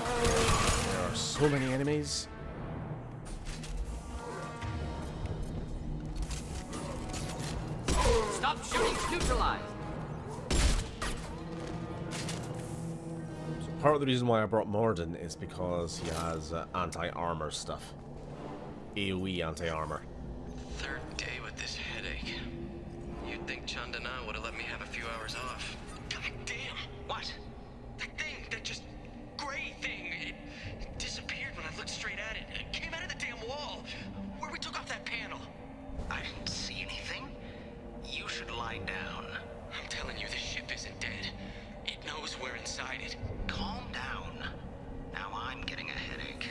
S1: There are so many enemies.
S18: Stop shooting! Neutralized!
S1: Part of the reason why I brought Morden is because he has anti-armor stuff. AoE anti-armor.
S17: Third day with this headache. You'd think Chandana would have let me have a few hours off. God damn! What? That thing, that just gray thing, it disappeared when I looked straight at it. It came out of the damn wall, where we took off that panel.
S9: I didn't see anything. You should lie down.
S17: I'm telling you, this ship isn't dead. It knows we're inside it.
S9: Calm down. Now I'm getting a headache.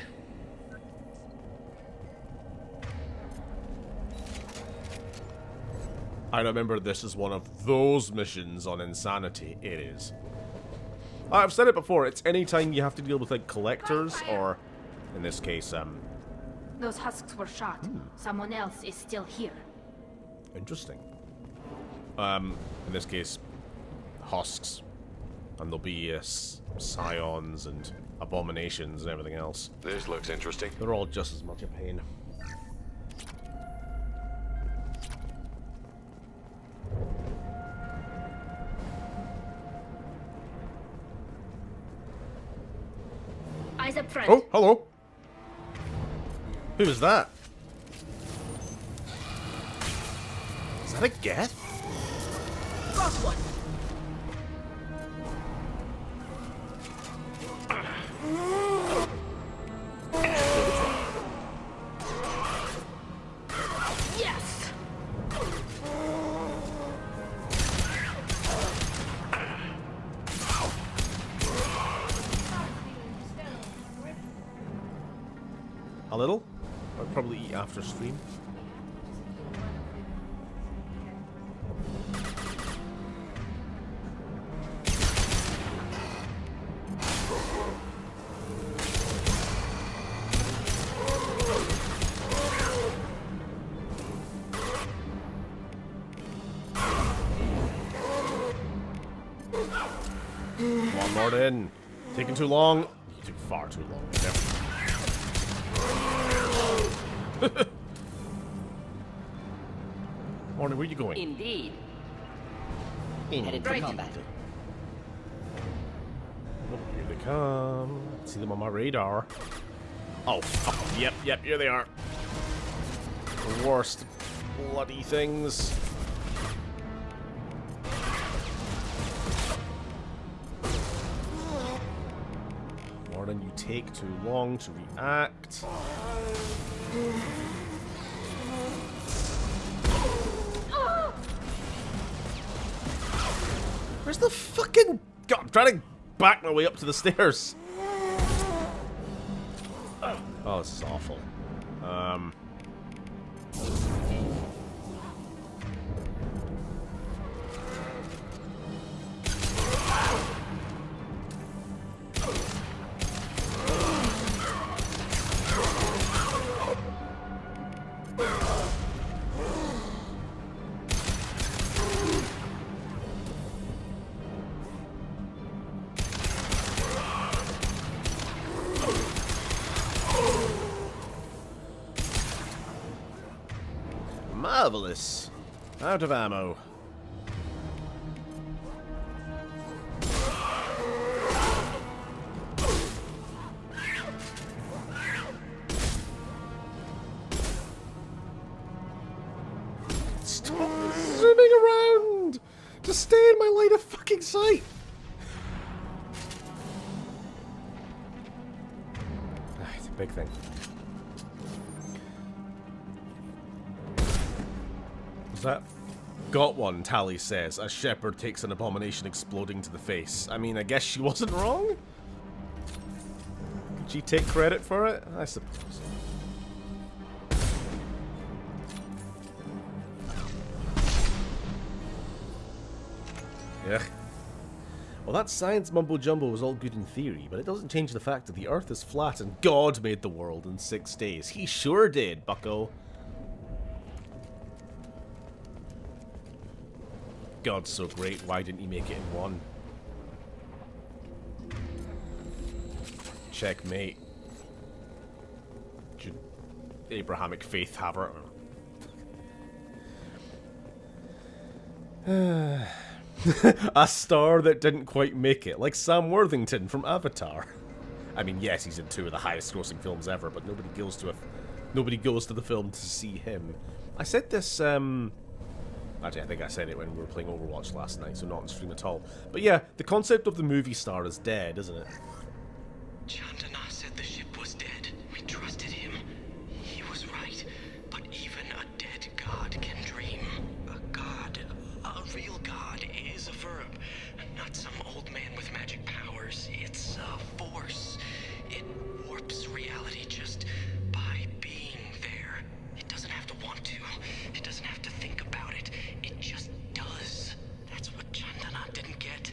S1: I remember this is one of those missions on Insanity. It is. I've said it before, it's anytime you have to deal with, like, collectors, or, in this case,
S6: Those husks were shot. Someone else is still here.
S1: Interesting. In this case, husks. And there'll be scions and abominations and everything else.
S7: This looks interesting.
S1: They're all just as much a pain.
S6: Eyes up front.
S1: Oh, hello. Who is that? Is that a Geth?
S18: Cross one!
S6: Yes!
S1: A little? I'll probably eat after stream. Come on, Morden. Taking too long. You took far too long. Morning, where are you going?
S18: Indeed.
S16: Headed for
S18: Right.
S16: combat.
S1: Oh, here they come. See them on my radar. Oh, fuck. Yep, here they are. The worst bloody things. Morning, you take too long to react. Where's the fucking... God, I'm trying to back my way up to the stairs. Oh, this is awful. Marvelous. Out of ammo. Stop zooming around! Just stay in my line of fucking sight! It's a big thing. Was that? Got one, Tally says, as Shepard takes an abomination exploding to the face. I mean, I guess she wasn't wrong? Could she take credit for it? I suppose. Yeah. Well, that science mumbo-jumbo was all good in theory, but it doesn't change the fact that the Earth is flat and God made the world in 6 days. He sure did, bucko. God's so great, why didn't he make it in 1? Checkmate. Abrahamic faith haver. A star that didn't quite make it, like Sam Worthington from Avatar. I mean, yes, he's in 2 of the highest-grossing films ever, but nobody goes to the film to see him. I said this. Actually, I think I said it when we were playing Overwatch last night, so not on stream at all. But yeah, the concept of the movie star is dead, isn't it?
S17: Chandana said the ship was dead. We trusted him. He was right. But even a dead god can dream. A god, a real god, is a verb. Not some old man with magic powers. It's a force. It warps reality just by being there. It doesn't have to want to. It doesn't have to think about it. It just does. That's what Chandana didn't get.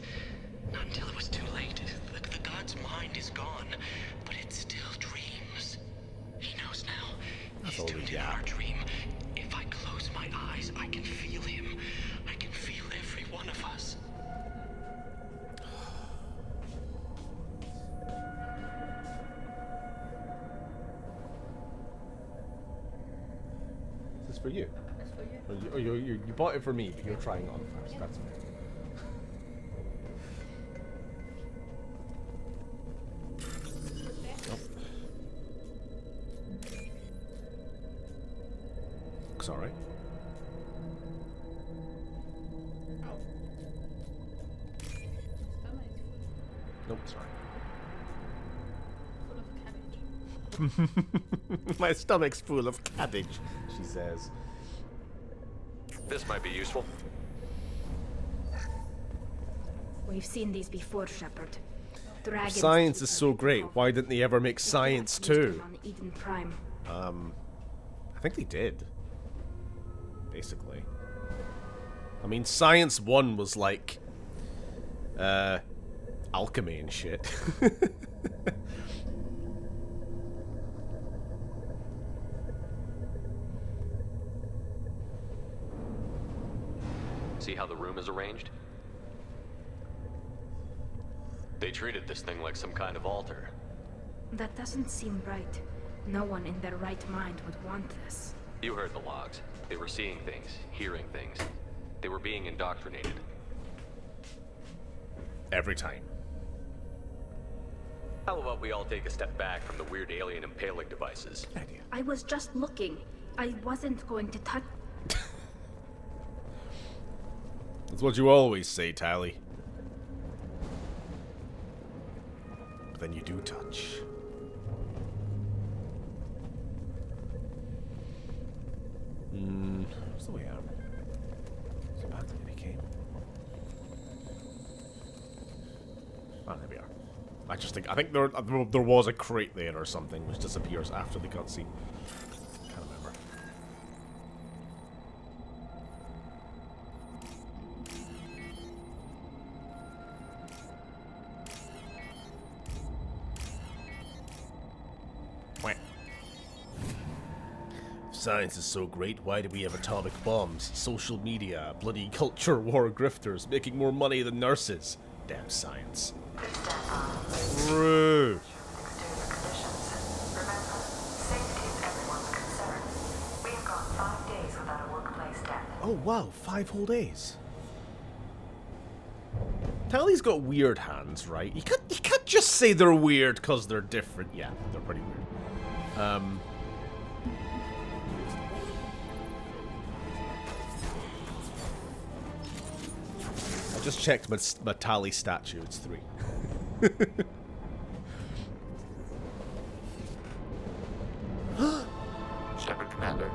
S17: Not until it was too late. The god's mind is gone, but it still dreams. He knows now. He's tuned in our dream. If I close my eyes, I can feel him. I can feel every one of us.
S1: Is this for you?
S12: That's for you.
S1: Oh, you bought it for me, but you're trying it on first. That's fine. Looks alright. Nope, sorry. My stomach's full of cabbage, she says.
S7: This might be useful.
S6: We've seen these before, Shepard. Dragons.
S1: Science is so great. Why didn't they ever make Science 2?
S6: On Eden Prime.
S1: I think they did. Basically. I mean, Science 1 was like alchemy and shit.
S7: See how the room is arranged? They treated this thing like some kind of altar.
S6: That doesn't seem right. No one in their right mind would want this.
S7: You heard the logs. They were seeing things, hearing things. They were being indoctrinated.
S1: Every time.
S7: How about we all take a step back from the weird alien impaling devices?
S6: I was just looking. I wasn't going to touch.
S1: That's what you always say, Tally. But then you do touch. What's the way out? So bad that it became. Oh, there we are. I think there was a crate there or something which disappears after the cutscene. Can't remember. Science is so great, why do we have atomic bombs, social media, bloody culture war grifters, making more money than nurses? Damn science. True.
S4: Safety is everyone's concern. We've gone 5 days without a workplace.
S1: Oh wow, 5 whole days. Tally's got weird hands, right? You can't just say they're weird because they're different. Yeah, they're pretty weird. I just checked my Tally statue. It's 3.
S19: Shepard Commander.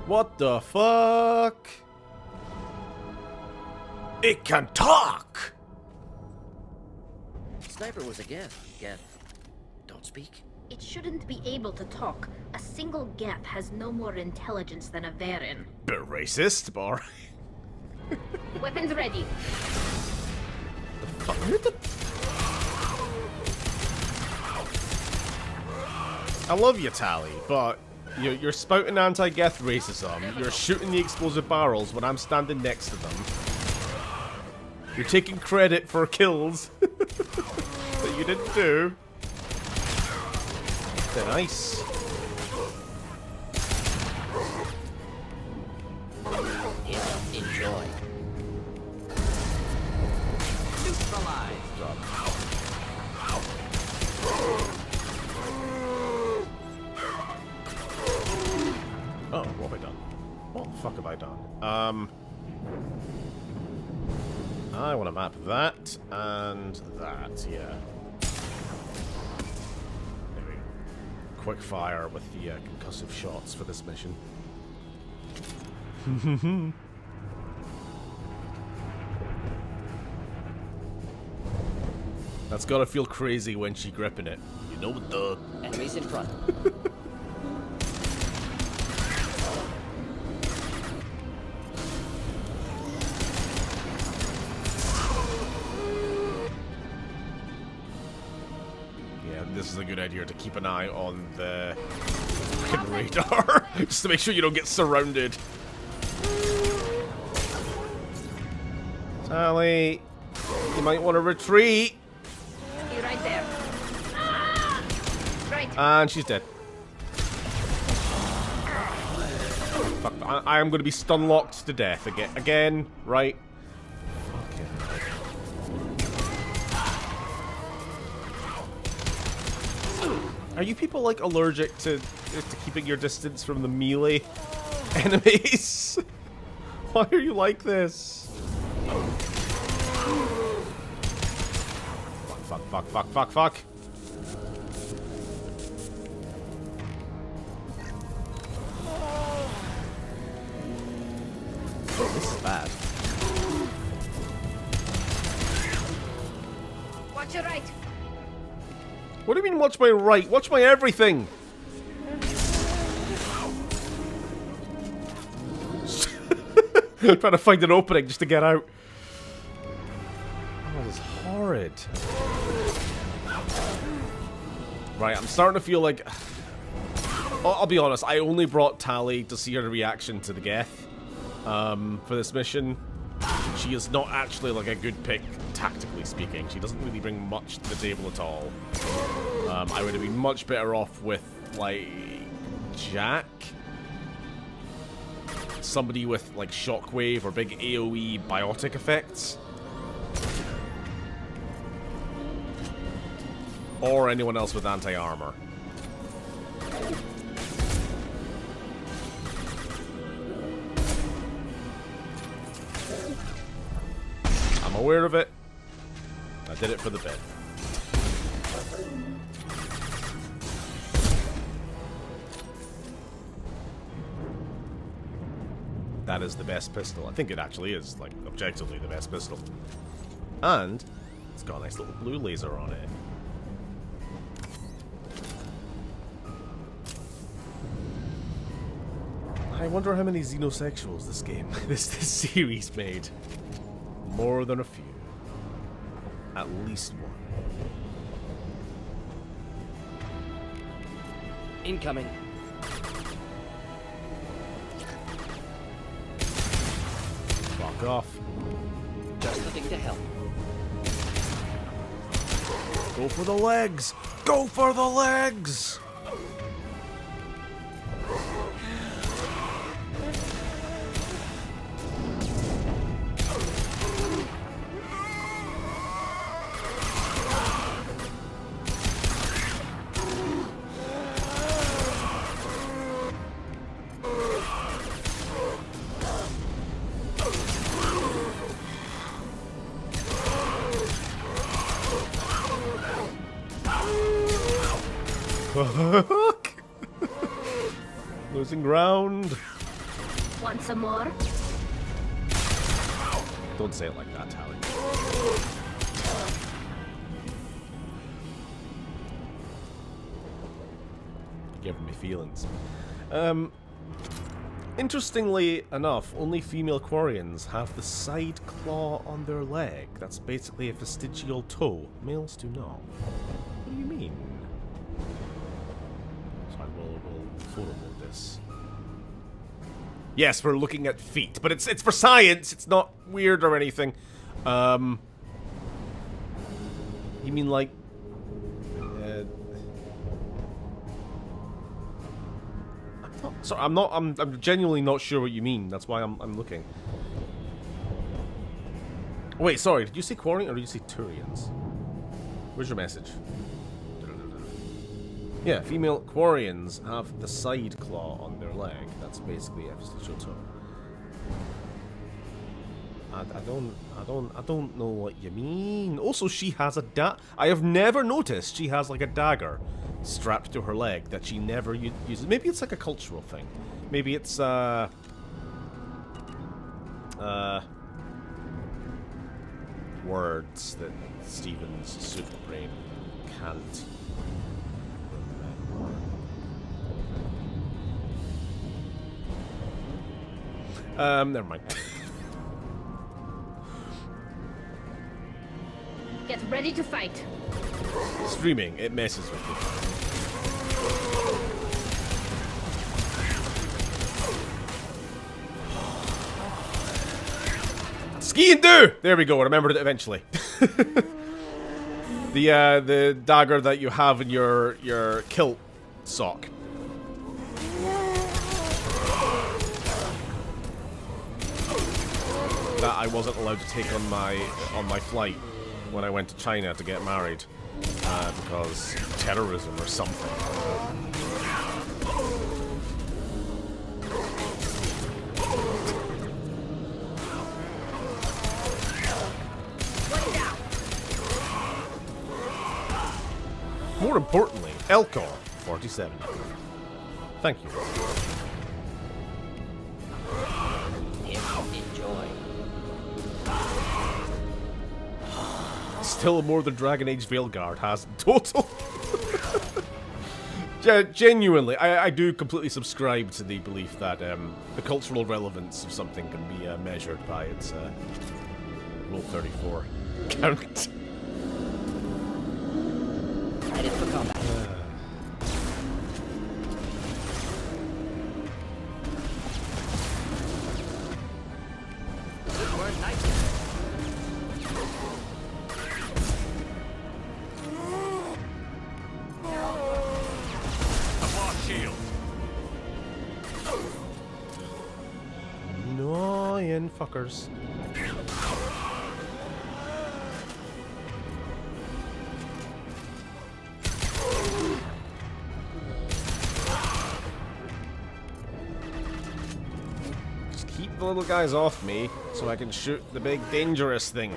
S1: What the fuck? It can talk!
S16: Sniper was a Geth. Geth, don't speak.
S13: It shouldn't be able to talk. A single Geth has no more intelligence than a Varen.
S1: Bit racist, but alright.
S13: Weapons ready.
S1: I love you, Tally, but you're spouting anti-Geth racism. You're shooting the explosive barrels when I'm standing next to them. You're taking credit for kills that you didn't do. They're nice.
S16: Enjoy.
S18: Neutralize.
S1: Oh, what have I done? What the fuck have I done? I want to map that and that, yeah. There we go. Quick fire with the concussive shots for this mission. That's gotta feel crazy when she gripping it. You know what the...
S18: Enemies in front.
S1: This is a good idea to keep an eye on the fucking radar, just to make sure you don't get surrounded. Tally, you might want to retreat.
S13: You're right there. Right.
S1: And she's dead. Fuck, I am going to be stun locked to death again, right? Are you people, like, allergic to keeping your distance from the melee enemies? Why are you like this? Fuck, fuck, fuck, fuck, fuck. Oh, this is bad.
S13: Watch your right.
S1: What do you mean, watch my right? Watch my everything! I'm trying to find an opening just to get out. Oh, this is horrid. Right, I'm starting to feel like... I'll be honest, I only brought Tally to see her reaction to the Geth for this mission. She is not actually like a good pick, tactically speaking. She doesn't really bring much to the table at all. I would have been much better off with, like, Jack. Somebody with, like, shockwave or big AoE biotic effects. Or anyone else with anti-armor. I'm aware of it. I did it for the bit. That is the best pistol. I think it actually is, like, objectively the best pistol. And it's got a nice little blue laser on it. I wonder how many xenosexuals this game, this series made. More than a few. At least one.
S18: Incoming.
S1: Fuck off.
S18: Just looking to help.
S1: Go for the legs! Go for the legs! Fuck! Losing ground.
S6: Want some more?
S1: Don't say it like that, Tally. Giving me feelings. Interestingly enough, only female Quarians have the side claw on their leg. That's basically a vestigial toe. Males do not. What do you mean? Sorry, we'll photo mode this. Yes, we're looking at feet, but it's for science. It's not weird or anything. You mean like? I'm genuinely not sure what you mean. That's why I'm looking. Wait, sorry. Did you say Quarian or did you say Turians? Where's your message? Yeah, female Quarians have the side claw on their leg. That's basically a vestigial toe. I don't know what you mean. Also, she has a I have never noticed she has like a dagger strapped to her leg that she never uses. Maybe it's like a cultural thing. Maybe it's words that Steven's super brain can't remember. Never mind.
S6: Get ready to fight.
S1: Streaming, it messes with you. Ski and do! There we go, I remembered it eventually. The dagger that you have in your kilt sock. That I wasn't allowed to take on my flight when I went to China to get married because terrorism or something. More importantly, Elcor 47. Thank you.
S18: Enjoy.
S1: Still more than Dragon Age Veilguard has in total. Genuinely, I do completely subscribe to the belief that the cultural relevance of something can be measured by its Rule 34 count.
S18: Headed for combat. Good work, nice.
S1: Annoying fuckers. Just keep the little guys off me so I can shoot the big dangerous thing.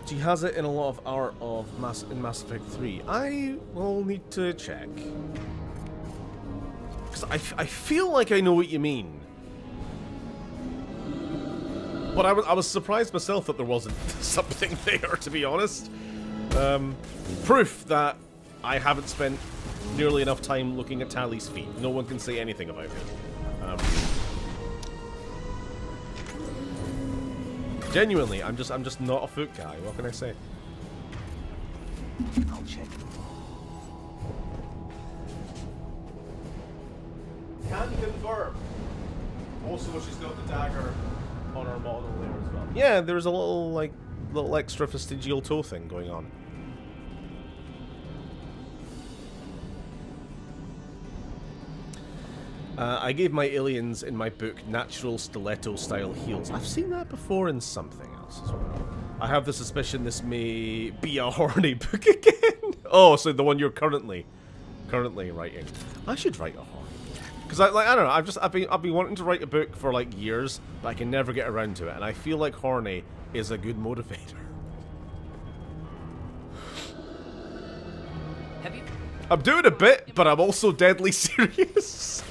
S1: She has it in a lot of art of in Mass Effect 3. I will need to check. Because I feel like I know what you mean. But I was surprised myself that there wasn't something there, to be honest. Proof that I haven't spent nearly enough time looking at Tally's feet. No one can say anything about it. Genuinely, I'm just not a foot guy. What can I say?
S18: I'll check.
S1: Can confirm. Also, she's got the dagger on her model there as well. Yeah, there's a little extra vestigial toe thing going on. I gave my aliens in my book natural stiletto-style heels. I've seen that before in something else as well. I have the suspicion this may be a horny book again. Oh, so the one you're currently writing. I should write a horny book. Because I don't know, I've been wanting to write a book for like years, but I can never get around to it, and I feel like horny is a good motivator.
S18: Have you?
S1: I'm doing a bit, but I'm also deadly serious.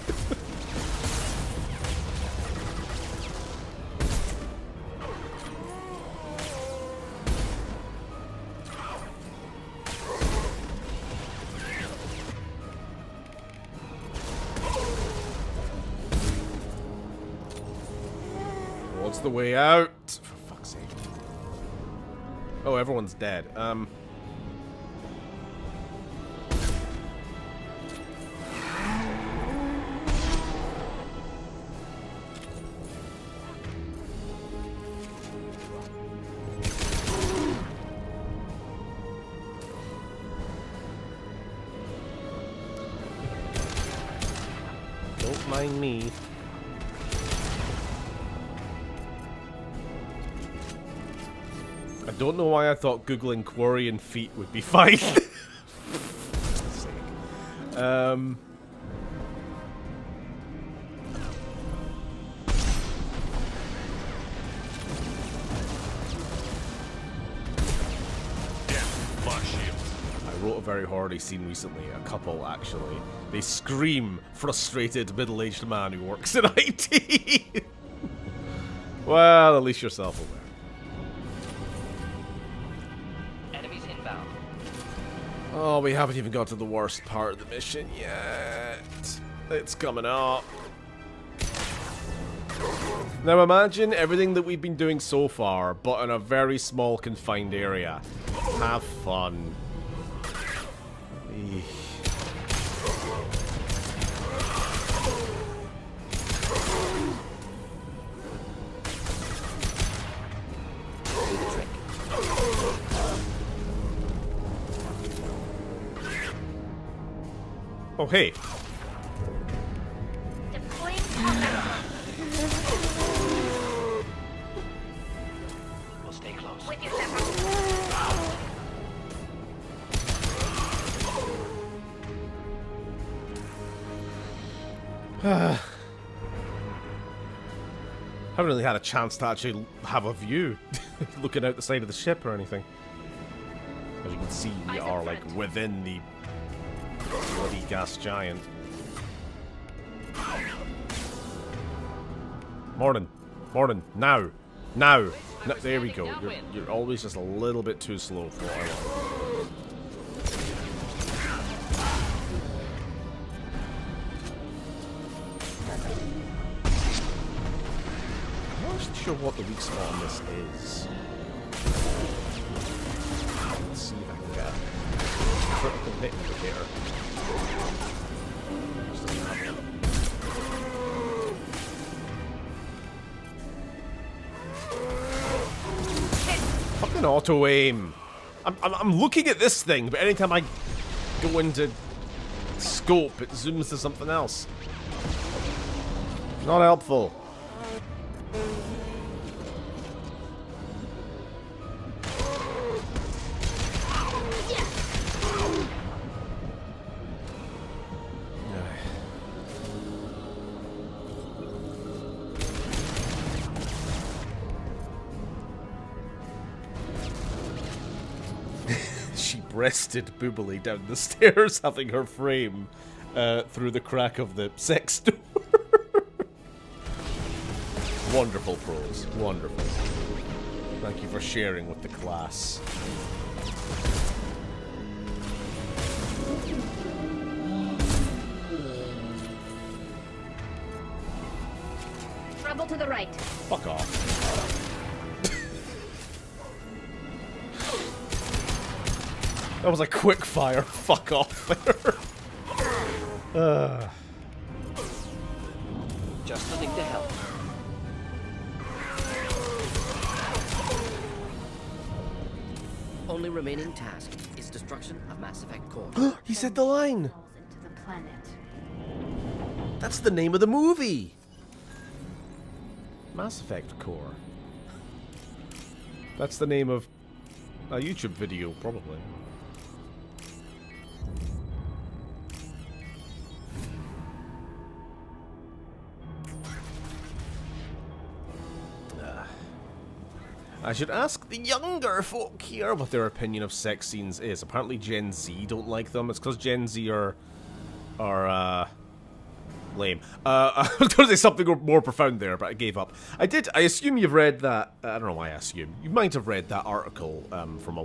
S1: What's the way out? For fuck's sake. Oh, everyone's dead. Don't mind me. I don't know why I thought Googling Quarian feet would be fine. I wrote a very horny scene recently, a couple actually. They scream, frustrated middle-aged man who works in IT. Well, at least you're self-aware. Oh, we haven't even got to the worst part of the mission yet. It's coming up. Now imagine everything that we've been doing so far, but in a very small confined area. Have fun. Eesh. Oh, hey.
S18: We'll stay close.
S4: With you,
S1: Haven't really had a chance to actually have a view looking out the side of the ship or anything. As you can see, we are like within the bloody gas giant. Morning. Morning. Now. Now. No, there we go. You're always just a little bit too slow for what I want. I'm not actually sure what the weak spot on this is. Let's see if I can get a critical hit indicator. Fucking auto aim. I'm looking at this thing, but anytime I go into scope, it zooms to something else. Not helpful. Breasted boobily down the stairs, having her frame through the crack of the sex door. Wonderful prose. Wonderful. Thank you for sharing with the class.
S13: Trouble to the right.
S1: Fuck off. That was a quick fire. Fuck off there.
S18: Just nothing to help. Only remaining task is destruction of Mass Effect core.
S1: He said the line.
S6: Into the planet.
S1: That's the name of the movie. Mass Effect core. That's the name of a YouTube video, probably. I should ask the younger folk here what their opinion of sex scenes is. Apparently Gen Z don't like them. It's because Gen Z are lame. I was going to say something more profound there, but I gave up. I assume you've read that. I don't know why I assume. You might have read that article from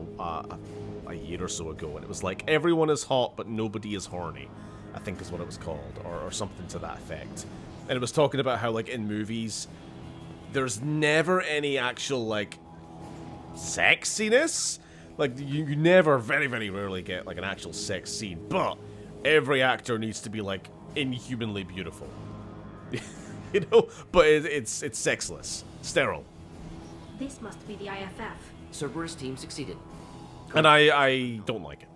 S1: a year or so ago, and it was like, everyone is hot, but nobody is horny, I think is what it was called, or something to that effect. And it was talking about how, like, in movies, there's never any actual, like, sexiness. Like, you never, very, very rarely get, like, an actual sex scene, but every actor needs to be, like, inhumanly beautiful. You know? But it's sexless. Sterile.
S6: This must be the IFF.
S18: Cerberus team succeeded.
S1: And I don't like it.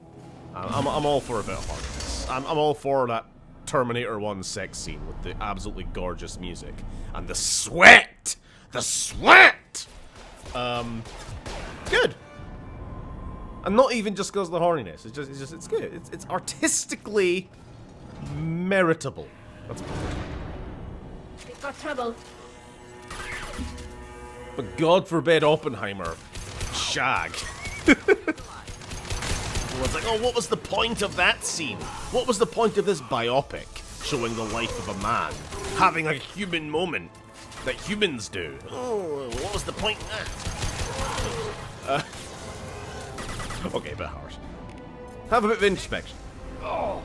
S1: I'm all for a bit of hardness. I'm all for that Terminator 1 sex scene with the absolutely gorgeous music. And the sweat! The sweat! Good. And not even just because of the horniness. It's good. It's artistically meritable. That's good.
S6: We've got trouble.
S1: But God forbid Oppenheimer shag. It's like, oh, what was the point of that scene? What was the point of this biopic showing the life of a man having a human moment that humans do? Oh, what was the point of that? Okay, a bit harsh. Have a bit of introspection. Oh.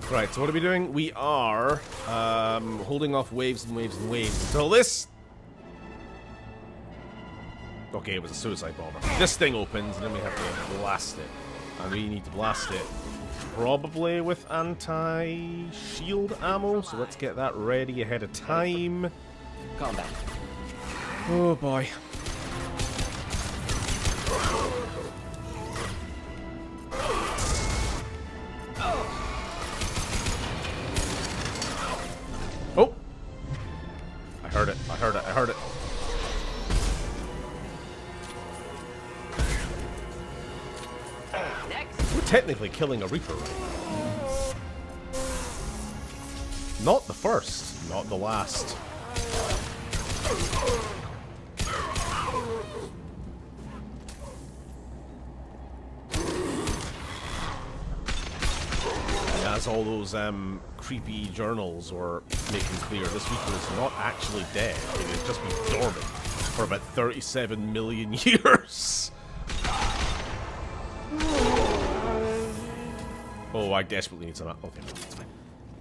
S1: Right, so what are we doing? We are holding off waves and waves and waves until this... Okay, it was a suicide bomber. This thing opens, and then we have to blast it. And we need to blast it probably with anti-shield ammo, so let's get that ready ahead of time.
S18: Combat.
S1: Oh boy. Oh! I heard it, I heard it, I heard it. We're technically killing a Reaper right now. Not the first, not the last. As all those creepy journals were making clear, this Reaper is not actually dead. It has just been dormant for about 37 million years. Oh, I desperately need some ammo. Okay, no, it's fine.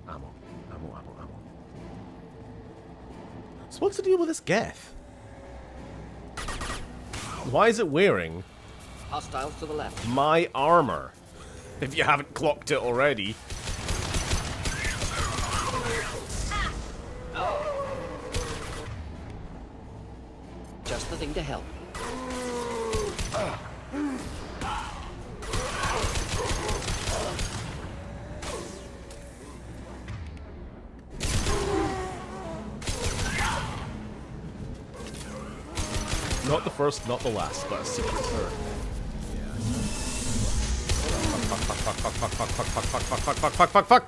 S1: Ammo. So what's the deal with this Geth? Why is it wearing...
S18: Hostiles to the left.
S1: ...my armor? If you haven't clocked it already.
S18: Just the thing to help.
S1: Not the first, not the last, but a secret third. Fuck.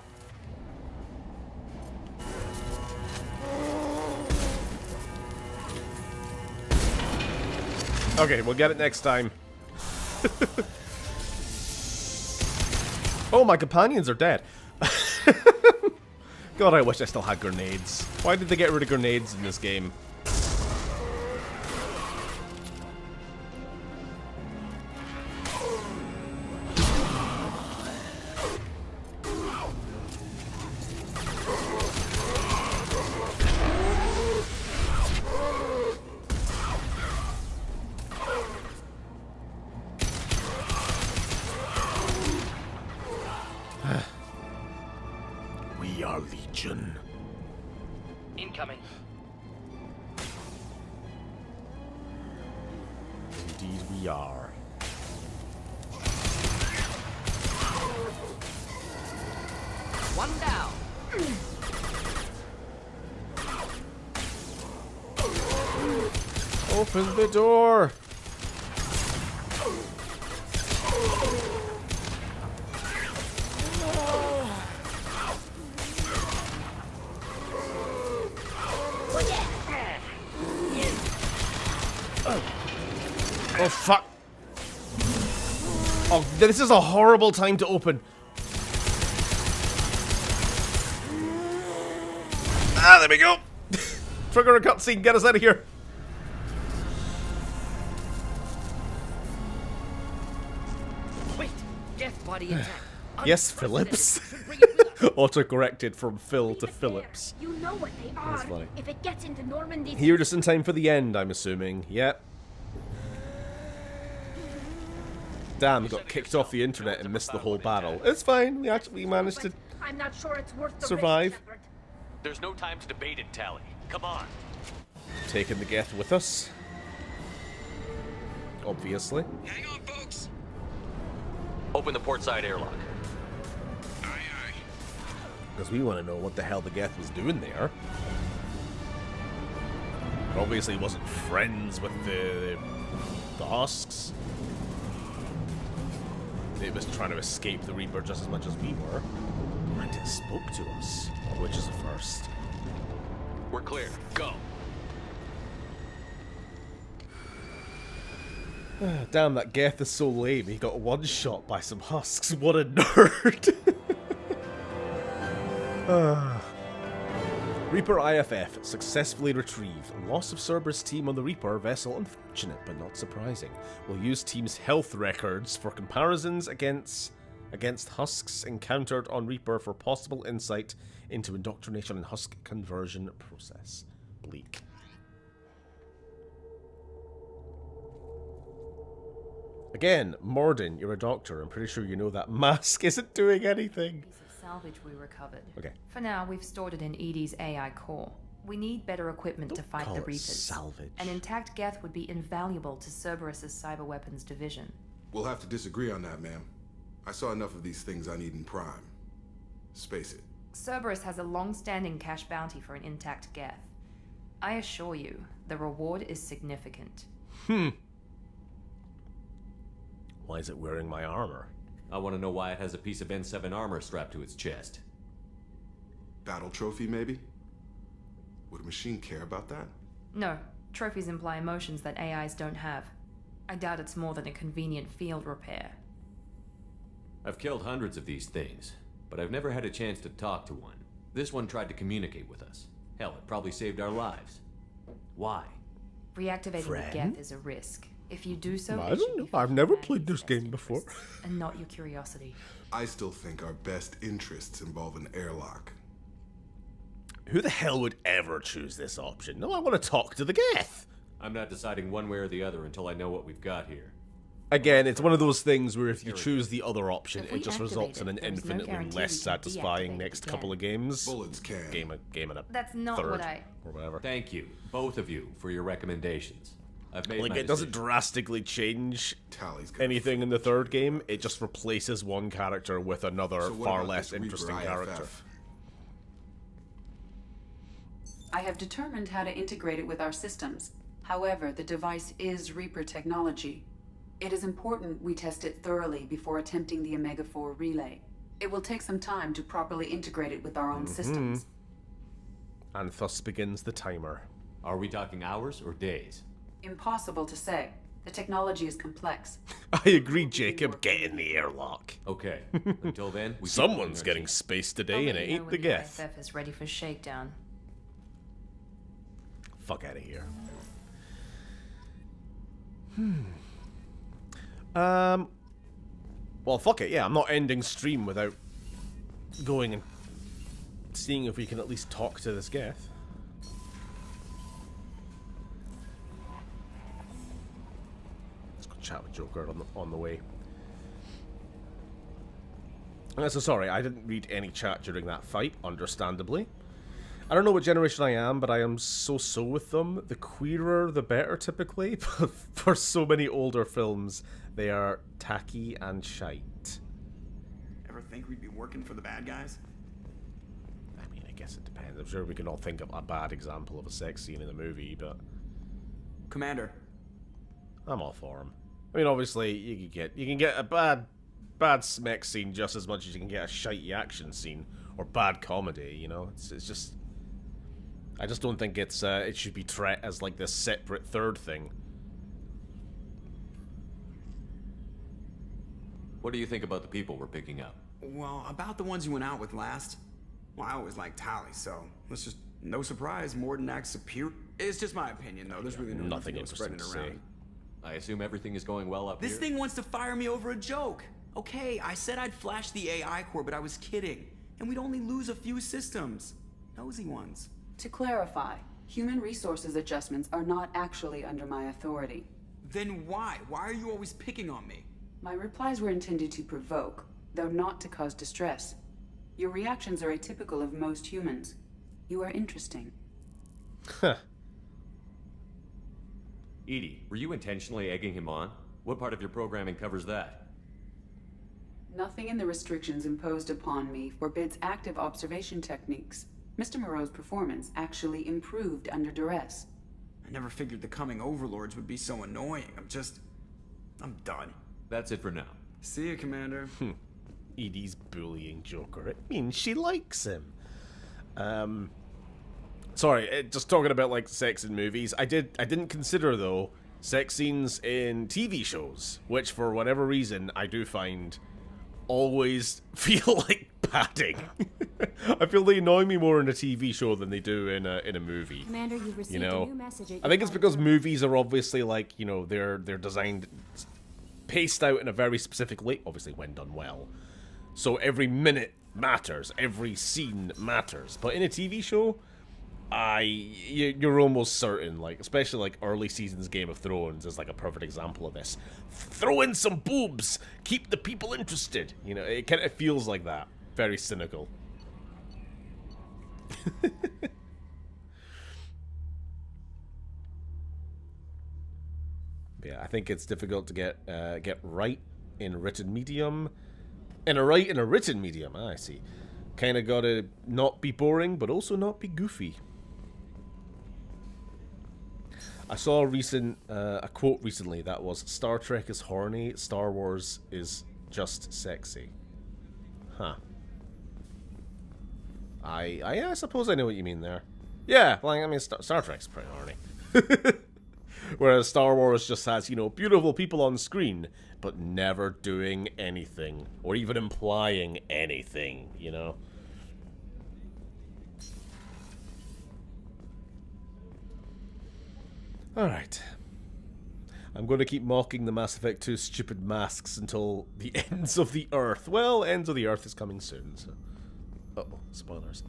S1: Okay, we'll get it next time. Oh, my companions are dead. God, I wish I still had grenades. Why did they get rid of grenades in this game? We are Legion.
S18: Incoming.
S1: Indeed we are.
S18: One down.
S1: Open the door! Oh fuck! Oh, this is a horrible time to open. Ah, there we go! Trigger a cutscene, get us out of here!
S18: Wait, death body attack.
S1: Yes, Phillips. Auto-corrected from Phil to Phillips.
S6: You know what they are.
S1: That's funny.
S6: If it gets into Normandy,
S1: Here just in time for the end, I'm assuming. Yep. Damn, got kicked off the internet and missed the whole battle. It's fine. We actually managed to
S6: I'm not sure it's worth the
S1: survive.
S6: risk, Shepard.
S7: There's no time to debate it, Tally. Come on.
S1: Taking the Geth with us. Obviously.
S17: Hang on, folks.
S7: Open the port side airlock.
S1: Because we want to know what the hell the Geth was doing there. Obviously, he wasn't friends with the Husks. It was trying to escape the Reaper just as much as we were. And it spoke to us, which is a first.
S7: We're clear. Go.
S1: Damn, that Geth is so lame. He got one shot by some Husks. What a nerd. Reaper IFF successfully retrieved. Loss of Cerberus team on the Reaper vessel unfortunate but not surprising. We'll use team's health records for comparisons against Husks encountered on Reaper for possible insight into indoctrination and Husk conversion process. Bleak. Again, Morden, you're a doctor. I'm pretty sure you know that mask isn't doing anything.
S19: Salvage we recovered.
S1: Okay.
S19: For now, we've stored it in Edie's AI core. We need better equipment to fight
S1: call
S19: the
S1: it
S19: Reapers.
S1: salvage.
S19: An intact Geth would be invaluable to Cerberus's cyber weapons division.
S20: We'll have to disagree on that, ma'am. I saw enough of these things I need in Prime. Space it.
S19: Cerberus has a long-standing cash bounty for an intact Geth. I assure you, the reward is significant.
S1: Why is it wearing my armor?
S7: I want to know why it has a piece of N7 armor strapped to its chest.
S20: Battle trophy, maybe? Would a machine care about that?
S19: No, trophies imply emotions that AIs don't have. I doubt it's more than a convenient field repair.
S7: I've killed hundreds of these things, but I've never had a chance to talk to one. This one tried to communicate with us. Hell, it probably saved our lives. Why?
S19: Reactivating
S1: Friend?
S19: the Geth is a risk. If you do so,
S1: I
S19: it should
S1: don't
S19: be
S1: know.
S19: for
S1: I've never
S19: humanity's
S1: played this
S19: best
S1: game before.
S19: interests, and not your curiosity.
S20: I still think our best interests involve an airlock.
S1: Who the hell would ever choose this option? No, I want to talk to the Geth.
S7: I'm not deciding one way or the other until I know what we've got here.
S1: Again, it's one of those things where if you choose the other option,
S19: If we
S1: it just
S19: activate
S1: results in an
S19: it, there's no
S1: infinitely
S19: guarantee
S1: less
S19: we can
S1: satisfying
S19: deactivate
S1: next
S19: it
S1: couple of
S19: again.
S1: games.
S20: Bullets can.
S1: Game and a
S19: That's not
S1: third,
S19: what I...
S1: or whatever.
S7: Thank you, both of you, for your recommendations. I've made
S1: Like,
S7: my
S1: it doesn't
S7: decision.
S1: drastically change
S20: Tally's gonna
S1: anything in the third game. It just replaces one character with another
S20: So what
S1: far
S20: about
S1: less
S20: this Reaper
S1: interesting
S20: IFF?
S1: character.
S2: I have determined how to integrate it with our systems. However, the device is Reaper technology. It is important we test it thoroughly before attempting the Omega-4 relay. It will take some time to properly integrate it with our own systems.
S1: And thus begins the timer.
S7: Are we talking hours or days?
S2: Impossible to say. The technology is complex.
S1: I agree, Jacob. Get in the airlock.
S7: Okay. Until then, we keep
S1: Someone's
S7: moving our
S1: getting
S7: team.
S1: space
S19: I'll
S1: today,
S19: let
S1: and it
S19: you know
S1: ain't
S19: when
S1: the Geth.
S19: IFF is ready for shakedown.
S1: Fuck out of here. Well, fuck it. Yeah, I'm not ending stream without going and seeing if we can at least talk to this Geth. Let's go chat with Joker on the way. So sorry, I didn't read any chat during that fight, understandably. I don't know what generation I am, but I am so with them. The queerer, the better, typically. But for so many older films, they are tacky and shite.
S14: Ever think we'd be working for the bad guys?
S1: I mean, I guess it depends. I'm sure we can all think of a bad example of a sex scene in a movie, but...
S14: Commander.
S1: I'm all for him. I mean, obviously, you can get a bad mech scene just as much as you can get a shitey action scene or bad comedy. You know, it's just. I just don't think it should be treated as like this separate third thing.
S7: What do you think about the people we're picking up?
S14: Well, about the ones you went out with last. Well, I always liked Tally, so let's just no surprise. Morden acts superior. It's just my opinion, though. There's really
S1: nothing
S14: to spreading
S1: interesting
S14: it
S1: to
S14: around.
S1: say.
S7: I assume everything is going well up
S14: This
S7: here?
S14: thing wants to fire me over a joke. Okay, I said I'd flash the AI core, but I was kidding. And we'd only lose a few systems. Nosy ones.
S2: To clarify, human resources adjustments are not actually under my authority.
S14: Then why? Why are you always picking on me?
S2: My replies were intended to provoke, though not to cause distress. Your reactions are atypical of most humans. You are interesting.
S1: Huh.
S7: Edie, were you intentionally egging him on? What part of your programming covers that?
S2: Nothing in the restrictions imposed upon me forbids active observation techniques. Mr. Moreau's performance actually improved under duress.
S14: I never figured the coming Overlords would be so annoying. I'm done.
S7: That's it for now.
S14: See you, Commander.
S1: Edie's bullying Joker. It means she likes him. Sorry, just talking about like sex in movies. I didn't consider though sex scenes in TV shows, which for whatever reason I do find always feel like padding. I feel they annoy me more in a TV show than they do in a movie.
S6: Commander, you've received
S1: You know,
S6: a new message at
S1: I think
S6: your
S1: it's because
S6: phone.
S1: movies are obviously like, you know, they're designed, paced out in a very specific way, obviously when done well. So every minute matters, every scene matters. But in a TV show, you're almost certain, like especially like early seasons Game of Thrones is like a perfect example of this. Throw in some boobs, keep the people interested. You know, it kind of feels like that. Very cynical. Yeah, I think it's difficult to get right in written medium. In a written medium, I see. Kind of gotta not be boring, but also not be goofy. I saw a quote recently that was, "Star Trek is horny, Star Wars is just sexy." Huh. I suppose I know what you mean there. Yeah, like, I mean, Star Trek's pretty horny. Whereas Star Wars just has, you know, beautiful people on screen, but never doing anything, or even implying anything, you know? Alright. I'm going to keep mocking the Mass Effect 2 stupid masks until the ends of the Earth. Well, ends of the Earth is coming soon, so... Uh-oh, spoilers.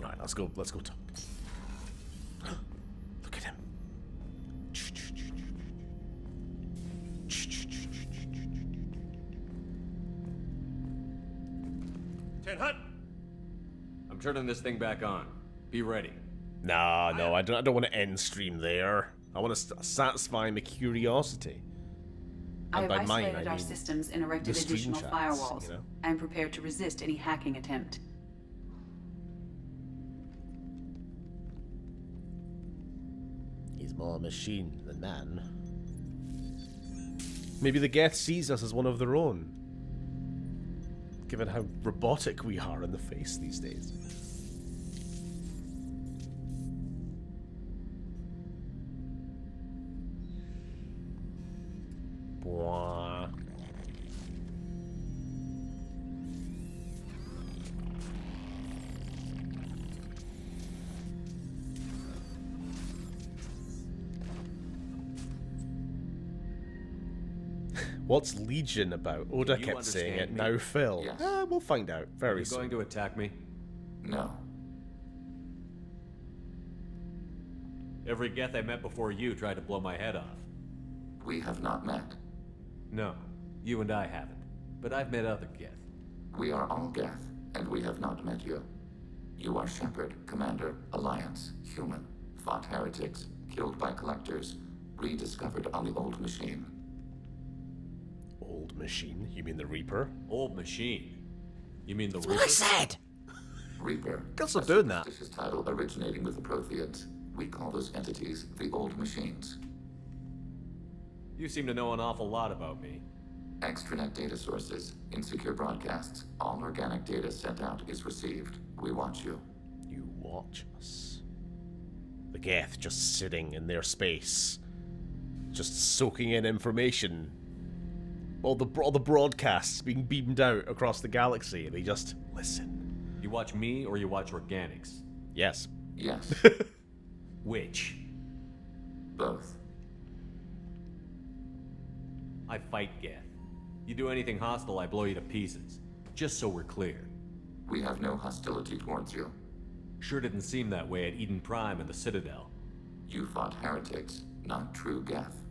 S1: Alright, let's go talk. Look at him.
S7: Ten Hut! I'm turning this thing back on. Be ready.
S1: Nah, no, I don't want to end stream there. I want to satisfy my curiosity.
S2: I
S1: And
S2: have
S1: by mine,
S2: isolated
S1: I
S2: our
S1: mean
S2: systems and erected
S1: the stream
S2: additional
S1: chats,
S2: firewalls.
S1: you know?
S2: I am prepared to resist any hacking attempt.
S1: He's more machine than man. Maybe the Geth sees us as one of their own, given how robotic we are in the face these days. Bwah. What's Legion about? Oda
S7: You
S1: kept saying it.
S7: understand me?
S1: Now Phil.
S7: Yes.
S1: We'll find out
S7: Are
S1: very
S7: you
S1: soon.
S7: going to attack me?
S15: No.
S7: Every Geth I met before you tried to blow my head off.
S15: We have not met.
S7: No, you and I haven't. But I've met other Geth.
S15: We are all Geth, and we have not met you. You are Shepard, Commander, Alliance, human, fought heretics, killed by collectors, rediscovered on the old machine.
S1: Old machine? You mean the Reaper?
S7: Old machine? You mean the
S1: That's
S7: Reaper?
S1: what I said!
S15: Reaper.
S1: Guess I'm doing that.
S15: Superstitious title originating with the Protheans.
S21: We call those entities the old machines.
S7: You seem to know an awful lot about me.
S21: Extranet data sources, insecure broadcasts, all organic data sent out is received. We watch you.
S1: You watch us. The Geth just sitting in their space, just soaking in information. All the broadcasts being beamed out across the galaxy, and they just listen.
S7: You watch me or you watch organics?
S1: Yes.
S21: Yes.
S7: Which?
S21: Both.
S7: I fight Geth. You do anything hostile, I blow you to pieces. Just so we're clear.
S21: We have no hostility towards you.
S7: Sure didn't seem that way at Eden Prime and the Citadel.
S21: You fought heretics, not true Geth.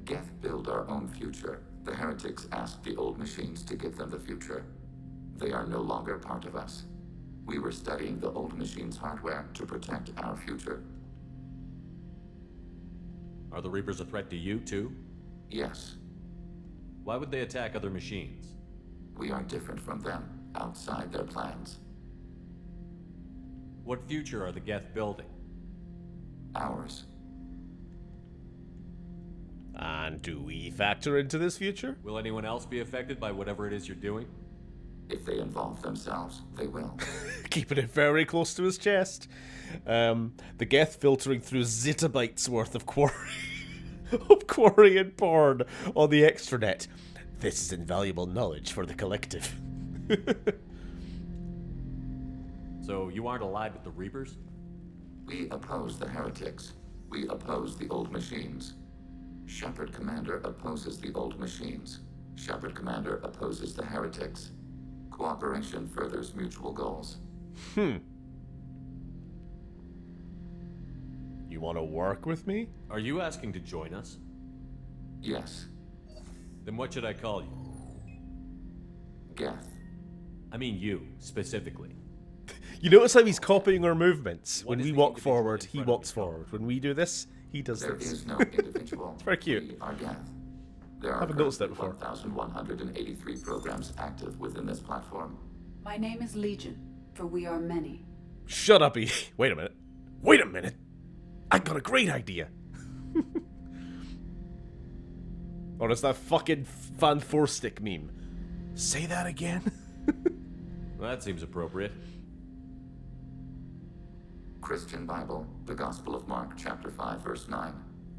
S21: Geth build our own future. The heretics asked the old machines to give them the future. They are no longer part of us. We were studying the old machines' hardware to protect our future.
S7: Are the Reapers a threat to you, too?
S21: Yes.
S7: Why would they attack other machines?
S21: We are different from them, outside their plans.
S7: What future are the Geth building?
S21: Ours.
S1: And do we factor into this future?
S7: Will anyone else be affected by whatever it is you're doing?
S21: If they involve themselves, they will.
S1: Keeping it very close to his chest. The Geth filtering through zettabytes worth of quarry and porn on the extranet. This is invaluable knowledge for the collective.
S7: So you aren't allied with the Reapers?
S21: We oppose the heretics. We oppose the old machines. Shepard Commander opposes the old machines. Shepard Commander opposes the heretics. Cooperation furthers mutual goals.
S1: You want to work with me?
S7: Are you asking to join us?
S21: Yes.
S7: Then what should I call you?
S21: Geth.
S7: I mean you, specifically.
S1: You notice how he's copying our movements. When we walk forward, he walks forward. When we do this, he does
S21: There
S1: this.
S21: is no individual.
S1: It's very cute.
S21: We are Geth. There
S1: I
S21: are
S1: haven't noticed that before.
S21: 1,183 programs active within this platform.
S2: My name is Legion, for we are many.
S1: Shut up, E. Wait a minute. Wait a minute. I got a great idea. Or is that fucking Van Forstick meme? Say that again?
S7: Well, that seems appropriate.
S21: Christian Bible, the Gospel of Mark, chapter 5, verse 9.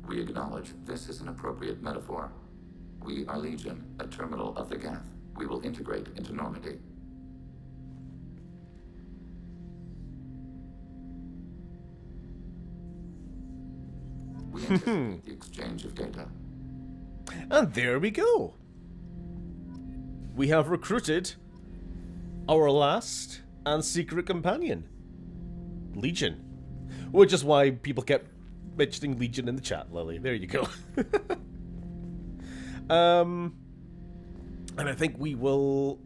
S21: We acknowledge this is an appropriate metaphor. We are Legion, a terminal of the Geth. We will integrate into Normandy. We anticipate the exchange of data.
S1: And there we go. We have recruited our last and secret companion, Legion. Which is why people kept mentioning Legion in the chat, Lily. There you go. And I think we will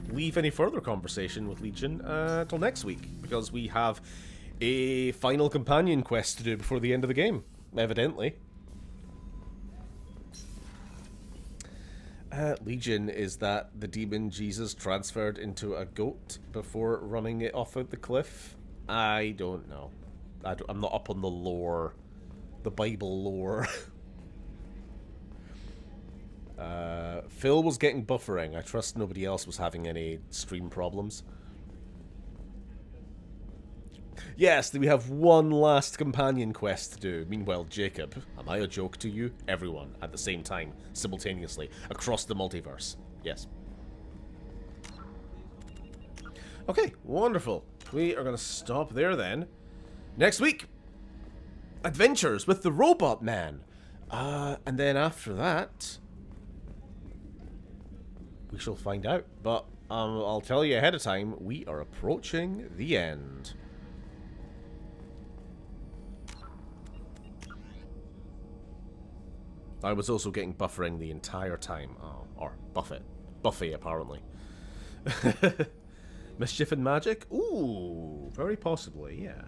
S1: leave any further conversation with Legion till next week, because we have a final companion quest to do before the end of the game, evidently. Legion is that the demon Jesus transferred into a goat before running it off of the cliff? I don't know. I'm not up on the lore. The Bible lore. Phil was getting buffering. I trust nobody else was having any stream problems. Yes, we have one last companion quest to do. Meanwhile, Jacob, am I a joke to you? Everyone, at the same time, simultaneously, across the multiverse. Yes. Okay, wonderful. We are going to stop there then. Next week, adventures with the Robot Man. And then after that, we shall find out. But I'll tell you ahead of time, we are approaching the end. I was also getting buffering the entire time. Oh, or Buffy, apparently. Mischief and Magic? Ooh, very possibly, yeah.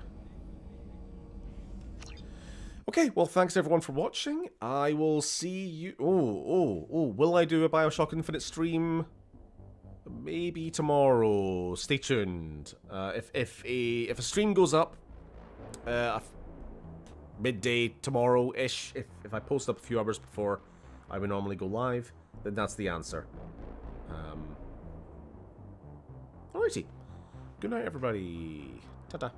S1: Okay, well, thanks everyone for watching. I will see you... Oh, will I do a Bioshock Infinite stream? Maybe tomorrow. Stay tuned. If a stream goes up, midday tomorrow-ish. If I post up a few hours before I would normally go live, then that's the answer. Alrighty. Good night, everybody. Ta-ta.